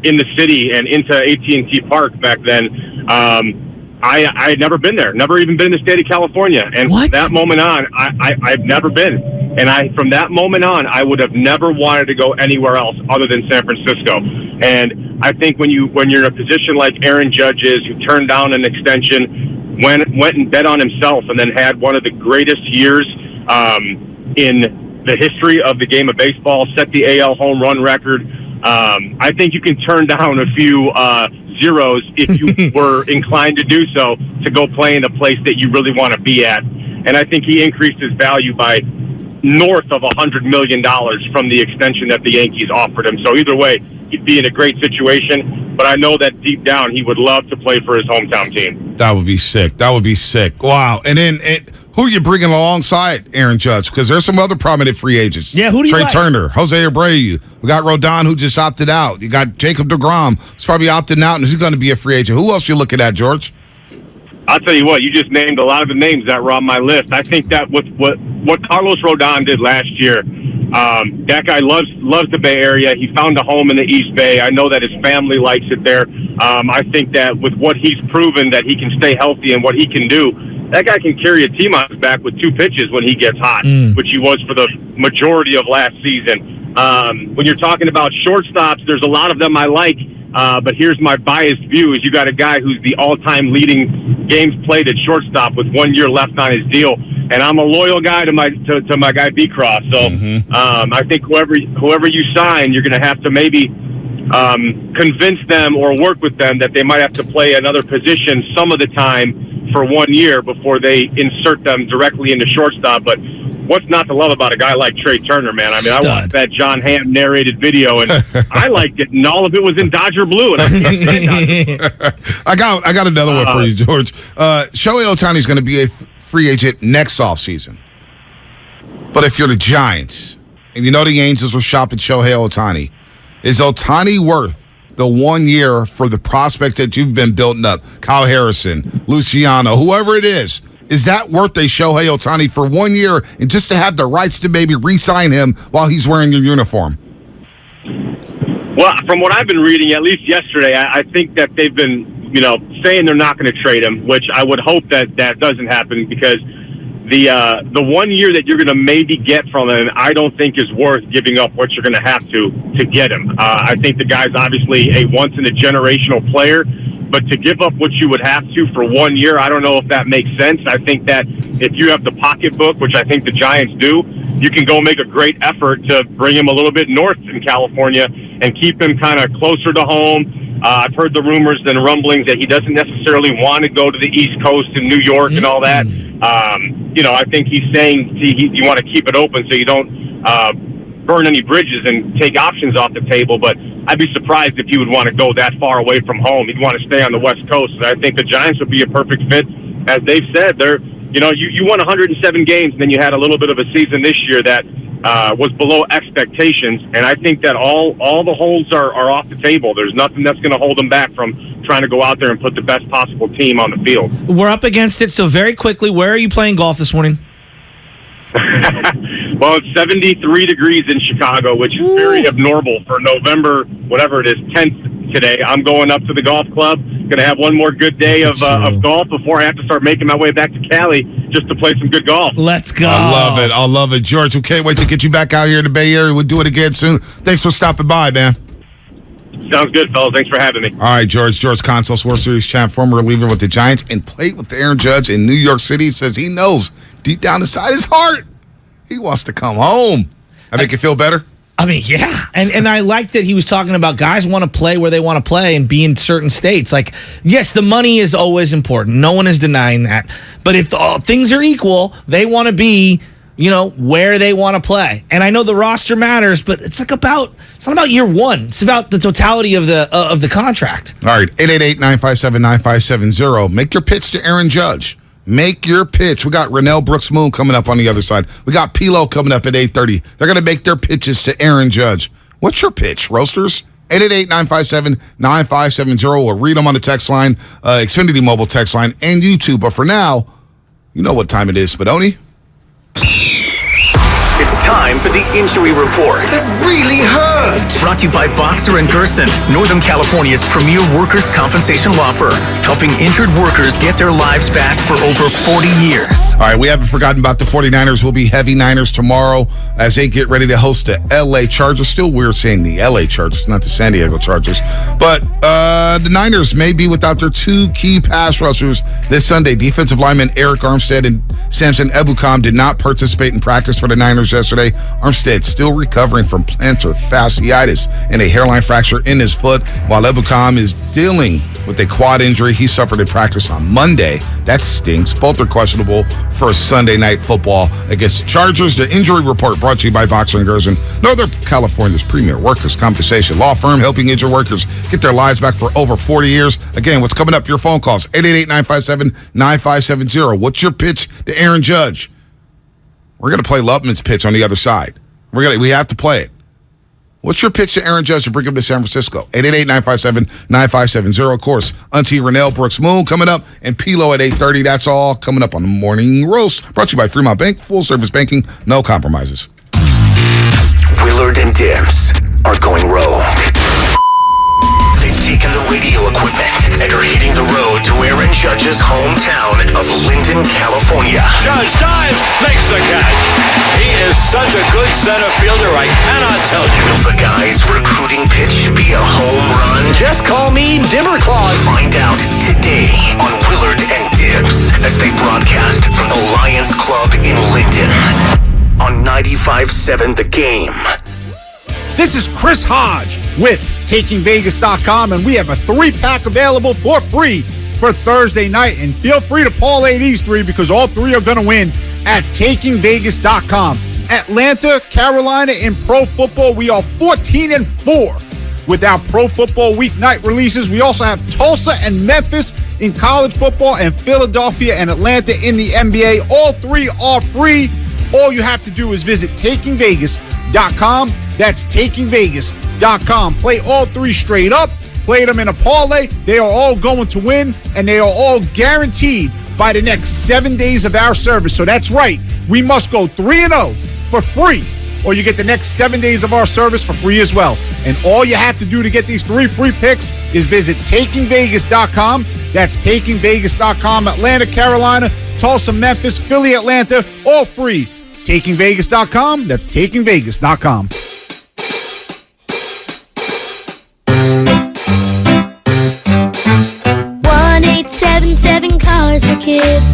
in the city and into AT&T Park back then, I had never been there, never even been in the state of California. And from that moment on, I've never been. And from that moment on, I would have never wanted to go anywhere else other than San Francisco. And I think when you're in a position like Aaron Judge is, who turned down an extension, went and bet on himself, and then had one of the greatest years in the history of the game of baseball, set the AL home run record. I think you can turn down a few zeros if you were inclined to do so, to go play in a place that you really want to be at. And I think he increased his value by north of $100 million from the extension that the Yankees offered him. So either way, he'd be in a great situation. But I know that deep down, he would love to play for his hometown team. That would be sick. That would be sick. Wow. And then who are you bringing alongside Aaron Judge? Because there's some other prominent free agents. Yeah, who do you Trey like? Turner, Jose Abreu. We got Rodon, who just opted out. You got Jacob deGrom, who's probably opting out, and he's going to be a free agent. Who else you looking at, George? I'll tell you what, you just named a lot of the names that were on my list. I think that with what Carlos Rodon did last year, that guy loves the Bay Area. He found a home in the East Bay. I know that his family likes it there. I think that with what he's proven that he can stay healthy and what he can do, that guy can carry a team on his back with 2 pitches when he gets hot, which he was for the majority of last season. When you're talking about shortstops, there's a lot of them I like. But here's my biased view: is you got a guy who's the all-time leading games played at shortstop with 1 year left on his deal, and I'm a loyal guy to my guy Beecroft. So I think whoever you sign, you're going to have to maybe convince them or work with them that they might have to play another position some of the time for 1 year before they insert them directly into shortstop. But what's not to love about a guy like Trey Turner, man? I mean, I watched that John Hamm narrated video, and I liked it, and all of it was in Dodger blue. And I can't stand Dodger blue. I got another one for you, George. Shohei Ohtani is going to be a free agent next offseason. But if you're the Giants, and you know the Angels will shop at Shohei Ohtani, is Ohtani worth the 1 year for the prospect that you've been building up? Kyle Harrison, Luciano, whoever it is that worth a Shohei Ohtani for 1 year, and just to have the rights to maybe re-sign him while he's wearing your uniform? Well, from what I've been reading, at least yesterday, I think that they've been, saying they're not going to trade him, which I would hope that doesn't happen, because the 1 year that you're going to maybe get from him, I don't think is worth giving up what you're going to have to get him. I think the guy's obviously a once-in-a-generational player, but to give up what you would have to for 1 year, I don't know if that makes sense. I think that if you have the pocketbook, which I think the Giants do, you can go make a great effort to bring him a little bit north in California and keep him kind of closer to home. I've heard the rumors and rumblings that he doesn't necessarily want to go to the East Coast in New York and all that. I think he's saying you want to keep it open so you don't burn any bridges and take options off the table. But I'd be surprised if he would want to go that far away from home. He'd want to stay on the West Coast. And I think the Giants would be a perfect fit. As they've said, you won 107 games, and then you had a little bit of a season this year that was below expectations. And I think that all the holds are off the table. There's nothing that's going to hold them back from trying to go out there and put the best possible team on the field. We're up against it, so very quickly, where are you playing golf this morning? Well, it's 73 degrees in Chicago, which is very abnormal for November, whatever it is, 10th today. I'm going up to the golf club. Going to have one more good day of golf before I have to start making my way back to Cali just to play some good golf. Let's go. I love it. George, we can't wait to get you back out here in the Bay Area. We'll do it again soon. Thanks for stopping by, man. Sounds good, fellas. Thanks for having me. All right, George Consos, World Series champ, former reliever with the Giants, and played with Aaron Judge in New York City. Says he knows deep down inside his heart he wants to come home. I make you feel better? I mean, yeah. And I like that he was talking about guys want to play where they want to play and be in certain states. Like, yes, the money is always important. No one is denying that. But if things are equal, they want to be, where they want to play. And I know the roster matters, but it's not about year one. It's about the totality of the contract. All right, 888-957-9570. Make your pitch to Aaron Judge. Make your pitch. We got Rennell Brooks Moon coming up on the other side. We got Pilo coming up at 8:30. They're going to make their pitches to Aaron Judge. What's your pitch, Roasters? 888-957-9570. We'll read them on the text line, Xfinity mobile text line, and YouTube. But for now, you know what time it is, Spadoni. It's time for the injury report. That really hurt. Judge. Brought to you by Boxer & Gerson, Northern California's premier workers' compensation law firm, helping injured workers get their lives back for over 40 years. All right, we haven't forgotten about the 49ers. Will be heavy Niners tomorrow as they get ready to host the L.A. Chargers. Still weird saying the L.A. Chargers, not the San Diego Chargers. But the Niners may be without their two key pass rushers this Sunday. Defensive lineman Eric Armstead and Samson Ebukam did not participate in practice for the Niners yesterday. Armstead still recovering from plantar fasciitis and a hairline fracture in his foot, while Ebukam is dealing with a quad injury he suffered in practice on Monday. That stinks. Both are questionable for Sunday Night Football against the Chargers. The injury report brought to you by Boxer & Gerson, Northern California's premier workers' compensation law firm, helping injured workers get their lives back for over 40 years. Again, what's coming up? Your phone calls, 888-957-9570. What's your pitch to Aaron Judge? We're going to play Lubman's pitch on the other side. We have to play it. What's your pitch to Aaron Judge to bring him to San Francisco? 888-957-9570. Of course, Auntie Renelle Brooks Moon coming up, and Pilo at 8:30. That's all coming up on the Morning Roast. Brought to you by Fremont Bank. Full service banking, no compromises. Willard and Dims are going rogue. They've taken the radio equipment and are hitting the road to Aaron Judge's hometown of Linden, California. Judge dives, makes the catch. He is such a good center fielder, I cannot tell you. Will the guy's recruiting pitch be a home run? Just call me Dimmer Claus. Find out today on Willard and Dims as they broadcast from the Lions Club in Linden on 95.7 The Game. This is Chris Hodge with TakingVegas.com, and we have a 3-pack available for free for Thursday night. And feel free to parlay these 3 because all 3 are going to win at TakingVegas.com. Atlanta, Carolina in pro football, we are 14-4 with our pro football weeknight releases. We also have Tulsa and Memphis in college football, and Philadelphia and Atlanta in the NBA. All 3 are free. All you have to do is visit TakingVegas.com. That's TakingVegas.com. Play all 3 straight up. Play them in a parlay. They are all going to win, and they are all guaranteed by the next 7 days of our service. So that's right. We must go 3-0 for free, or you get the next 7 days of our service for free as well. And all you have to do to get these 3 free picks is visit TakingVegas.com. That's TakingVegas.com. Atlanta, Carolina, Tulsa, Memphis, Philly, Atlanta, all free. TakingVegas.com. That's TakingVegas.com. 1-877 Cars for Kids.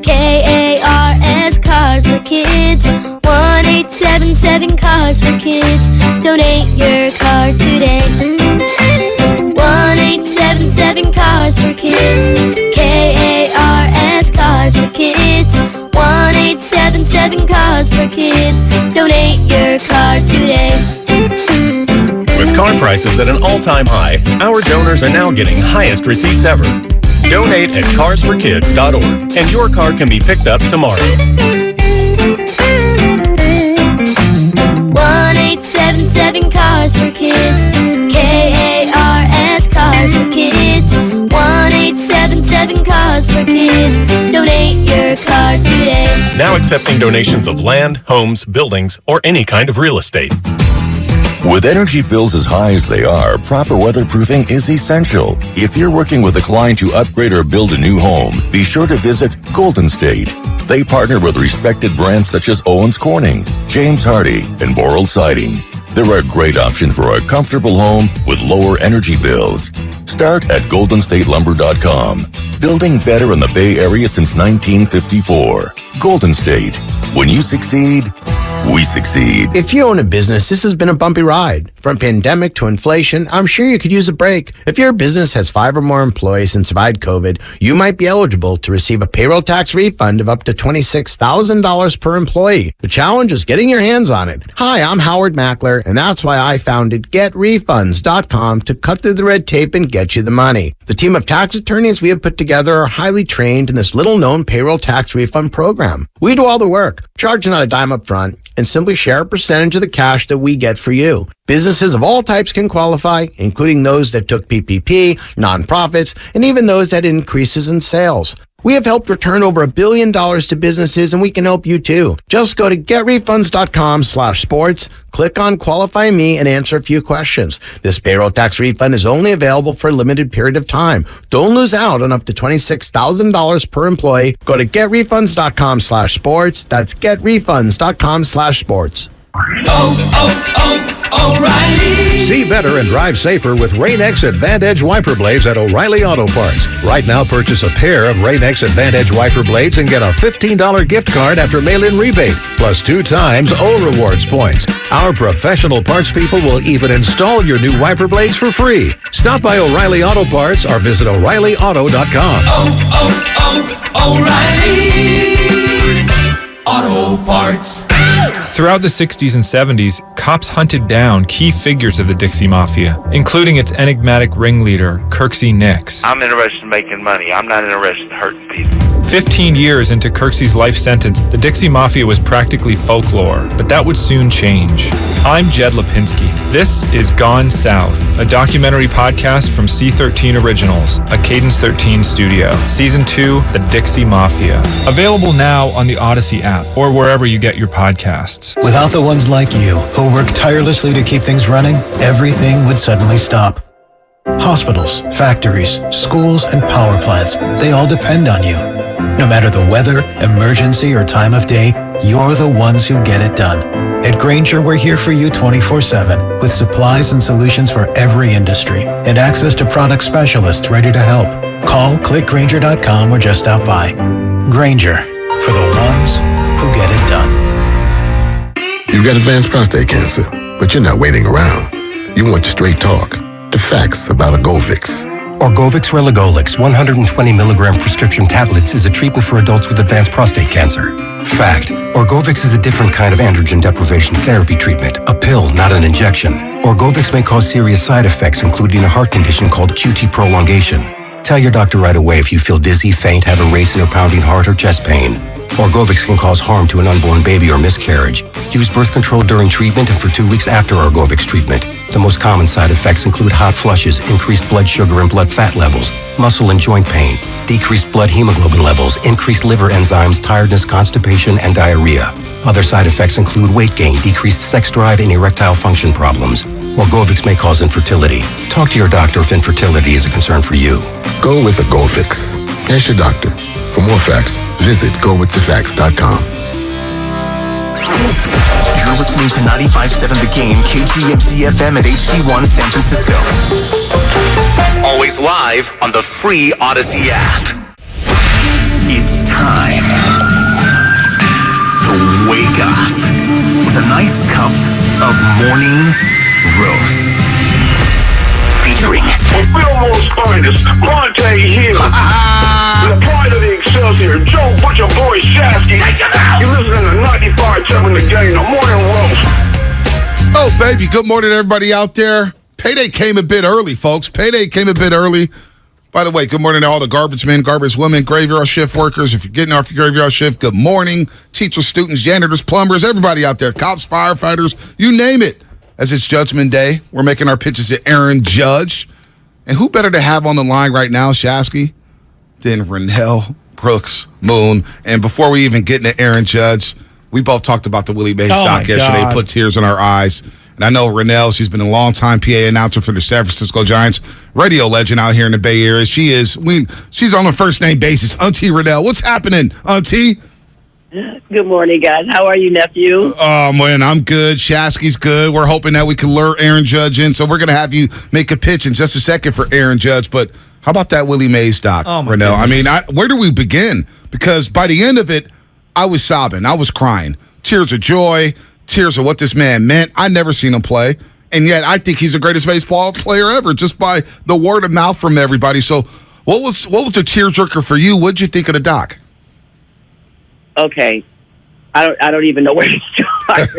KARS Cars for Kids. 1-877 Cars for Kids. Donate your car today. 1-877 Cars for Kids. KARS Cars for Kids. 1-877 Cars for Kids. Donate your car today. With car prices at an all-time high, our donors are now getting highest receipts ever. Donate at carsforkids.org, and your car can be picked up tomorrow. 1-877 Cars for Kids. KARS Cars for Kids. 1-877 Cars for Kids. Donate your car today. Now accepting donations of land, homes, buildings, or any kind of real estate. With energy bills as high as they are, proper weatherproofing is essential. If you're working with a client to upgrade or build a new home, be sure to visit Golden State. They partner with respected brands such as Owens Corning, James Hardy, and Boral Siding. They're a great option for a comfortable home with lower energy bills. Start at GoldenStateLumber.com. Building better in the Bay Area since 1954. Golden State. When you succeed, we succeed. If you own a business, this has been a bumpy ride. From pandemic to inflation, I'm sure you could use a break. If your business has 5 or more employees and survived COVID, you might be eligible to receive a payroll tax refund of up to $26,000 per employee. The challenge is getting your hands on it. Hi, I'm Howard Mackler, and that's why I founded GetRefunds.com to cut through the red tape and get you the money. The team of tax attorneys we have put together are highly trained in this little-known payroll tax refund program. We do all the work, charge not a dime up front, and simply share a percentage of the cash that we get for you. Businesses of all types can qualify, including those that took PPP, nonprofits, and even those that had increases in sales. We have helped return over $1 billion to businesses, and we can help you too. Just go to getrefunds.com/sports, click on Qualify Me, and answer a few questions. This payroll tax refund is only available for a limited period of time. Don't lose out on up to $26,000 per employee. Go to getrefunds.com/sports. That's getrefunds.com/sports. O'Reilly. See better and drive safer with Rain-X Advantage wiper blades at O'Reilly Auto Parts. Right now, purchase a pair of Rain-X Advantage wiper blades and get a $15 gift card after mail-in rebate, plus 2 times O Rewards points. Our professional parts people will even install your new wiper blades for free. Stop by O'Reilly Auto Parts or visit O'ReillyAuto.com. O'Reilly Auto Parts. Throughout the 60s and 70s, cops hunted down key figures of the Dixie Mafia, including its enigmatic ringleader, Kirksey Nix. I'm interested in making money. I'm not interested in hurting people. 15 years into Kirksey's life sentence, the Dixie Mafia was practically folklore, but that would soon change. I'm Jed Lipinski. This is Gone South, a documentary podcast from C13 Originals, a Cadence 13 studio. Season 2, The Dixie Mafia. Available now on the Odyssey app or wherever you get your podcasts. Without the ones like you, who work tirelessly to keep things running, everything would suddenly stop. Hospitals, factories, schools, and power plants, they all depend on you. No matter the weather, emergency, or time of day, you're the ones who get it done. At Grainger, we're here for you 24/7, with supplies and solutions for every industry, and access to product specialists ready to help. Call, click Grainger.com, or just stop by. Grainger, for the ones who get it done. You've got advanced prostate cancer, but you're not waiting around. You want straight talk, the facts about Orgovyx. Orgovyx Relagolix 120 milligram prescription tablets is a treatment for adults with advanced prostate cancer. Fact, Orgovyx is a different kind of androgen deprivation therapy treatment, a pill, not an injection. Orgovyx may cause serious side effects, including a heart condition called QT prolongation. Tell your doctor right away if you feel dizzy, faint, have a racing or pounding heart, or chest pain. Orgovyx can cause harm to an unborn baby or miscarriage. Use birth control during treatment and for 2 weeks after Orgovyx treatment. The most common side effects include hot flushes, increased blood sugar and blood fat levels, muscle and joint pain, decreased blood hemoglobin levels, increased liver enzymes, tiredness, constipation, and diarrhea. Other side effects include weight gain, decreased sex drive, and erectile function problems. Orgovyx may cause infertility. Talk to your doctor if infertility is a concern for you. Go with Orgovyx. Ask your doctor. For more facts, visit gowiththefacts.com. You're listening to 95.7 The Game, KGMZ FM at HD1 San Francisco. Always live on the free Odyssey app. It's time to wake up with a nice cup of morning roast. Featuring Fillmore's finest, Monte Hill. The pride of the Excelsior, Joe Butcher Boy Shasky. You're listening to 95.7 The Game, the morning roast. Oh, baby, good morning, everybody out there. Payday came a bit early, folks. Payday came a bit early. By the way, good morning to all the garbage men, garbage women, graveyard shift workers. If you're getting off your graveyard shift, good morning. Teachers, students, janitors, plumbers, everybody out there, cops, firefighters, you name it. As it's Judgment Day, we're making our pitches to Aaron Judge. And who better to have on the line right now, Shasky, than Rennell Brooks Moon. And before we even get into Aaron Judge, we both talked about the Willie Mays stock yesterday, put tears in our eyes. And I know Rennell, she's been a long-time PA announcer for the San Francisco Giants, radio legend out here in the Bay Area. She's on a first-name basis. Auntie Rennell, what's happening, Auntie? Good morning, guys. How are you, nephew? Oh, man, I'm good. Shasky's good. We're hoping that we can lure Aaron Judge in, so we're going to have you make a pitch in just a second for Aaron Judge. But how about that Willie Mays doc, Rennell? I mean, where do we begin? Because by the end of it, I was sobbing. I was crying. Tears of joy, tears of what this man meant. I never seen him play, and yet I think he's the greatest baseball player ever just by the word of mouth from everybody. So what was the tearjerker for you? What did you think of the doc? Okay, I don't even know where to start.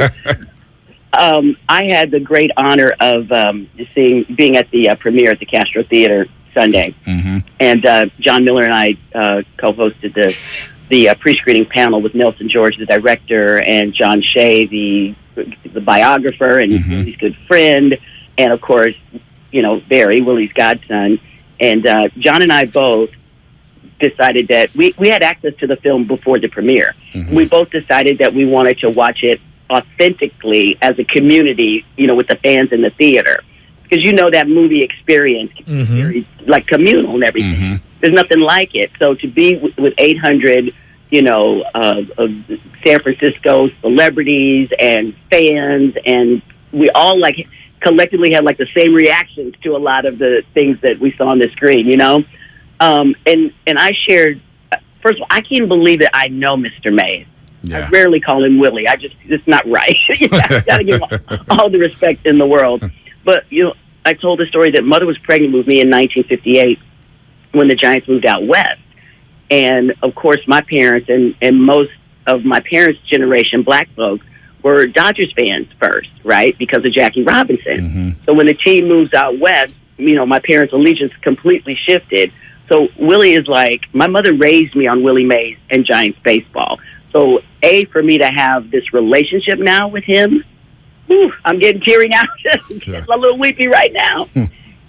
I had the great honor of being at the premiere at the Castro Theater Sunday, and John Miller and I co-hosted the pre-screening panel with Nelson George, the director, and John Shea, the biographer, and Willie's good friend, and of course, Barry, Willie's godson, and John and I both decided that we had access to the film before the premiere. Mm-hmm. We both decided that we wanted to watch it authentically as a community, with the fans in the theater. Because that movie experience is very, like, communal and everything. Mm-hmm. There's nothing like it. So to be with 800, of San Francisco celebrities and fans, and we all, like, collectively had, like, the same reactions to a lot of the things that we saw on the screen, and I shared, first of all, I can't believe that I know Mr. Mays. Yeah. I rarely call him Willie. It's not right. You got to give him all the respect in the world. But, I told the story that Mother was pregnant with me in 1958 when the Giants moved out west. And, of course, my parents and most of my parents' generation, black folks, were Dodgers fans first, right, because of Jackie Robinson. Mm-hmm. So when the team moves out west, my parents' allegiance completely shifted. So Willie is like, my mother raised me on Willie Mays and Giants baseball. So, for me to have this relationship now with him, I'm getting teary now. It's a little weepy right now.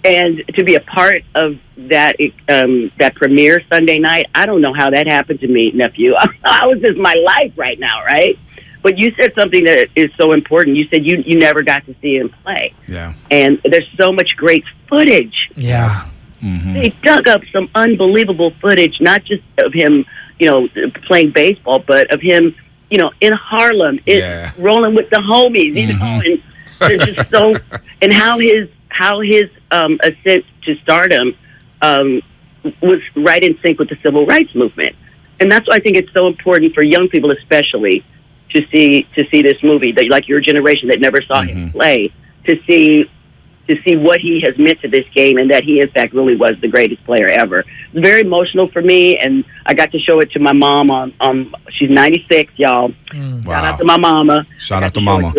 And to be a part of that that premiere Sunday night, I don't know how that happened to me, nephew. How is this my life right now, right? But you said something that is so important. You said you never got to see him play. Yeah. And there's so much great footage. Yeah. Mm-hmm. They dug up some unbelievable footage, not just of him, playing baseball, but of him, in Harlem, rolling with the homies, and they're just so, and how his ascent to stardom was right in sync with the civil rights movement, and that's why I think it's so important for young people, especially, to see this movie, that, like your generation that never saw him play, to see what he has meant to this game, and that he, in fact, really was the greatest player ever. It's very emotional for me, and I got to show it to my mom on she's 96, y'all. Wow. Shout out to my mama. Shout out to mama.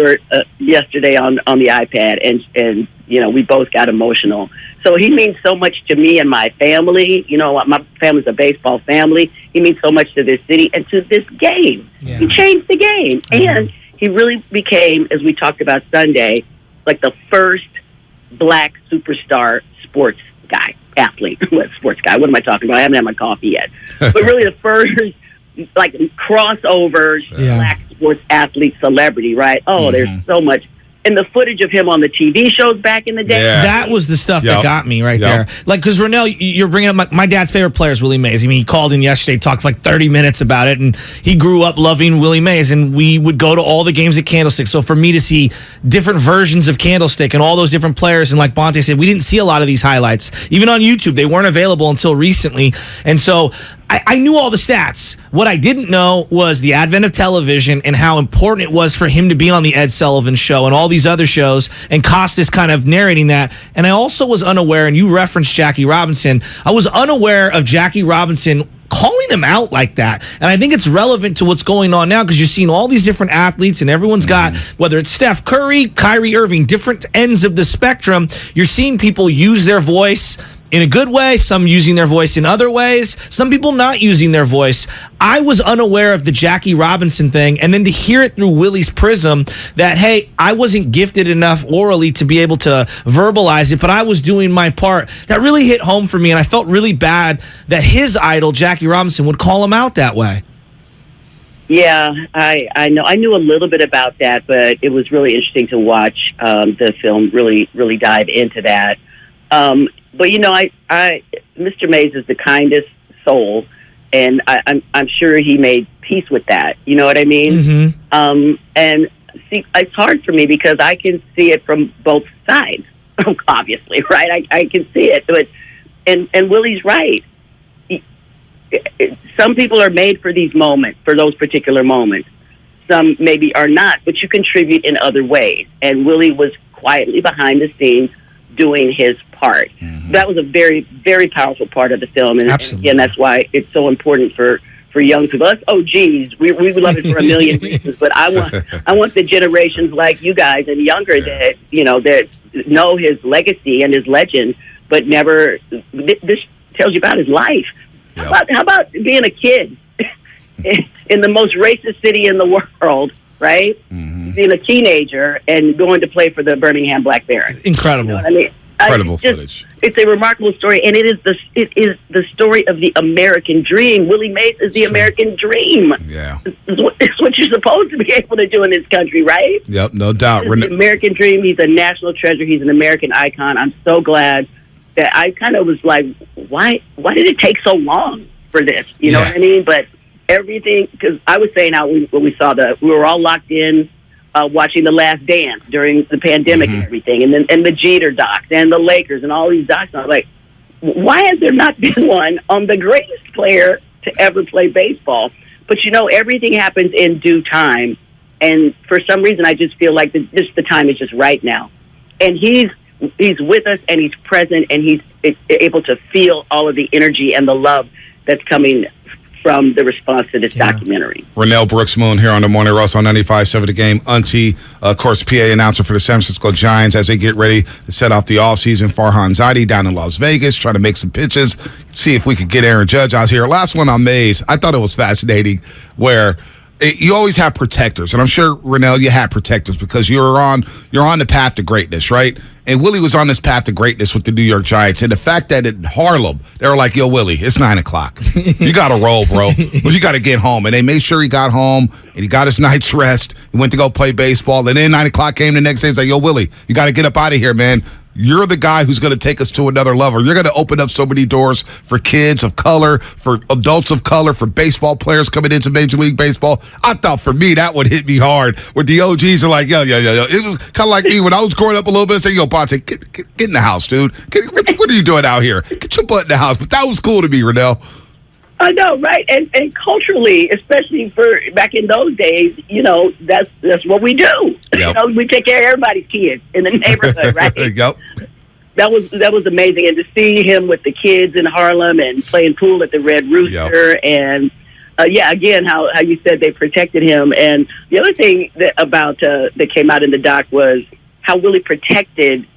Yesterday on the iPad, and we both got emotional. So he means so much to me and my family. My family's a baseball family. He means so much to this city and to this game. Yeah. He changed the game, and he really became, as we talked about Sunday, like the first black superstar sports guy, athlete. Sports guy. What am I talking about? I haven't had my coffee yet. But really the first, like, crossover black sports athlete celebrity, right? Oh, there's so much. And the footage of him on the TV shows back in the day. Yeah. That was the stuff that got me right there. Like, because Rennell, you're bringing up my dad's favorite player is Willie Mays. I mean, he called in yesterday, talked for like 30 minutes about it, and he grew up loving Willie Mays, and we would go to all the games at Candlestick. So for me to see different versions of Candlestick and all those different players, and like Bonte said, we didn't see a lot of these highlights. Even on YouTube, they weren't available until recently. And so I knew all the stats. What I didn't know was the advent of television and how important it was for him to be on the Ed Sullivan Show and all these other shows, and Costas kind of narrating that. And I also was unaware, and you referenced Jackie Robinson, I was unaware of Jackie Robinson calling him out like that. And I think it's relevant to what's going on now, because you're seeing all these different athletes, and everyone's got, whether it's Steph Curry, Kyrie Irving, different ends of the spectrum. You're seeing people use their voice in a good way, some using their voice in other ways, some people not using their voice. I was unaware of the Jackie Robinson thing, and then to hear it through Willie's prism that, hey, I wasn't gifted enough orally to be able to verbalize it, but I was doing my part. That really hit home for me, and I felt really bad that his idol, Jackie Robinson, would call him out that way. Yeah, I know. I knew a little bit about that, but it was really interesting to watch the film really dive into that. But Mr. Mays is the kindest soul, and I'm sure he made peace with that. You know what I mean? Mm-hmm. And see, it's hard for me because I can see it from both sides. Obviously, right? I can see it, but and Willie's right. Some people are made for these moments, for those particular moments. Some maybe are not, but you contribute in other ways. And Willie was quietly behind the scenes doing his part. Mm-hmm. That was a very, very powerful part of the film. And again, that's why it's so important for young people. Us OGs, we love it for a million reasons, but I want the generations like you guys and younger that know his legacy and his legend, but never. This tells you about his life. Yep. How about being a kid in the most racist city in the world, right? Mm-hmm. Being a teenager and going to play for the Birmingham Black Barons. Incredible. You know what I mean? Incredible footage. It's a remarkable story, and it is the story of the American dream. Willie Mays is the American dream. Yeah. It's what you're supposed to be able to do in this country, right? Yep, no doubt. It's the American dream. He's a national treasure. He's an American icon. I'm so glad that I kind of was like, why did it take so long for this? You know what I mean? But everything, because I was saying how when we saw we were all locked in watching The Last Dance during the pandemic and everything, and the Jeter docs and the Lakers and all these docs. And I was like, why has there not been one on the greatest player to ever play baseball? But everything happens in due time, and for some reason, I just feel like the time is just right now. And he's with us, and he's present, and he's able to feel all of the energy and the love that's coming from the response to this documentary. Rennell Brooks Moon here on the Morning Rush on 95.7 The Game. Auntie, of course, PA announcer for the San Francisco Giants as they get ready to set off the offseason. Farhan Zaidi down in Las Vegas trying to make some pitches, see if we could get Aaron Judge out here. Last one on Mays, I thought it was fascinating where you always have protectors, and I'm sure, Rennell, you had protectors because you're on the path to greatness, right? And Willie was on this path to greatness with the New York Giants. And the fact that in Harlem, they were like, yo, Willie, it's 9 o'clock. You got to roll, bro. But you got to get home. And they made sure he got home, and he got his night's rest. He went to go play baseball. And then 9 o'clock came the next day. He's like, yo, Willie, you got to get up out of here, man. You're the guy who's going to take us to another level. You're going to open up so many doors for kids of color, for adults of color, for baseball players coming into Major League Baseball. I thought for me, that would hit me hard. Where the OGs are like, yo. It was kind of like me when I was growing up a little bit, saying, yo, Bonte, get in the house, dude. What are you doing out here? Get your butt in the house. But that was cool to me, Rennell. I know, right? And culturally, especially for back in those days, that's what we do. Yep. We take care of everybody's kids in the neighborhood, right? Yep. That was amazing, and to see him with the kids in Harlem and playing pool at the Red Rooster, and again, how you said they protected him. And the other thing that came out in the doc was how Willie protected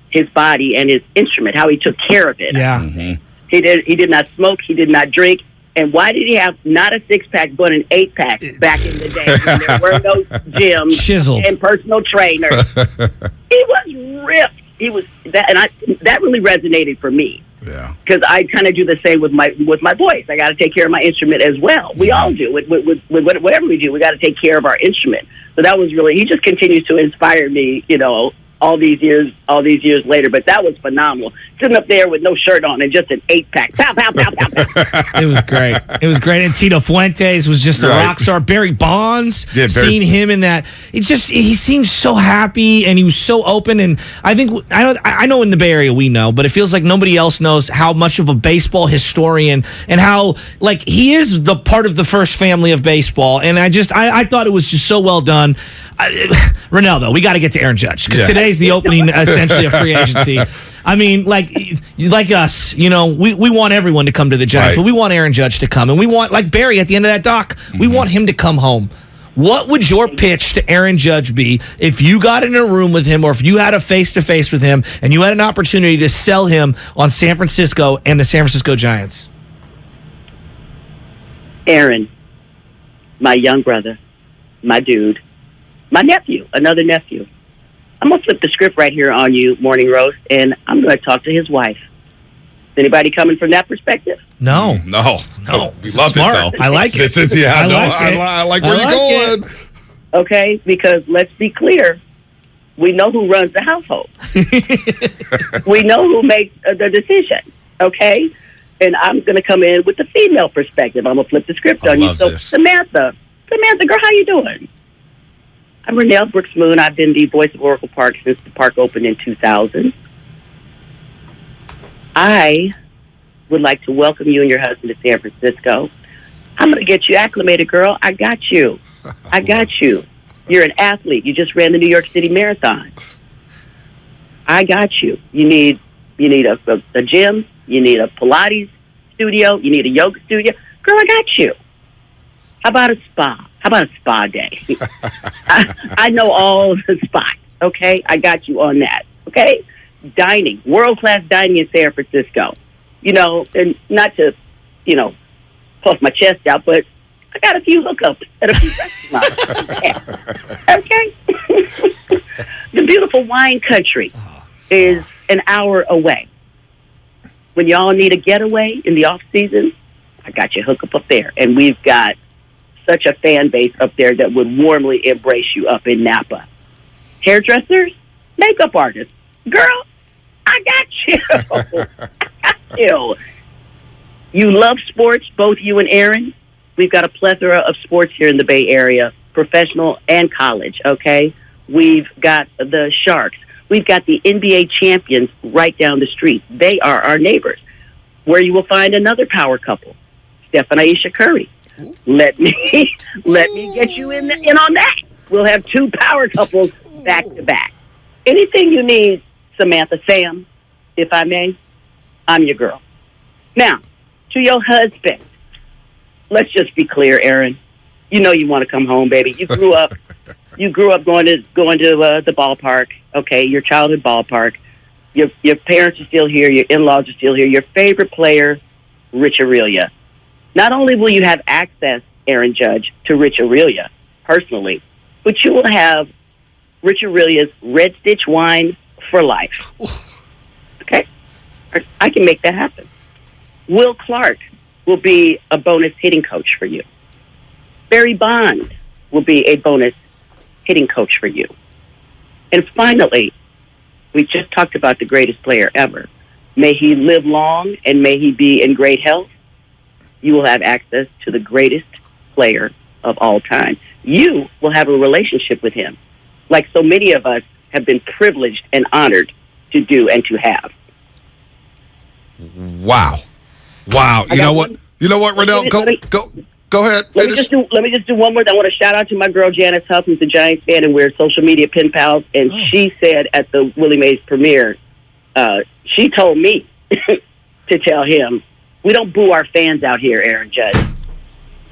his body and his instrument, how he took care of it. Yeah. Mm-hmm. He did not smoke. He did not drink. And why did he have not a 6-pack but an 8-pack back in the day when there were no gyms Chiseled. and personal trainers? He was ripped. He was that, and that really resonated for me. Yeah. Because I kind of do the same with my voice. I got to take care of my instrument as well. We all do with whatever we do. We got to take care of our instrument. So that was really. He just continues to inspire me. All these years later. But that was phenomenal. Sitting up there with no shirt on and just an 8-pack. Pow, pow, pow, pow, pow. It was great. And Tito Fuentes was just a rock star. Barry Bonds, seeing him in that, he seemed so happy and he was so open. And I think I know in the Bay Area we know, but it feels like nobody else knows how much of a baseball historian and how he is the part of the first family of baseball. And I thought it was just so well done. Rennell, though, we got to get to Aaron Judge because today's the opening, essentially, of free agency. I mean, like us, we want everyone to come to the Giants, but we want Aaron Judge to come, and we want, like Barry at the end of that doc, we want him to come home. What would your pitch to Aaron Judge be if you got in a room with him, or if you had a face-to-face with him, and you had an opportunity to sell him on San Francisco and the San Francisco Giants? Aaron, my young brother, my dude, my nephew, another nephew. I'm going to flip the script right here on you, Morning Roast, and I'm going to talk to his wife. Is anybody coming from that perspective? No. We love it, though. I like it. I like where you're going. Okay, because let's be clear. We know who runs the household. We know who makes the decision, okay? And I'm going to come in with the female perspective. I'm going to flip the script on you. So, Samantha, girl, how you doing? I'm Rennell Brooks Moon. I've been the voice of Oracle Park since the park opened in 2000. I would like to welcome you and your husband to San Francisco. I'm going to get you acclimated, girl. I got you. You're an athlete. You just ran the New York City Marathon. I got you. You need a gym. You need a Pilates studio. You need a yoga studio. Girl, I got you. How about a spa? How about a spa day? I know all the spots, okay? I got you on that, okay? Dining, world-class dining in San Francisco. And not to, puff my chest out, but I got a few hookups at a few restaurants. Okay? The beautiful wine country is an hour away. When y'all need a getaway in the off season, I got you hook up there. And we've got such a fan base up there that would warmly embrace you up in Napa. Hairdressers, makeup artists, girl, I got you. I got you. You love sports, both you and Aaron. We've got a plethora of sports here in the Bay Area, professional and college, okay? We've got the Sharks. We've got the NBA champions right down the street. They are our neighbors. Where you will find another power couple, Steph and Aisha Curry. Let me get you in on that. We'll have two power couples back to back. Anything you need, Samantha Sam, if I may, I'm your girl. Now, to your husband, let's just be clear, Aaron. You know you want to come home, baby. You grew up going to the ballpark. Okay, your childhood ballpark. Your parents are still here. Your in-laws are still here. Your favorite player, Rich Aurelia. Not only will you have access, Aaron Judge, to Rich Aurelia personally, but you will have Rich Aurelia's Red Stitch wine for life. Okay, I can make that happen. Will Clark will be a bonus hitting coach for you. Barry Bond will be a bonus hitting coach for you. And finally, we just talked about the greatest player ever. May he live long and may he be in great health. You will have access to the greatest player of all time. You will have a relationship with him, like so many of us have been privileged and honored to do and to have. Wow. You know what, Renell? Go ahead. Let me just do one more. I want to shout out to my girl Janice Huff, who's a Giants fan, and we're social media pen pals. And she said at the Willie Mays premiere, she told me to tell him, we don't boo our fans out here, Aaron Judge.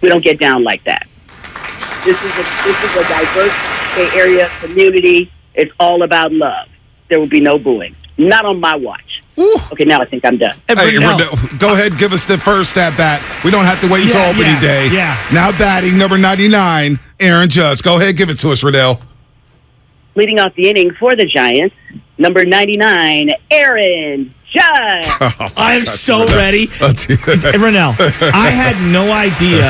We don't get down like that. This is a diverse Bay Area community. It's all about love. There will be no booing. Not on my watch. Ooh. Okay, now I think I'm done. Hey, go ahead, give us the first at bat. We don't have to wait until opening day. Yeah. Now batting, number 99, Aaron Judge. Go ahead, give it to us, Renell. Leading off the inning for the Giants, number 99, Aaron Judge. I'm so ready. Renell, I had no idea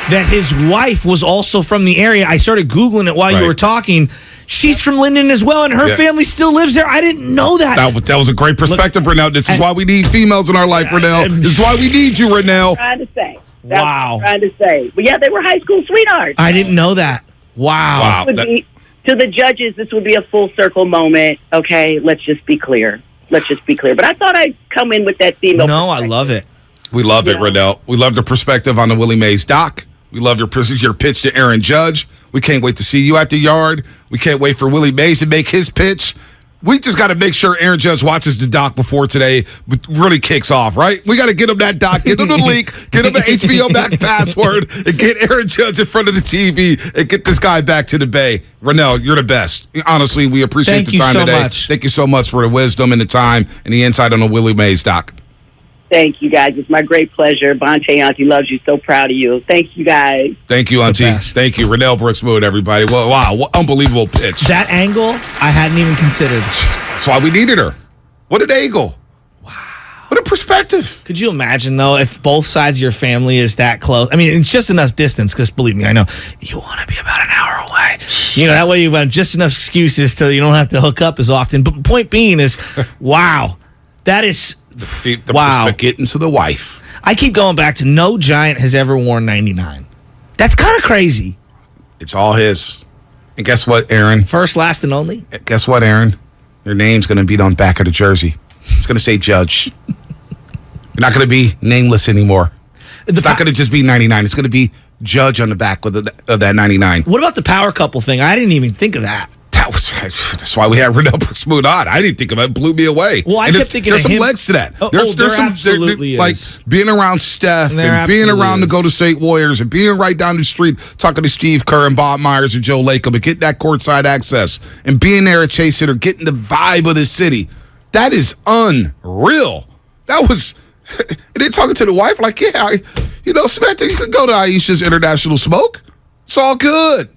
that his wife was also from the area. I started Googling it while you were talking. She's from Linden as well, and her family still lives there. I didn't know that. That was a great perspective, Renell. This is why we need females in our life, Renell. This is why we need you, Renell. Trying to say. That's what I'm trying to say. But yeah, they were high school sweethearts. I didn't know that. Wow. To the judges, this would be a full circle moment. Okay, let's just be clear. But I thought I'd come in with that female. No, I love it. We love it, Renell. We love the perspective on the Willie Mays doc. We love your pitch to Aaron Judge. We can't wait to see you at the yard. We can't wait for Willie Mays to make his pitch. We just got to make sure Aaron Judge watches the doc before today really kicks off, right? We got to get him that doc, get him the link, get him the HBO Max password, and get Aaron Judge in front of the TV and get this guy back to the Bay. Renell, you're the best. Honestly, we appreciate the time today. Thank you so much for the wisdom and the time and the insight on the Willie Mays doc. Thank you, guys. It's my great pleasure. Bonte Auntie loves you. So proud of you. Thank you, guys. Thank you, Auntie. Thank you. Renell Brooks Mood, everybody. Well, wow, what unbelievable pitch. That angle, I hadn't even considered. That's why we needed her. What an angle. Wow. What a perspective. Could you imagine, though, if both sides of your family is that close? I mean, it's just enough distance, because believe me, I know you want to be about an hour away. You know, that way you've got just enough excuses so you don't have to hook up as often. But the point being is, wow, that is... The getting to the wife. I keep going back to no Giant has ever worn 99. That's kind of crazy. It's all his. And guess what, Aaron? First, last, and only. Guess what, Aaron? Your name's going to be on the back of the jersey. It's going to say Judge. You're not going to be nameless anymore. It's not going to just be 99. It's going to be Judge on the back of that 99. What about the power couple thing? I didn't even think of that. That's why we had Renell Brooks Mood on. I didn't think of it. It blew me away. Well, I kept thinking there's some legs to that. There's some absolutely like being around Steph and being around the Golden State Warriors and being right down the street talking to Steve Kerr and Bob Myers and Joe Lacob and getting that courtside access and being there at Chase Center, getting the vibe of the city. That is unreal. That was... And then talking to the wife like, Samantha, you could go to Aisha's International Smoke. It's all good.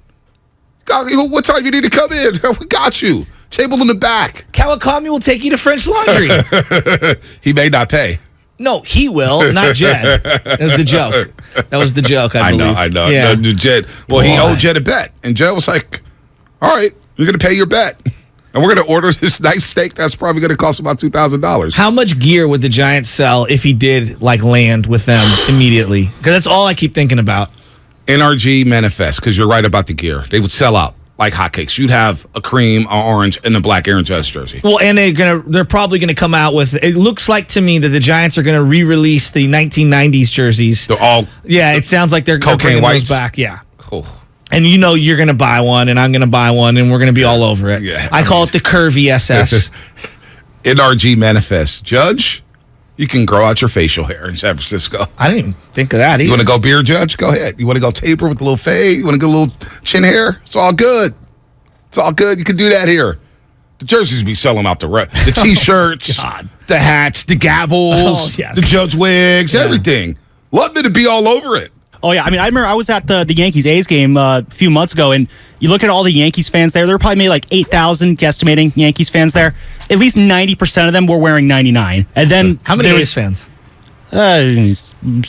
What time you need to come in? We got you. Table in the back. Kawakami will take you to French Laundry. He may not pay. No, he will, not Jed. That was the joke. That was the joke, I believe. I know. Yeah. No, Jed. Well, he owed Jed a bet, and Jed was like, "All right, you're going to pay your bet, and we're going to order this nice steak that's probably going to cost about $2,000." How much gear would the Giants sell if he did land with them immediately? Because that's all I keep thinking about. NRG manifest, because you're right about the gear. They would sell out like hotcakes. You'd have a cream, an orange, and a black Aaron Judge jersey. Well, and they're probably gonna come out with. It looks like to me that the Giants are gonna re-release the 1990s jerseys. They're all. Yeah, it sounds like they're cocaine bringing whites those back. Yeah. Oh. And you're gonna buy one, and I'm gonna buy one, and we're gonna be all over it. Yeah, I call it the curvy SS. NRG manifest. Judge, you can grow out your facial hair in San Francisco. I didn't even think of that either. You want to go beard, Judge? Go ahead. You want to go taper with a little fade? You want to go a little chin hair? It's all good. It's all good. You can do that here. The jerseys be selling out the T-shirts, the hats, the gavels, the Judge wigs, everything. London to be all over it. Oh, yeah. I mean, I remember I was at the Yankees-A's game a few months ago, and you look at all the Yankees fans there. There were probably maybe like 8,000 guesstimating Yankees fans there. At least 90% of them were wearing 99. And then how many A's fans?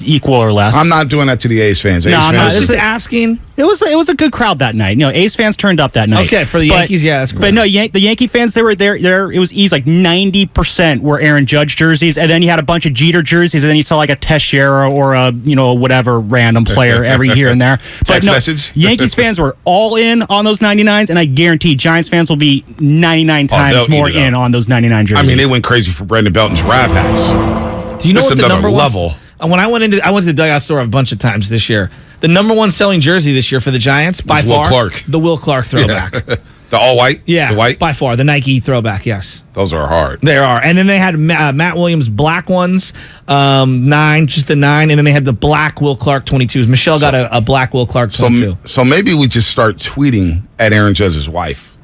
Equal or less. I'm not doing that to the A's fans. No, I'm not. Just asking. It was a good crowd that night. A's fans turned up that night. Okay, for the Yankees, yeah, that's cool. But no, the Yankee fans, they were there. It was easy. Like 90% were Aaron Judge jerseys, and then you had a bunch of Jeter jerseys, and then you saw like a Teixeira or a whatever random player every here and there. Text message. Yankees fans were all in on those 99s, and I guarantee Giants fans will be 99 times more in on those 99 jerseys. I mean, they went crazy for Brandon Belton's giraffe hats. Do you know what the number level. Was? When I went to the dugout store a bunch of times this year, the number one selling jersey this year for the Giants by far, the Will Clark throwback. The all white? Yeah, the white? by far. The Nike throwback, yes. Those are hard. They are. And then they had Matt Williams black ones, 9, just the 9, and then they had the black Will Clark 22s. Michelle got a black Will Clark 22. So maybe we just start tweeting at Aaron Judge's wife.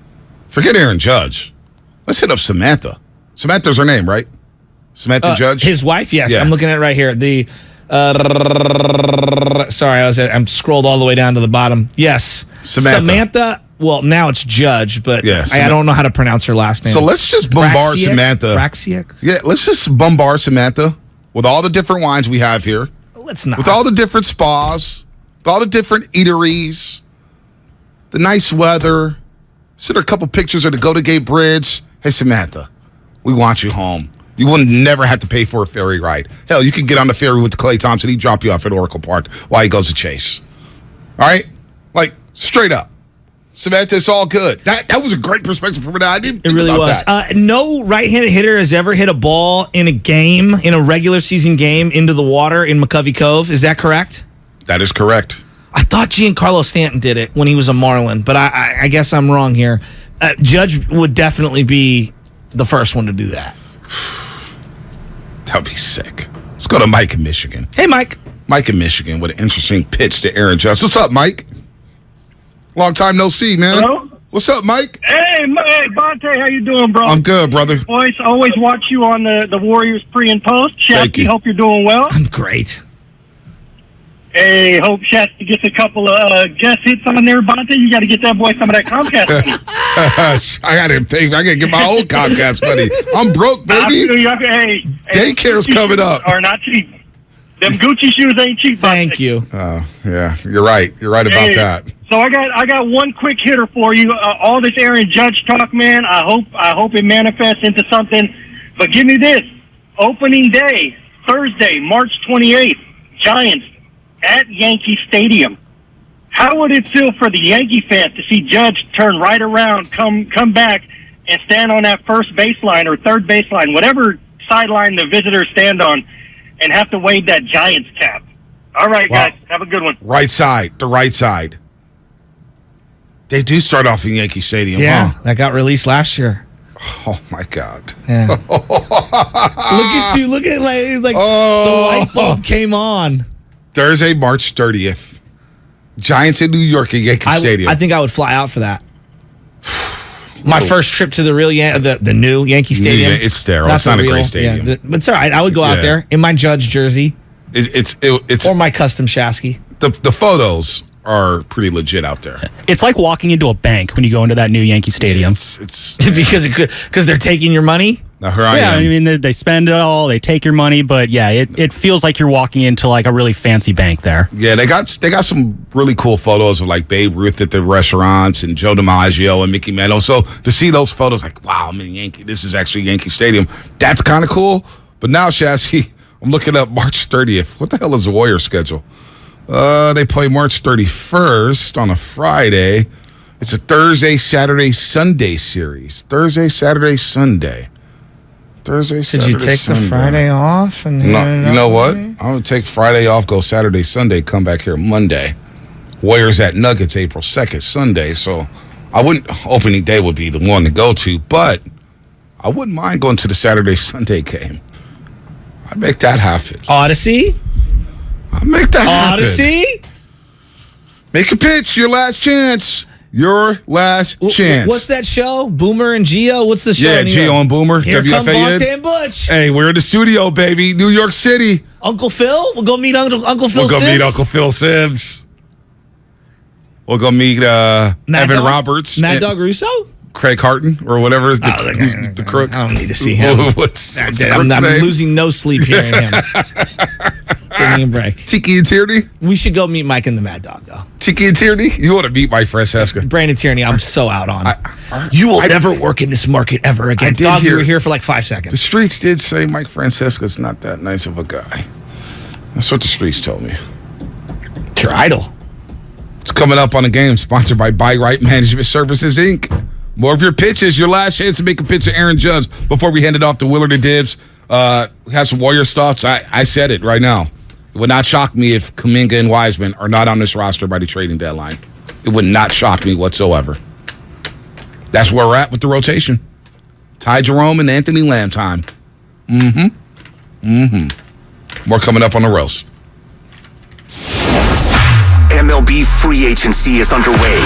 Forget Aaron Judge. Let's hit up Samantha. Samantha's her name, right? Samantha Judge? His wife, yes. Yeah. I'm looking at it right here. Sorry, I'm scrolled all the way down to the bottom. Yes. Samantha, well, now it's Judge, but I don't know how to pronounce her last name. So let's just bombard Samantha. Braxiak? Yeah, let's just bombard Samantha with all the different wines we have here. Let's not. With all the different spas, with all the different eateries, the nice weather. Send her a couple pictures of the Golden Gate Bridge. Hey, Samantha, we want you home. You will never have to pay for a ferry ride. Hell, you can get on the ferry with Klay Thompson. He'd drop you off at Oracle Park while he goes to Chase. All right? Like, straight up. Samantha, it's all good. That was a great perspective from her. I didn't think really about was. that. No right-handed hitter has ever hit a ball in a game, in a regular season game, into the water in McCovey Cove. Is that correct? That is correct. I thought Giancarlo Stanton did it when he was a Marlin, but I guess I'm wrong here. Judge would definitely be the first one to do that. That would be sick. Let's go to Mike in Michigan. Hey, Mike. Mike in Michigan with an interesting pitch to Aaron Judge. What's up, Mike? Long time no see, man. Hello? What's up, Mike? Hey, Bonte, how you doing, bro? I'm good, brother. Boys, always watch you on the Warriors pre and post. Thank Shasky, you. hope you're doing well. I'm great. Hey, hope Shasky gets a couple of guest hits on there, Bonte. You got to get that boy some of that Comcast money. I got to get my old Comcast money. I'm broke, baby. Hey, Daycare's coming up. Are not cheap. Them Gucci shoes ain't cheap. Thank you. Oh, yeah, you're right. You're right about that. So I got one quick hitter for you. All this Aaron Judge talk, man. I hope it manifests into something. But give me this: opening day, Thursday, March 28th, Giants at Yankee Stadium. How would it feel for the Yankee fans to see Judge turn right around, come back, and stand on that first baseline or third baseline, whatever sideline the visitors stand on, and have to wave that Giants cap? All right, guys, have a good one. Right side, the right side. They do start off in Yankee Stadium, Yeah, huh? that got released last year. Oh, my God. Yeah. Look at you. Look at the light bulb came on. Thursday, March 30th. Giants in New York at Yankee Stadium. I think I would fly out for that. My first trip to the real the new Yankee Stadium. Yeah, it's sterile. It's not a great stadium. Yeah, but it's all right. I would go out there in my Judge jersey. It's or my custom Shasky. The photos are pretty legit out there. It's like walking into a bank when you go into that new Yankee Stadium. It's because they're taking your money. Now here I Yeah, am. I mean, they spend it all, they take your money, but yeah, it feels like you're walking into like a really fancy bank there. Yeah, they got some really cool photos of like Babe Ruth at the restaurants and Joe DiMaggio and Mickey Mantle. So to see those photos, like, wow, I'm in Yankee. This is actually Yankee Stadium. That's kind of cool. But now, Shasky, I'm looking up March 30th. What the hell is the Warriors schedule? They play March 31st on a Friday. It's a Thursday, Saturday, Sunday series. Thursday, Saturday, Sunday. Thursday, Saturday, Did you take Sunday. the Friday off? And No, you know what? I'm going to take Friday off, go Saturday, Sunday, come back here Monday. Warriors at Nuggets April 2nd, Sunday. So I wouldn't, opening day would be the one to go to, but I wouldn't mind going to the Saturday, Sunday game. I'd make that happen. Odyssey? I'd make that happen. Odyssey? Make a pitch, your last chance. Your last chance. What's that show? Boomer and Geo? What's the show? Yeah, Geo and Boomer. Here come WFAN. Vontae and Butch. Hey, we're in the studio, baby. New York City. Uncle Phil? We'll go meet Uncle Phil We'll go Sims. meet Uncle Phil Sims. We'll go meet Evan Dog? Roberts. Mad and Dog Russo? Craig Harton or whatever is the crook. I don't need to see him. what's the I'm crook's name? losing no sleep hearing him. Give me a break. Tiki and Tierney? We should go meet Mike and the Mad Dog, though. Tiki and Tierney? You want to meet Mike Francesca? Brandon Tierney, I'm so out on. You will never work in this market ever again. I did Dog, you hear- were here for like 5 The seconds. streets did say Mike Francesca's not that nice of a guy. That's what the streets told me. It's your idol. It's coming up on the game, sponsored by Buy Right Management Services, Inc. More of your pitches. Your last chance to make a pitch to Aaron Judge before we hand it off to Willard and Dibbs. We have some Warriors thoughts. I said it right now. It would not shock me if Kuminga and Wiseman are not on this roster by the trading deadline. It would not shock me whatsoever. That's where we're at with the rotation. Ty Jerome and Anthony Lamb time. More coming up on the roast. MLB free agency is underway,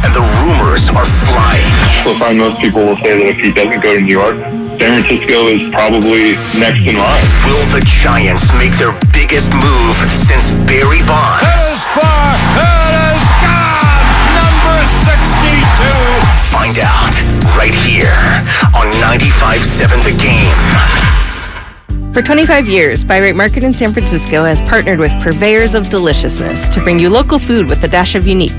and the rumors are flying. You'll find most people will say that if he doesn't go to New York, San Francisco is probably next in line. Will the Giants make their biggest move since Barry Bonds? It is far, it is gone! Number 62! Find out right here on 95.7 The Game. For 25 years, Buy Right Market in San Francisco has partnered with purveyors of deliciousness to bring you local food with a dash of unique.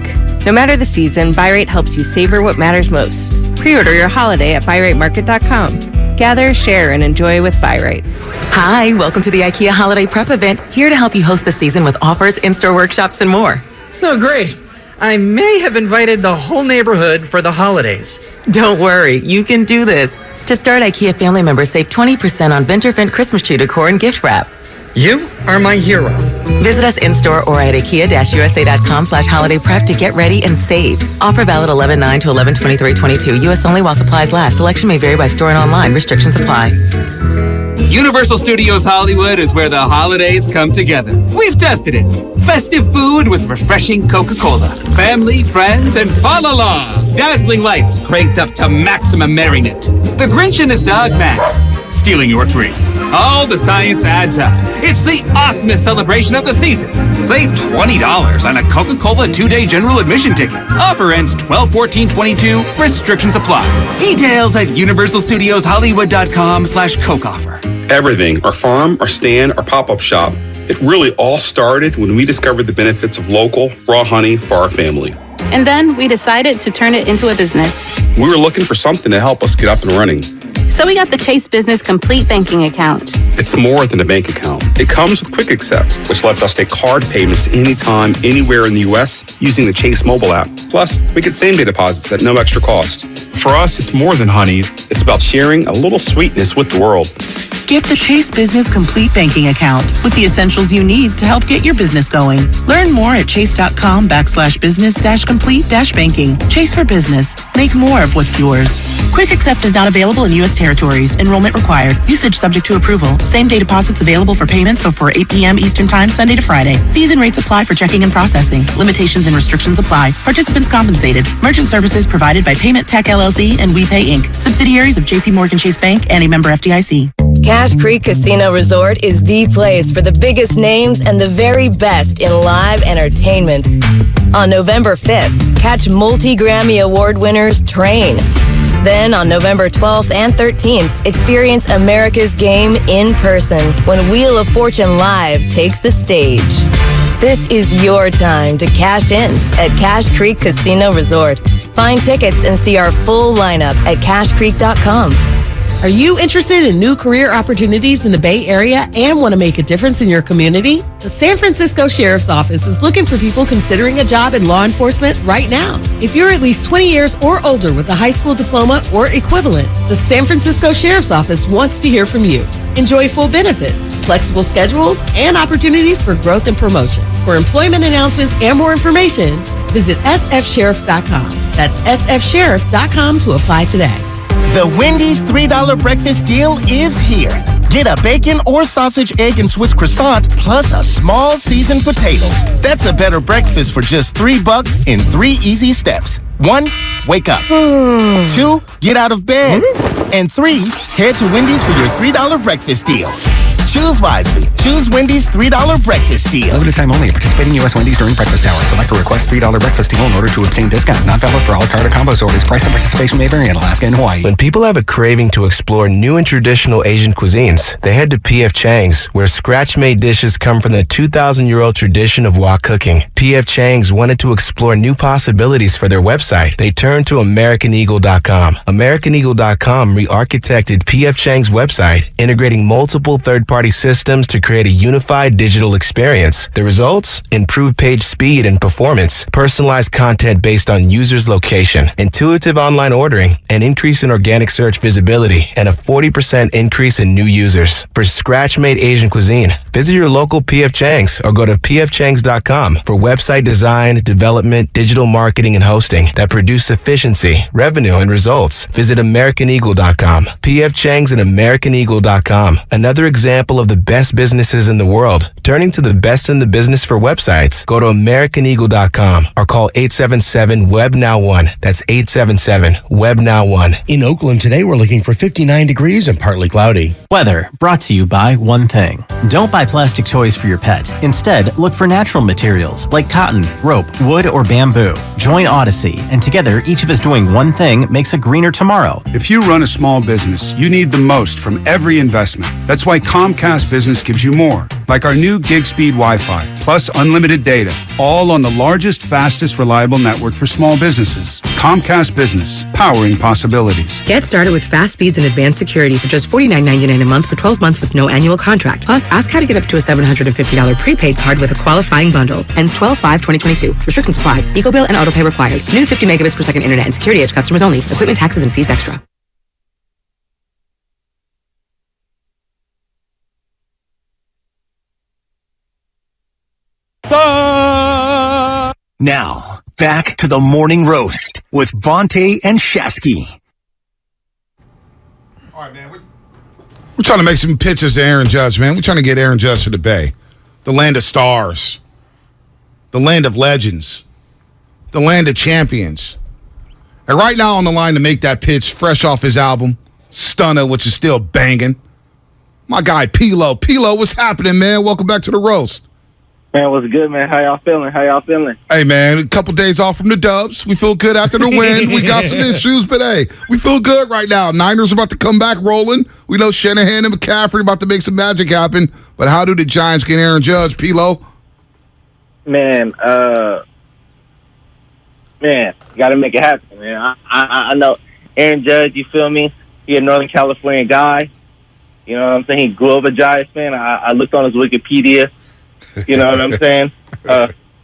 No matter the season, Buy Right helps you savor what matters most. Pre-order your holiday at buyrightmarket.com. Gather, share, and enjoy with Buy Right. Hi, welcome to the IKEA Holiday Prep event, here to help you host the season with offers, in-store workshops, and more. Oh, great. I may have invited the whole neighborhood for the holidays. Don't worry, you can do this. To start, IKEA family members save 20% on Venturfent Christmas tree decor and gift wrap. You are my hero. Visit us in-store or at IKEA-USA.com/holiday prep to get ready and save. Offer valid 11/9 to 11/23/22. U.S. only while supplies last. Selection may vary by store and online. Restrictions apply. Universal Studios Hollywood is where the holidays come together. We've tested it. Festive food with refreshing Coca-Cola. Family, friends, and fa-la-la. Dazzling lights cranked up to maximum merriment. The Grinch and his dog Max stealing your tree. All the science adds up. It's the awesomest celebration of the season. Save $20 on a Coca-Cola 2-day general admission ticket. Offer ends 12/14/22. Restrictions apply. Details at universalstudioshollywood.com/Coke offer. Everything, our farm, our stand, our pop-up shop, it really all started when we discovered the benefits of local, raw honey for our family. And then we decided to turn it into a business. We were looking for something to help us get up and running. So we got the Chase Business Complete Banking Account. It's more than a bank account. It comes with Quick Accept, which lets us take card payments anytime, anywhere in the U.S. using the Chase mobile app. Plus, we get same-day deposits at no extra cost. For us, it's more than honey. It's about sharing a little sweetness with the world. Get the Chase Business Complete Banking Account with the essentials you need to help get your business going. Learn more at chase.com/business-complete-banking. Chase for business. Make more of what's yours. Quick Accept is not available in U.S. territories. Enrollment required. Usage subject to approval. Same-day deposits available for payments before 8 p.m. Eastern Time, Sunday to Friday. Fees and rates apply for checking and processing. Limitations and restrictions apply. Participants compensated. Merchant services provided by Payment Tech LLC and WePay Inc. Subsidiaries of J.P. Morgan Chase Bank and a member FDIC. Cache Creek Casino Resort is the place for the biggest names and the very best in live entertainment. On November 5th, catch multi-Grammy Award winners Train. Then on November 12th and 13th, experience America's Game in person when Wheel of Fortune Live takes the stage. This is your time to cash in at Cache Creek Casino Resort. Find tickets and see our full lineup at cashcreek.com. Are you interested in new career opportunities in the Bay Area and want to make a difference in your community? The San Francisco Sheriff's Office is looking for people considering a job in law enforcement right now. If you're at least 20 years or older with a high school diploma or equivalent, the San Francisco Sheriff's Office wants to hear from you. Enjoy full benefits, flexible schedules, and opportunities for growth and promotion. For employment announcements and more information, visit sfsheriff.com. That's sfsheriff.com to apply today. The Wendy's $3 breakfast deal is here. Get a bacon or sausage, egg, and Swiss croissant, plus a small seasoned potatoes. That's a better breakfast for just $3 in 3 easy steps. 1, wake up. 2, get out of bed. And 3, head to Wendy's for your $3 breakfast deal. Choose wisely. Choose Wendy's $3 breakfast deal. Limited time only. Participating U.S. Wendy's during breakfast hours. Select or request $3 breakfast deal in order to obtain discount. Not valid for all card or combo orders. Price and participation may vary in Alaska and Hawaii. When people have a craving to explore new and traditional Asian cuisines, they head to P.F. Chang's, where scratch-made dishes come from the 2,000-year-old tradition of wok cooking. P.F. Chang's wanted to explore new possibilities for their website. They turned to AmericanEagle.com. AmericanEagle.com re-architected P.F. Chang's website, integrating multiple third-party systems to create a unified digital experience. The results? Improved page speed and performance, personalized content based on users' location, intuitive online ordering, an increase in organic search visibility, and a 40% increase in new users. For scratch-made Asian cuisine, visit your local P.F. Chang's or go to pfchangs.com for website design, development, digital marketing, and hosting that produce efficiency, revenue, and results. Visit AmericanEagle.com. P.F. Chang's and AmericanEagle.com. Another example of the best businesses in the world. Turning to the best in the business for websites, go to AmericanEagle.com or call 877-WEB-NOW1. That's 877-WEB-NOW1. In Oakland today, we're looking for 59 degrees and partly cloudy. Weather brought to you by one thing. Don't buy plastic toys for your pet. Instead, look for natural materials like cotton, rope, wood, or bamboo. Join Odyssey, and together, each of us doing one thing makes a greener tomorrow. If you run a small business, you need the most from every investment. That's why Comcast Business gives you more, like our new gig speed Wi-Fi, plus unlimited data, all on the largest, fastest, reliable network for small businesses. Comcast Business, powering possibilities. Get started with fast speeds and advanced security for just $49.99 a month for 12 months with no annual contract. Plus, ask how to get up to a $750 prepaid card with a qualifying bundle. Ends 12/5/2022. Restrictions apply. Eco bill and auto pay required. New 50 megabits per second internet and security edge customers only. Equipment, taxes, and fees extra. Now, back to the morning roast with Bonte and Shasky. All right, man. We're trying to make some pitches to Aaron Judge, man. We're trying to get Aaron Judge to the Bay. The land of stars. The land of legends. The land of champions. And right now on the line to make that pitch, fresh off his album, Stunner, which is still banging, my guy, P-Lo. P-Lo, what's happening, man? Welcome back to the roast. Man, what's good, man? How y'all feeling? Hey, man, a couple days off from the Dubs. We feel good after the win. We got some issues, but hey, we feel good right now. Niners about to come back rolling. We know Shanahan and McCaffrey about to make some magic happen. But how do the Giants get Aaron Judge, P-Lo? Man, got to make it happen, man. I know Aaron Judge, you feel me? He's a Northern California guy. You know what I'm saying? He grew up a Giants fan. I looked on his Wikipedia. You know what I'm saying?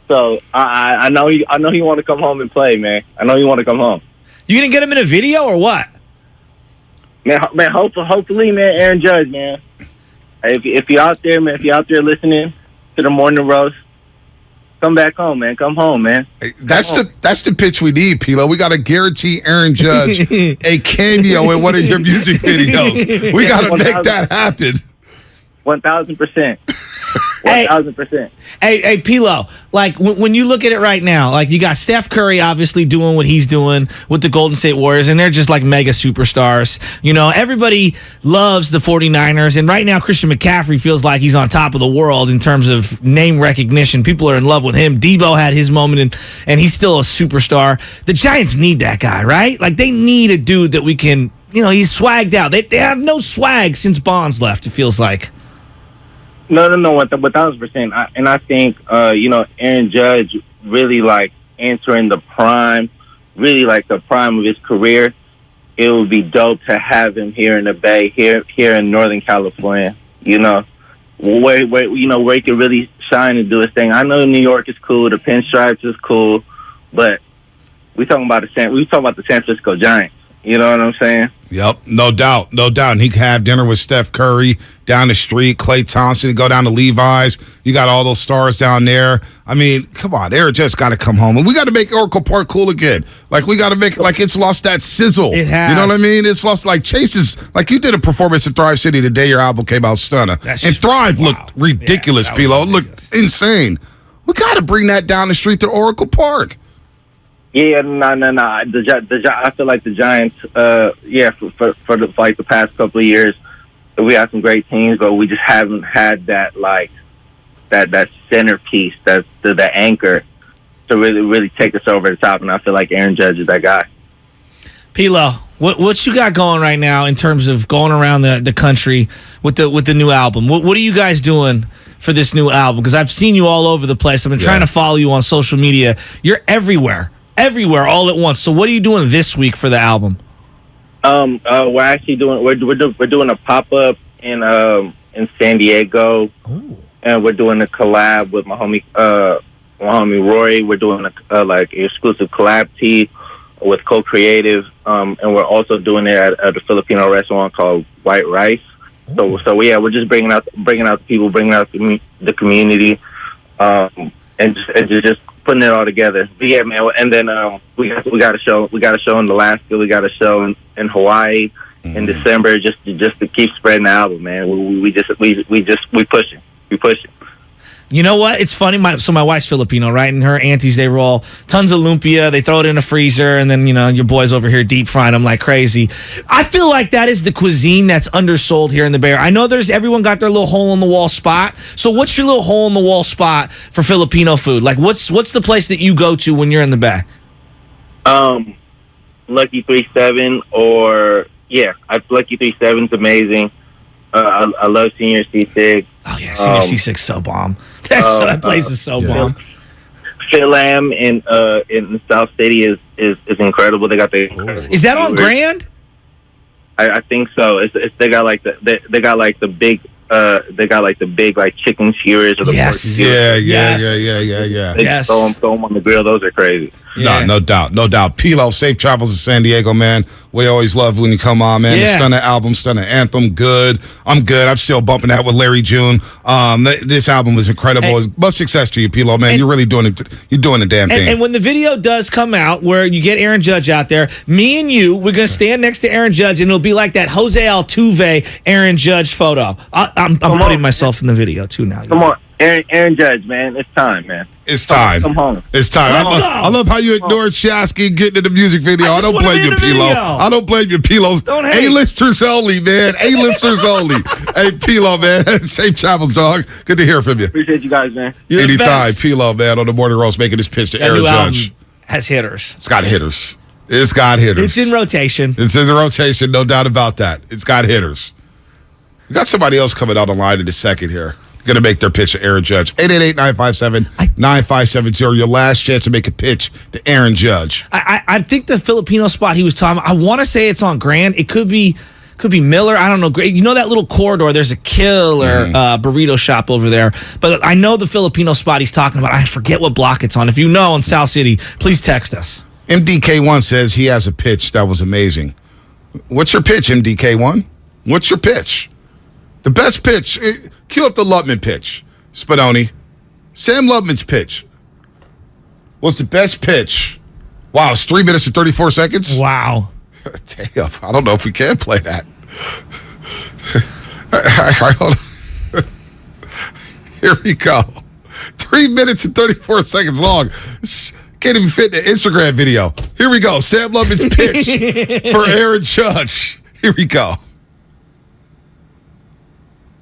So I know he want to come home and play, man. I know he want to come home. You gonna get him in a video or what? Man, hopefully, man. Aaron Judge, man. If you're out there, man, if you're out there listening to the morning roast, come back home, man. Come home, man. That's the pitch we need, P-Lo. We got to guarantee Aaron Judge a cameo in one of your music videos. We got to make that happen. 1,000%. 1,000%. Hey, Pilo, like when you look at it right now, like you got Steph Curry obviously doing what he's doing with the Golden State Warriors, and they're just like mega superstars. You know, everybody loves the 49ers, and right now Christian McCaffrey feels like he's on top of the world in terms of name recognition. People are in love with him. Debo had his moment, and he's still a superstar. The Giants need that guy, right? Like they need a dude that we can, you know, he's swagged out. They have no swag since Bonds left, it feels like. No, 1,000%. And I think, Aaron Judge really like entering the prime, really like the prime of his career. It would be dope to have him here in the Bay, here in Northern California. You know, where he can really shine and do his thing. I know New York is cool, the pinstripes is cool, but we talking about the San Francisco Giants. You know what I'm saying? Yep, no doubt. And he can have dinner with Steph Curry down the street, Klay Thompson, go down to Levi's. You got all those stars down there. I mean, come on, Aaron just got to come home. And we got to make Oracle Park cool again. Like, we got to make like it's lost that sizzle. It has. You know what I mean? It's lost, like, Chase's, like you did a performance at Thrive City the day your album came out, stunner. And Thrive looked ridiculous, Pilo. It looked insane. We got to bring that down the street to Oracle Park. Yeah, no. I feel like the Giants, for the past couple of years, we had some great teams, but we just haven't had that that centerpiece, that's the anchor to really take us over the top. And I feel like Aaron Judge is that guy. Pilo, what you got going right now in terms of going around the country with the new album? What are you guys doing for this new album? Because I've seen you all over the place. I've been trying to follow you on social media. You're everywhere all at once. So what are you doing this week for the album? We're actually doing a pop-up in San Diego. Ooh. And we're doing a collab with my homie Rory. We're doing a exclusive collab tee with Co-Creative, and we're also doing it at a Filipino restaurant called White Rice. Ooh. So we're just bringing out the people, bringing out the community, and just putting it all together. But yeah, man. And then we got a show. We got a show in Alaska. We got a show in Hawaii in December. Just to keep spreading the album, man. We pushing. We pushing. You know what? It's funny. My wife's Filipino, right? And her aunties, they roll tons of lumpia. They throw it in a freezer, and then your boys over here deep frying them like crazy. I feel like that is the cuisine that's undersold here in the Bay Area. I know everyone got their little hole in the wall spot. So what's your little hole in the wall spot for Filipino food? Like what's the place that you go to when you're in the Bay? Lucky 37 Lucky 37's amazing. I love Senior Seasick. Oh yeah, Senior Seasick's so bomb. That place is so bomb. Phil-Am in South City is incredible. They got Is that on Grand? I think so. They got the big like chicken skewers or the pork skewers. Yeah. They throw them on the grill. Those are crazy. Yeah. No doubt. Pilo, safe travels to San Diego, man. We always love when you come on, man. Yeah. The Stunner album, Stunner Anthem, good. I'm good. I'm still bumping that with Larry June. This album was incredible. Much success to you, Pilo, man. You're really doing it. You're doing the damn thing. And when the video does come out, where you get Aaron Judge out there, me and you, we're gonna stand next to Aaron Judge, and it'll be like that Jose Altuve Aaron Judge photo. I'm putting myself in the video too now. Come on. Aaron Judge, man. It's time, man. It's time. Come home. It's time. I love how you ignored Shasky getting in the music video. I don't blame you, Pilo. I don't blame you, Pilos. A-listers only, man. A-listers only. Hey, Pilo, man. Safe travels, dog. Good to hear from you. Appreciate you guys, man. Anytime. Pilo, man, on the Morning Roast making this pitch to Aaron Judge. Has hitters. It's got hitters. It's got hitters. It's in rotation. It's in the rotation, no doubt about that. It's got hitters. We got somebody else coming out online in a second here. Going to make their pitch to Aaron Judge. 888-957-9570. Your last chance to make a pitch to Aaron Judge. I think the Filipino spot he was talking about, I want to say it's on Grand. It could be Miller. I don't know. You know that little corridor? There's a killer burrito shop over there. But I know the Filipino spot he's talking about. I forget what block it's on. If you know in South City, please text us. MDK1 says he has a pitch that was amazing. What's your pitch, MDK1? What's your pitch? The best pitch. Cue up the Lutman pitch, Spadoni. Sam Lutman's pitch was the best pitch. Wow, it's 3 minutes and 34 seconds? Wow. Damn, I don't know if we can play that. All right, hold on. Here we go. 3 minutes and 34 seconds long. Can't even fit in an Instagram video. Here we go. Sam Lovin's pitch for Aaron Judge. Here we go.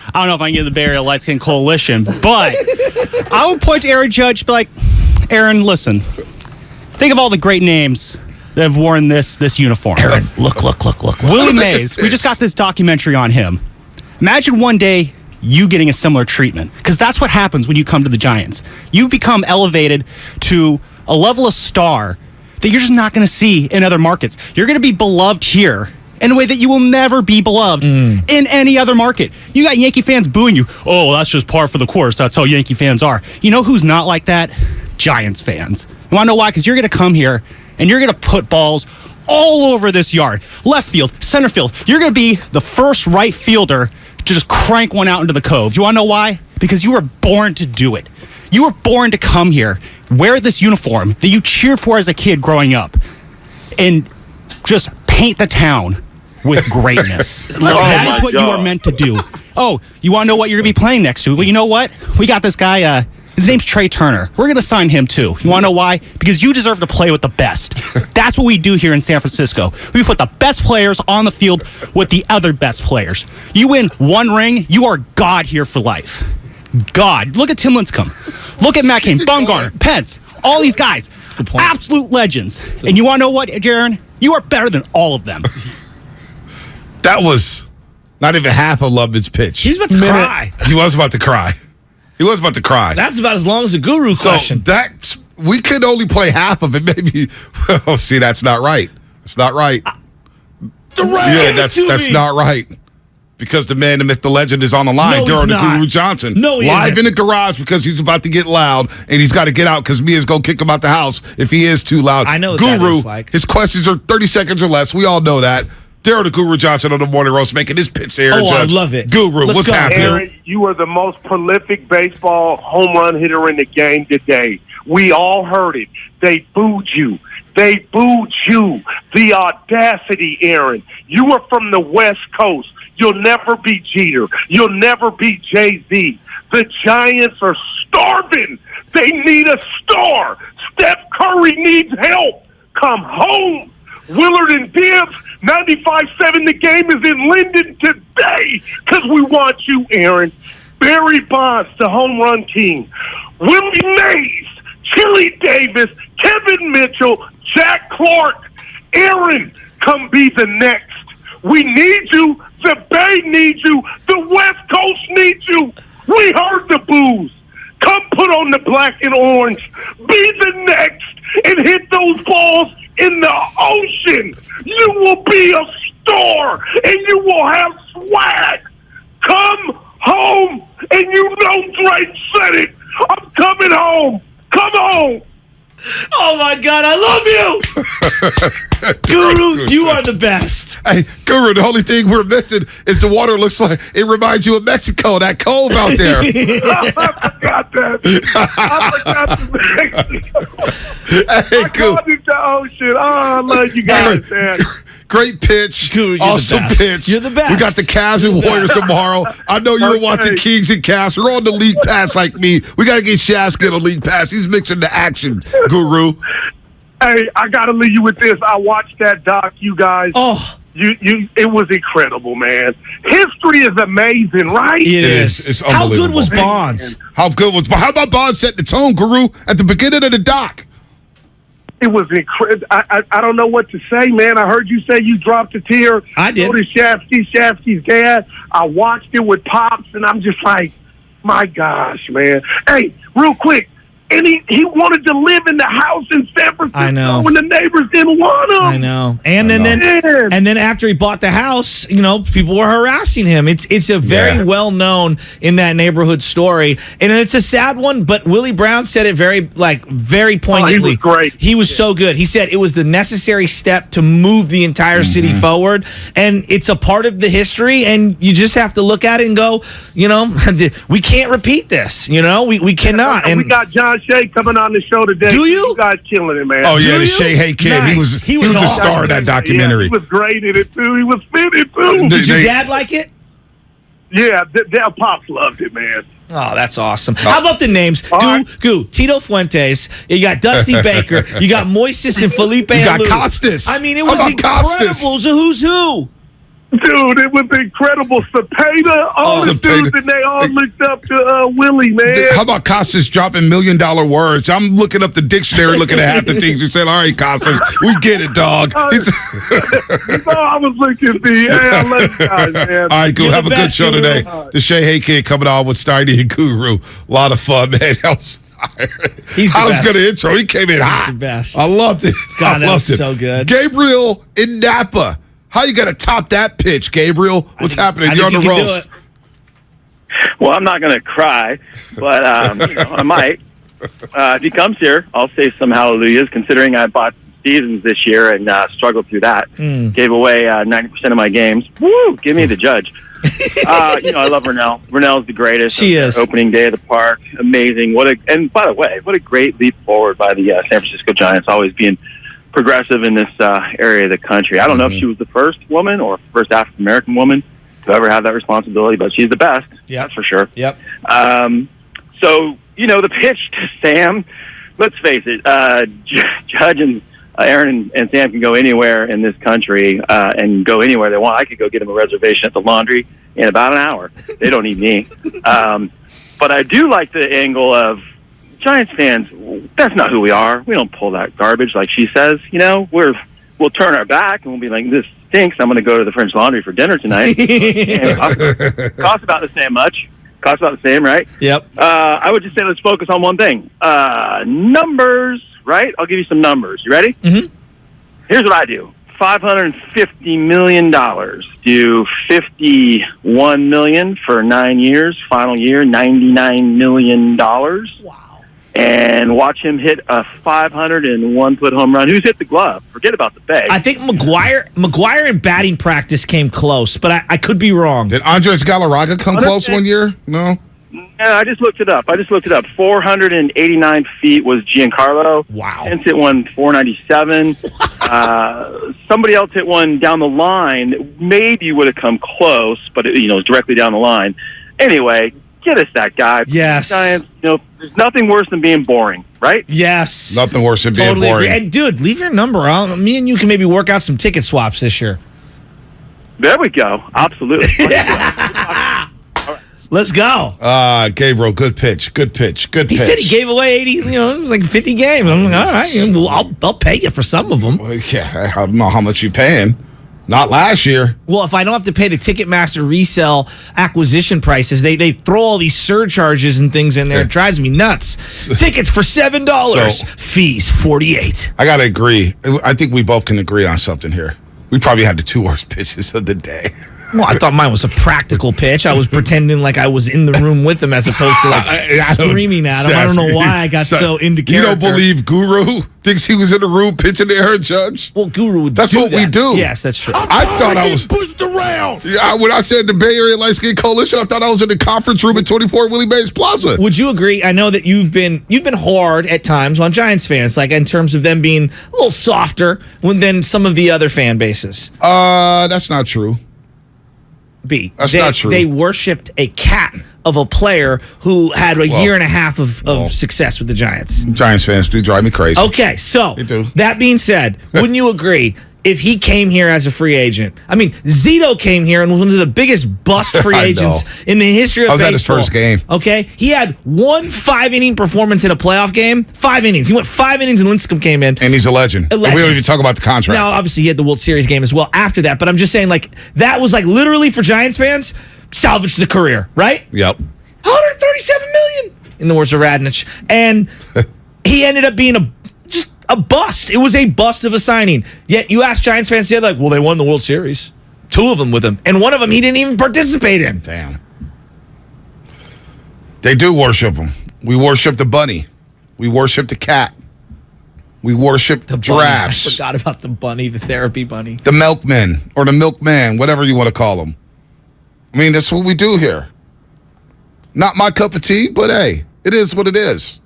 I don't know if I can get the Bay Area Light Skin Coalition, but I would point to Aaron Judge, be like, Aaron, listen. Think of all the great names that have worn this uniform. Aaron, look. Willie Mays, we just got this documentary on him. Imagine one day you getting a similar treatment, because that's what happens when you come to the Giants. You become elevated to a level of star that you're just not going to see in other markets. You're going to be beloved here in a way that you will never be beloved in any other market. You got Yankee fans booing you. Oh, that's just par for the course. That's how Yankee fans are. You know who's not like that? Giants fans. You want to know why? Because you're going to come here and you're going to put balls all over this yard. Left field, center field. You're going to be the first right fielder to just crank one out into the cove. You want to know why? Because you were born to do it. You were born to come here, wear this uniform that you cheered for as a kid growing up, and just paint the town with greatness. That is what you are meant to do. Oh, you want to know what you're going to be playing next to? Well, you know what? We got this guy, his name's Trey Turner. We're going to sign him too. You want to know why? Because you deserve to play with the best. That's what we do here in San Francisco. We put the best players on the field with the other best players. You win one ring, you are God here for life. God. Look at Tim Lincecum. Look at Matt Cain, Bumgarner, Pence, all these guys. Absolute legends. And you want to know what, Jaron? You are better than all of them. That was not even half of Lovin's pitch. He's about to cry. He was about to cry. That's about as long as the Guru question. We could only play half of it, maybe. Oh, see, that's not right. That's not right. That's not right. Because the man, the myth, the legend is on the line. No, Daryl the Guru Johnson. No, he live isn't. in the garage because he's about to get loud and he's got to get out because Mia's going to kick him out the house if he is too loud. I know what Guru, that is like. His questions are 30 seconds or less. We all know that. Daryl the Guru Johnson on the Morning Roast making his pitch to Aaron Judge. I love it. Guru, Let's what's go. happening? Aaron, you are the most prolific baseball home run hitter in the game today. We all heard it. They booed you. They booed you. The audacity, Aaron. You are from the West Coast. You'll never be Jeter. You'll never be Jay-Z. The Giants are starving. They need a star. Steph Curry needs help. Come home. Willard and Dibbs, 95.7 The Game is in Linden today because we want you, Aaron. Barry Bonds, the home run king. Willie Mays, Chili Davis, Kevin Mitchell, Jack Clark. Aaron, come be the next. We need you. The Bay needs you. The West Coast needs you. We heard the boos. Come put on the black and orange. Be the next and hit those balls in the ocean. You will be a star and you will have swag. Come home. And you know Drake said it. I'm coming home. Come on. Oh my God, I love you! Guru, you are the best. Hey, Guru, the only thing we're missing is the water looks like it reminds you of Mexico, that cove out there. I forgot that. I forgot the Mexico. Hey, I called it the ocean. Oh, I love you guys, man. Great pitch. Guru, you're awesome the best. pitch. You're the best. We got the Cavs and Warriors tomorrow. I know you're watching Kings and Cavs. You're on the League Pass like me. We got to get Shasky on the League Pass. He's mixing the action, Guru. Hey, I got to leave you with this. I watched that doc, you guys. Oh. It was incredible, man. History is amazing, right? It is. It's How unbelievable. good was Bonds? How about Bonds setting the tone, Guru, at the beginning of the doc? It was incredible. I don't know what to say, man. I heard you say you dropped a tear. I did. So did Shafsky's dad. I watched it with Pops, and I'm just like, my gosh, man. Hey, real quick. And he wanted to live in the house in San Francisco. I know. When the neighbors didn't want him. I know. And then after he bought the house, people were harassing him. It's a very well known in that neighborhood story, and it's a sad one. But Willie Brown said it very poignantly. He was great. He was so good. He said it was the necessary step to move the entire city forward, and it's a part of the history. And you just have to look at it and go, we can't repeat this. We cannot. And we got John Shea coming on the show today. Do you? You guys killing it, man. Oh, yeah, the Shea Hay kid. Nice. He was the star of that documentary. Yeah, he was great in it, too. He was fit in it, too. Did your dad like it? Yeah, their pops loved it, man. Oh, that's awesome. How about the names? Goo, Tito Fuentes. You got Dusty Baker. You got Moises and Felipe. You got Alou. Costas. I mean, it How was about incredible. Costas? It was a who's who. Dude, it was incredible. Cepeda, all the dudes, and they all looked up to Willie, man. How about Costas dropping $1 million words? I'm looking up the dictionary, looking at half the things you said. All right, Costas, we get it, dog. I was looking at the I love you guys, man. All right, cool. Have a good show today. The Shay Hay Kid coming on with Steiny and Guru. A lot of fun, man. That was He's the I was best. going to intro. He came in hot. The best. I loved it. God, I that loved was it. so good. Gabriel in Napa. How you going to top that pitch, Gabriel? What's happening? You're on the roast. Well, I'm not going to cry, but I might. If he comes here, I'll say some hallelujahs, considering I bought seasons this year and struggled through that. Gave away 90% of my games. Woo! Give me the judge. I love Renell. Renell's the greatest. She is. Opening day of the park. Amazing. And by the way, what a great leap forward by the San Francisco Giants, always being progressive in this area of the country. I don't know if she was the first woman or first African-American woman to ever have that responsibility, but she's the best. That's for sure. Yep. So, the pitch to Sam, let's face it, Judge and Aaron and Sam can go anywhere in this country and go anywhere they want. I could go get them a reservation at the Laundry in about an hour. They don't need me. But I do like the angle of Giants fans, that's not who we are. We don't pull that garbage like she says. We'll turn our back and we'll be like, this stinks. I'm going to go to the French Laundry for dinner tonight. Costs about the same much. Costs about the same, right? Yep. I would just say let's focus on one thing. Numbers, right? I'll give you some numbers. You ready? Mm-hmm. Here's what I do. $550 million. Do $51 million for 9 years. Final year, $99 million. Wow. And watch him hit a 501-foot home run. Who's hit the glove? Forget about the bag. I think McGuire in batting practice came close, but I could be wrong. Did Andres Galarraga come close one year? No. Yeah, I just looked it up. 489 feet was Giancarlo. Wow. Hence hit one 497. Somebody else hit one down the line that maybe would have come close, but it was directly down the line. Anyway, get us that guy. Yes. Giants, there's nothing worse than being boring, right? Yes. Nothing worse than being Totally boring. agree. And dude, leave your number out. Me and you can maybe work out some ticket swaps this year. There we go. Absolutely. Let's go. Gabriel, good pitch. Good pitch. He said he gave away 80, it was like 50 games. I'm like, all right, I'll pay you for some of them. Well, yeah, I don't know how much you paying. Not last year. Well, if I don't have to pay the Ticketmaster resale acquisition prices, they throw all these surcharges and things in there. It drives me nuts. Tickets for $7, fees $48. I got to agree. I think we both can agree on something here. We probably had the two worst pitches of the day. Well, I thought mine was a practical pitch. I was pretending like I was in the room with them as opposed to screaming at him. I don't know why I got so into character. You don't believe Guru thinks he was in the room pitching to Aaron Judge? Well, Guru would That's do what that. we do. Yes, that's true. I thought I was pushed around. Yeah, when I said the Bay Area Light Skin Coalition, I thought I was in the conference room at 24 Willie Mays Plaza. Would you agree? I know that you've been hard at times on Giants fans, like in terms of them being a little softer than some of the other fan bases. That's not true. That's not true. They worshipped a cat of a player who had a year and a half of success with the Giants. Giants fans do drive me crazy. Okay, so that being said, wouldn't you agree if he came here as a free agent? I mean, Zito came here and was one of the biggest bust free I agents know. in the history of baseball. I was at his first game. Okay, he had one 5-inning performance in a playoff game. 5 innings. He went 5 innings and Lincecum came in. And he's a legend. And we don't even talk about the contract. Now, obviously, he had the World Series game as well after that, but I'm just saying, like, that was like literally for Giants fans, salvaged the career, right? Yep. 137 million, in the words of Radnich. And he ended up being a bust. It was a bust of a signing. Yet you ask Giants fans, they're like, well, they won the World Series. 2 of them with him. And one of them he didn't even participate in. Damn. They do worship him. We worship the bunny. We worship the cat. We worship the giraffes. I forgot about the bunny, the therapy bunny. The milkman or the milkman, whatever you want to call him. I mean, that's what we do here. Not my cup of tea, but hey, it is what it is.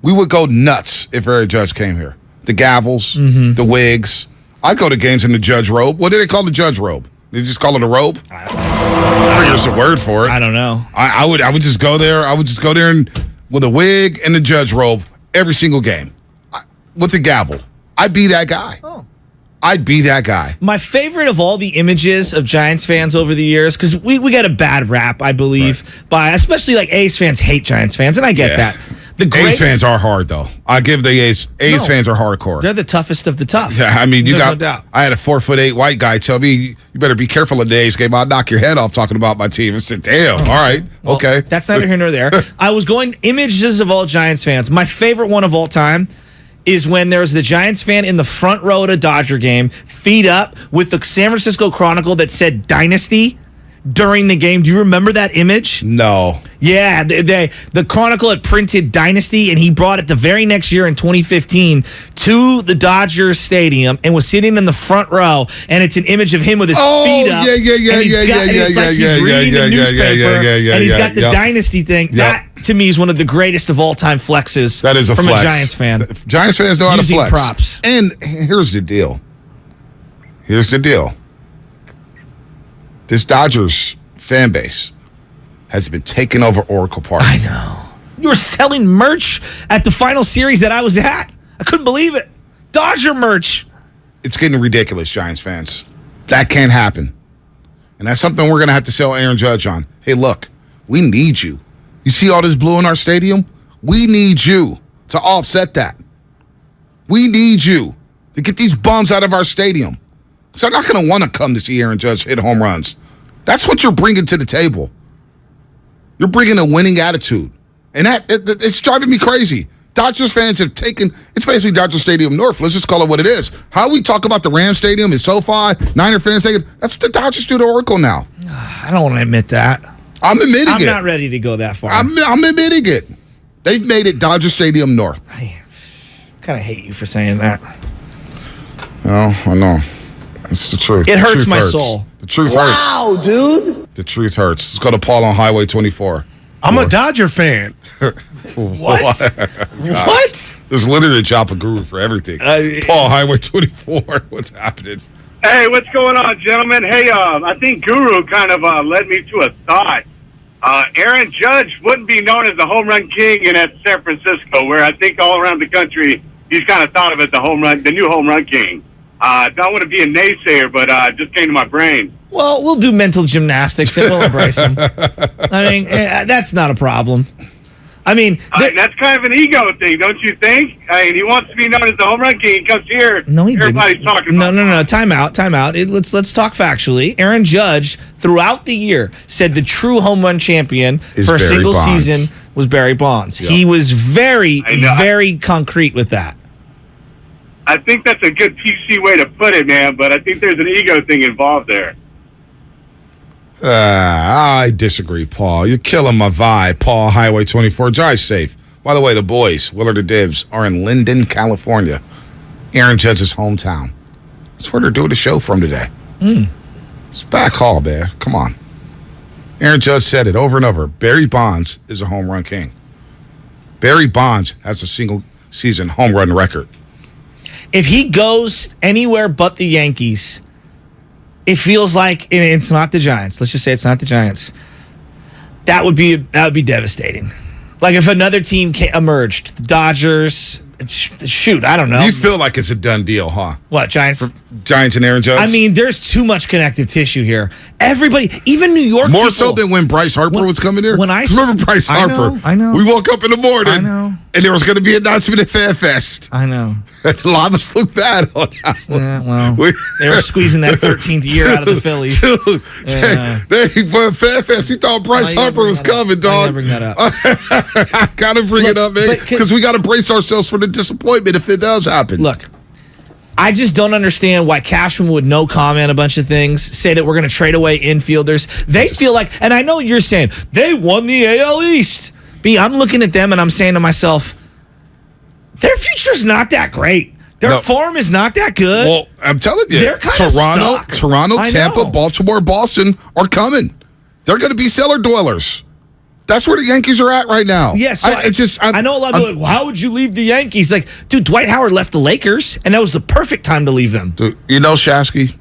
We would go nuts if Aaron Judge came here. The gavels, the wigs. I'd go to games in the judge robe. What do they call the judge robe? They just call it a robe. I think there's a word for it. I don't know. I would just go there. I would just go there and with a wig and a judge robe every single game with the gavel. I'd be that guy. Oh. I'd be that guy. My favorite of all the images of Giants fans over the years, because we got a bad rap, I believe, by especially like A's fans hate Giants fans, and I get that. The A's fans are hard, though. I give the A's fans are hardcore. They're the toughest of the tough. Yeah, I mean, There's no doubt. I had a 4'8" white guy tell me, you better be careful in the A's game. I'll knock your head off talking about my team. I said, damn, all right, Well, okay. That's neither here nor there. I was going images of all Giants fans. My favorite one of all time is when there's the Giants fan in the front row at a Dodger game, feet up, with the San Francisco Chronicle that said Dynasty during the game. Do you remember that image? No. Yeah, the Chronicle had printed Dynasty, and he brought it the very next year in 2015 to the Dodgers Stadium and was sitting in the front row, and it's an image of him with his feet up. Yeah, and it's like he's reading the newspaper, and he's got the Dynasty thing. Yep. That, to me, is one of the greatest of all-time flexes That is a from flex. a Giants fan. Giants fans know how to Using flex. props. And here's the deal. This Dodgers fan base has been taking over Oracle Park. I know. You were selling merch at the final series that I was at. I couldn't believe it. Dodger merch. It's getting ridiculous, Giants fans. That can't happen. And that's something we're going to have to sell Aaron Judge on. Hey, look, we need you. You see all this blue in our stadium? We need you to offset that. We need you to get these bums out of our stadium. So they're not going to want to come to see Aaron Judge hit home runs. That's what you're bringing to the table. You're bringing a winning attitude. And it's driving me crazy. Dodgers fans have taken, it's basically Dodger Stadium North. Let's just call it what it is. How we talk about the Ram Stadium is SoFi, Niner fans saying, that's what the Dodgers do to Oracle now. I don't want to admit that. I'm admitting it. I'm not ready to go that far. I'm admitting it. They've made it Dodger Stadium North. I kind of hate you for saying that. Oh, I know. It's the truth. It The hurts truth my hurts. soul. The truth hurts. Wow, dude. The truth hurts. Let's go to Paul on Highway 24. I'm a Dodger fan. What? What? There's literally a Joppa guru for everything. Paul, Highway 24. What's happening? Hey, what's going on, gentlemen? Hey, I think Guru kind of led me to a thought. Aaron Judge wouldn't be known as the home run king in at San Francisco, where I think all around the country he's kind of thought of as the new home run king. Don't want to be a naysayer, but it just came to my brain. Well, we'll do mental gymnastics and we'll embrace him. I mean, that's not a problem. I mean, that's kind of an ego thing, don't you think? I mean, he wants to be known as the home run king. He comes here. No, he everybody's didn't. talking about No. Time out. Let's talk factually. Aaron Judge, throughout the year, said the true home run champion Is for a Barry single Bonds. season was Barry Bonds. Yep. He was very, very concrete with that. I think that's a good PC way to put it, man, but I think there's an ego thing involved there. I disagree, Paul. You're killing my vibe. Paul, Highway 24. Drive safe. By the way, the boys, Willard and Dibbs, are in Linden, California. Aaron Judge's hometown. That's where they're doing the show from today. It's back hall, man. Come on. Aaron Judge said it over and over. Barry Bonds is a home run king. Barry Bonds has a single season home run record. If he goes anywhere but the Yankees, it feels like it's not the Giants. Let's just say it's not the Giants. That would be devastating. Like if another team emerged, the Dodgers. Shoot, I don't know. You feel like it's a done deal, huh? What, Giants? Giants and Aaron Judge? I mean, there's too much connective tissue here. Everybody, even New York More people, so than when Bryce Harper was coming here? when I Remember Bryce Harper? I know. We woke up in the morning. I know. And there was going to be an announcement at Fan Fest. I know. A lot of us look bad on that one. Yeah, well, they were squeezing that 13th year out of the Phillies. Dude, Fan Fest, he thought Bryce Harper was coming, dog. I bring that up. I got to bring it up, man, because we got to brace ourselves for the disappointment if it does happen. Look, I just don't understand why Cashman would no comment a bunch of things, say that we're going to trade away infielders. They feel like, and I know you're saying, they won the AL East. B, I'm looking at them and I'm saying to myself, their future's not that great. Their farm is not that good. Well, I'm telling you, They're kind of stuck. Toronto, I Tampa, know. Baltimore, Boston are coming. They're going to be cellar dwellers. That's where the Yankees are at right now. Yes, so I know a lot of people are like, well, how would you leave the Yankees? Like, dude, Dwight Howard left the Lakers, and that was the perfect time to leave them. Dude, you know, Shasky,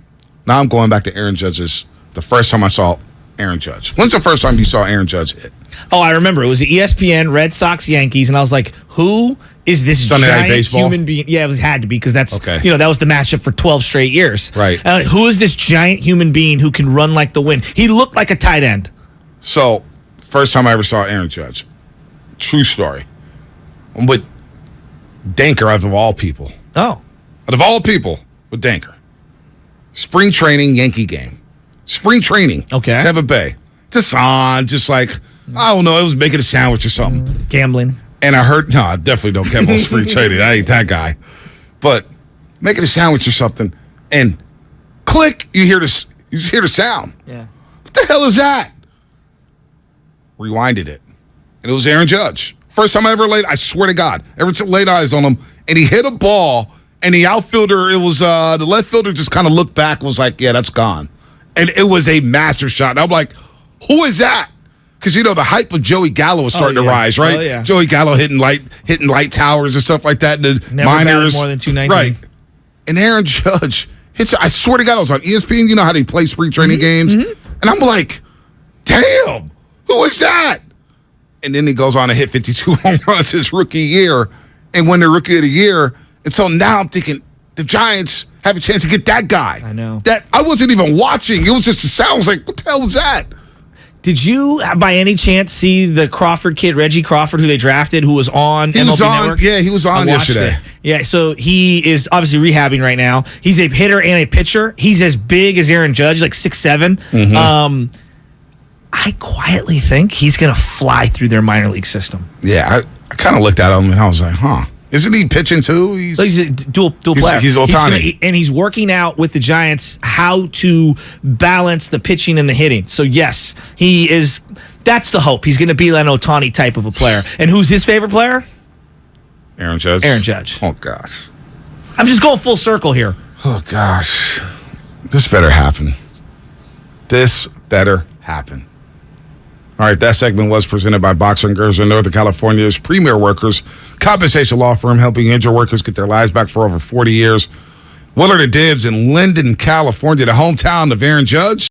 Now I'm going back to Aaron Judge's. The first time I saw Aaron Judge. When's the first time you saw Aaron Judge hit? Oh, I remember. It was ESPN, Red Sox, Yankees, and I was like, who is this Sunday Night giant Baseball? human being? Yeah, it had to be because that's, Okay. that was the matchup for 12 straight years. Right. Who is this giant human being who can run like the wind? He looked like a tight end. So, first time I ever saw Aaron Judge. True story. I'm with Danker out of all people. Oh. Out of all people, with Danker. Spring training Yankee game. Spring training. Okay. Tampa Bay. Just on, just like, I don't know, it was making a sandwich or something. Gambling. And I heard, no, I definitely don't gamble on spring training. I ain't that guy. But making a sandwich or something, and click, you just hear the sound. Yeah. What the hell is that? Rewinded it. And it was Aaron Judge. First time I ever I swear to God, ever laid eyes on him, and he hit a ball, and the outfielder, it was, the left fielder just kind of looked back and was like, yeah, that's gone. And it was a master shot. And I'm like, who is that? Because, the hype of Joey Gallo was starting to rise, right? Oh, yeah. Joey Gallo hitting light towers and stuff like that. And the Never minors. batted more than 219. Right. And Aaron Judge hits, I swear to God, I was on ESPN. You know how they play spring training games? And I'm like, damn, who is that? And then he goes on to hit 52 home runs his rookie year and win the Rookie of the Year. And so now I'm thinking the Giants have a chance to get that guy. I know. That I wasn't even watching. It was just the sound. I was like, what the hell was that? Did you, by any chance, see the Crawford kid, Reggie Crawford, who they drafted, who was on He MLB was on, Network? yeah, he was on I watched yesterday. it. Yeah, so he is obviously rehabbing right now. He's a hitter and a pitcher. He's as big as Aaron Judge, like 6'7". I quietly think he's going to fly through their minor league system. Yeah, I kind of looked at him and I was like, huh. Isn't he pitching too? He's a dual player. He's Ohtani. And he's working out with the Giants how to balance the pitching and the hitting. So, yes, he is. That's the hope. He's going to be an Ohtani type of a player. And who's his favorite player? Aaron Judge. Aaron Judge. Oh, gosh. I'm just going full circle here. Oh, gosh. This better happen. This better happen. All right, that segment was presented by Boxer & Gerser, Northern California's premier workers' compensation law firm, helping injured workers get their lives back for over 40 years. Willard & Dibbs in Linden, California, the hometown of Aaron Judge.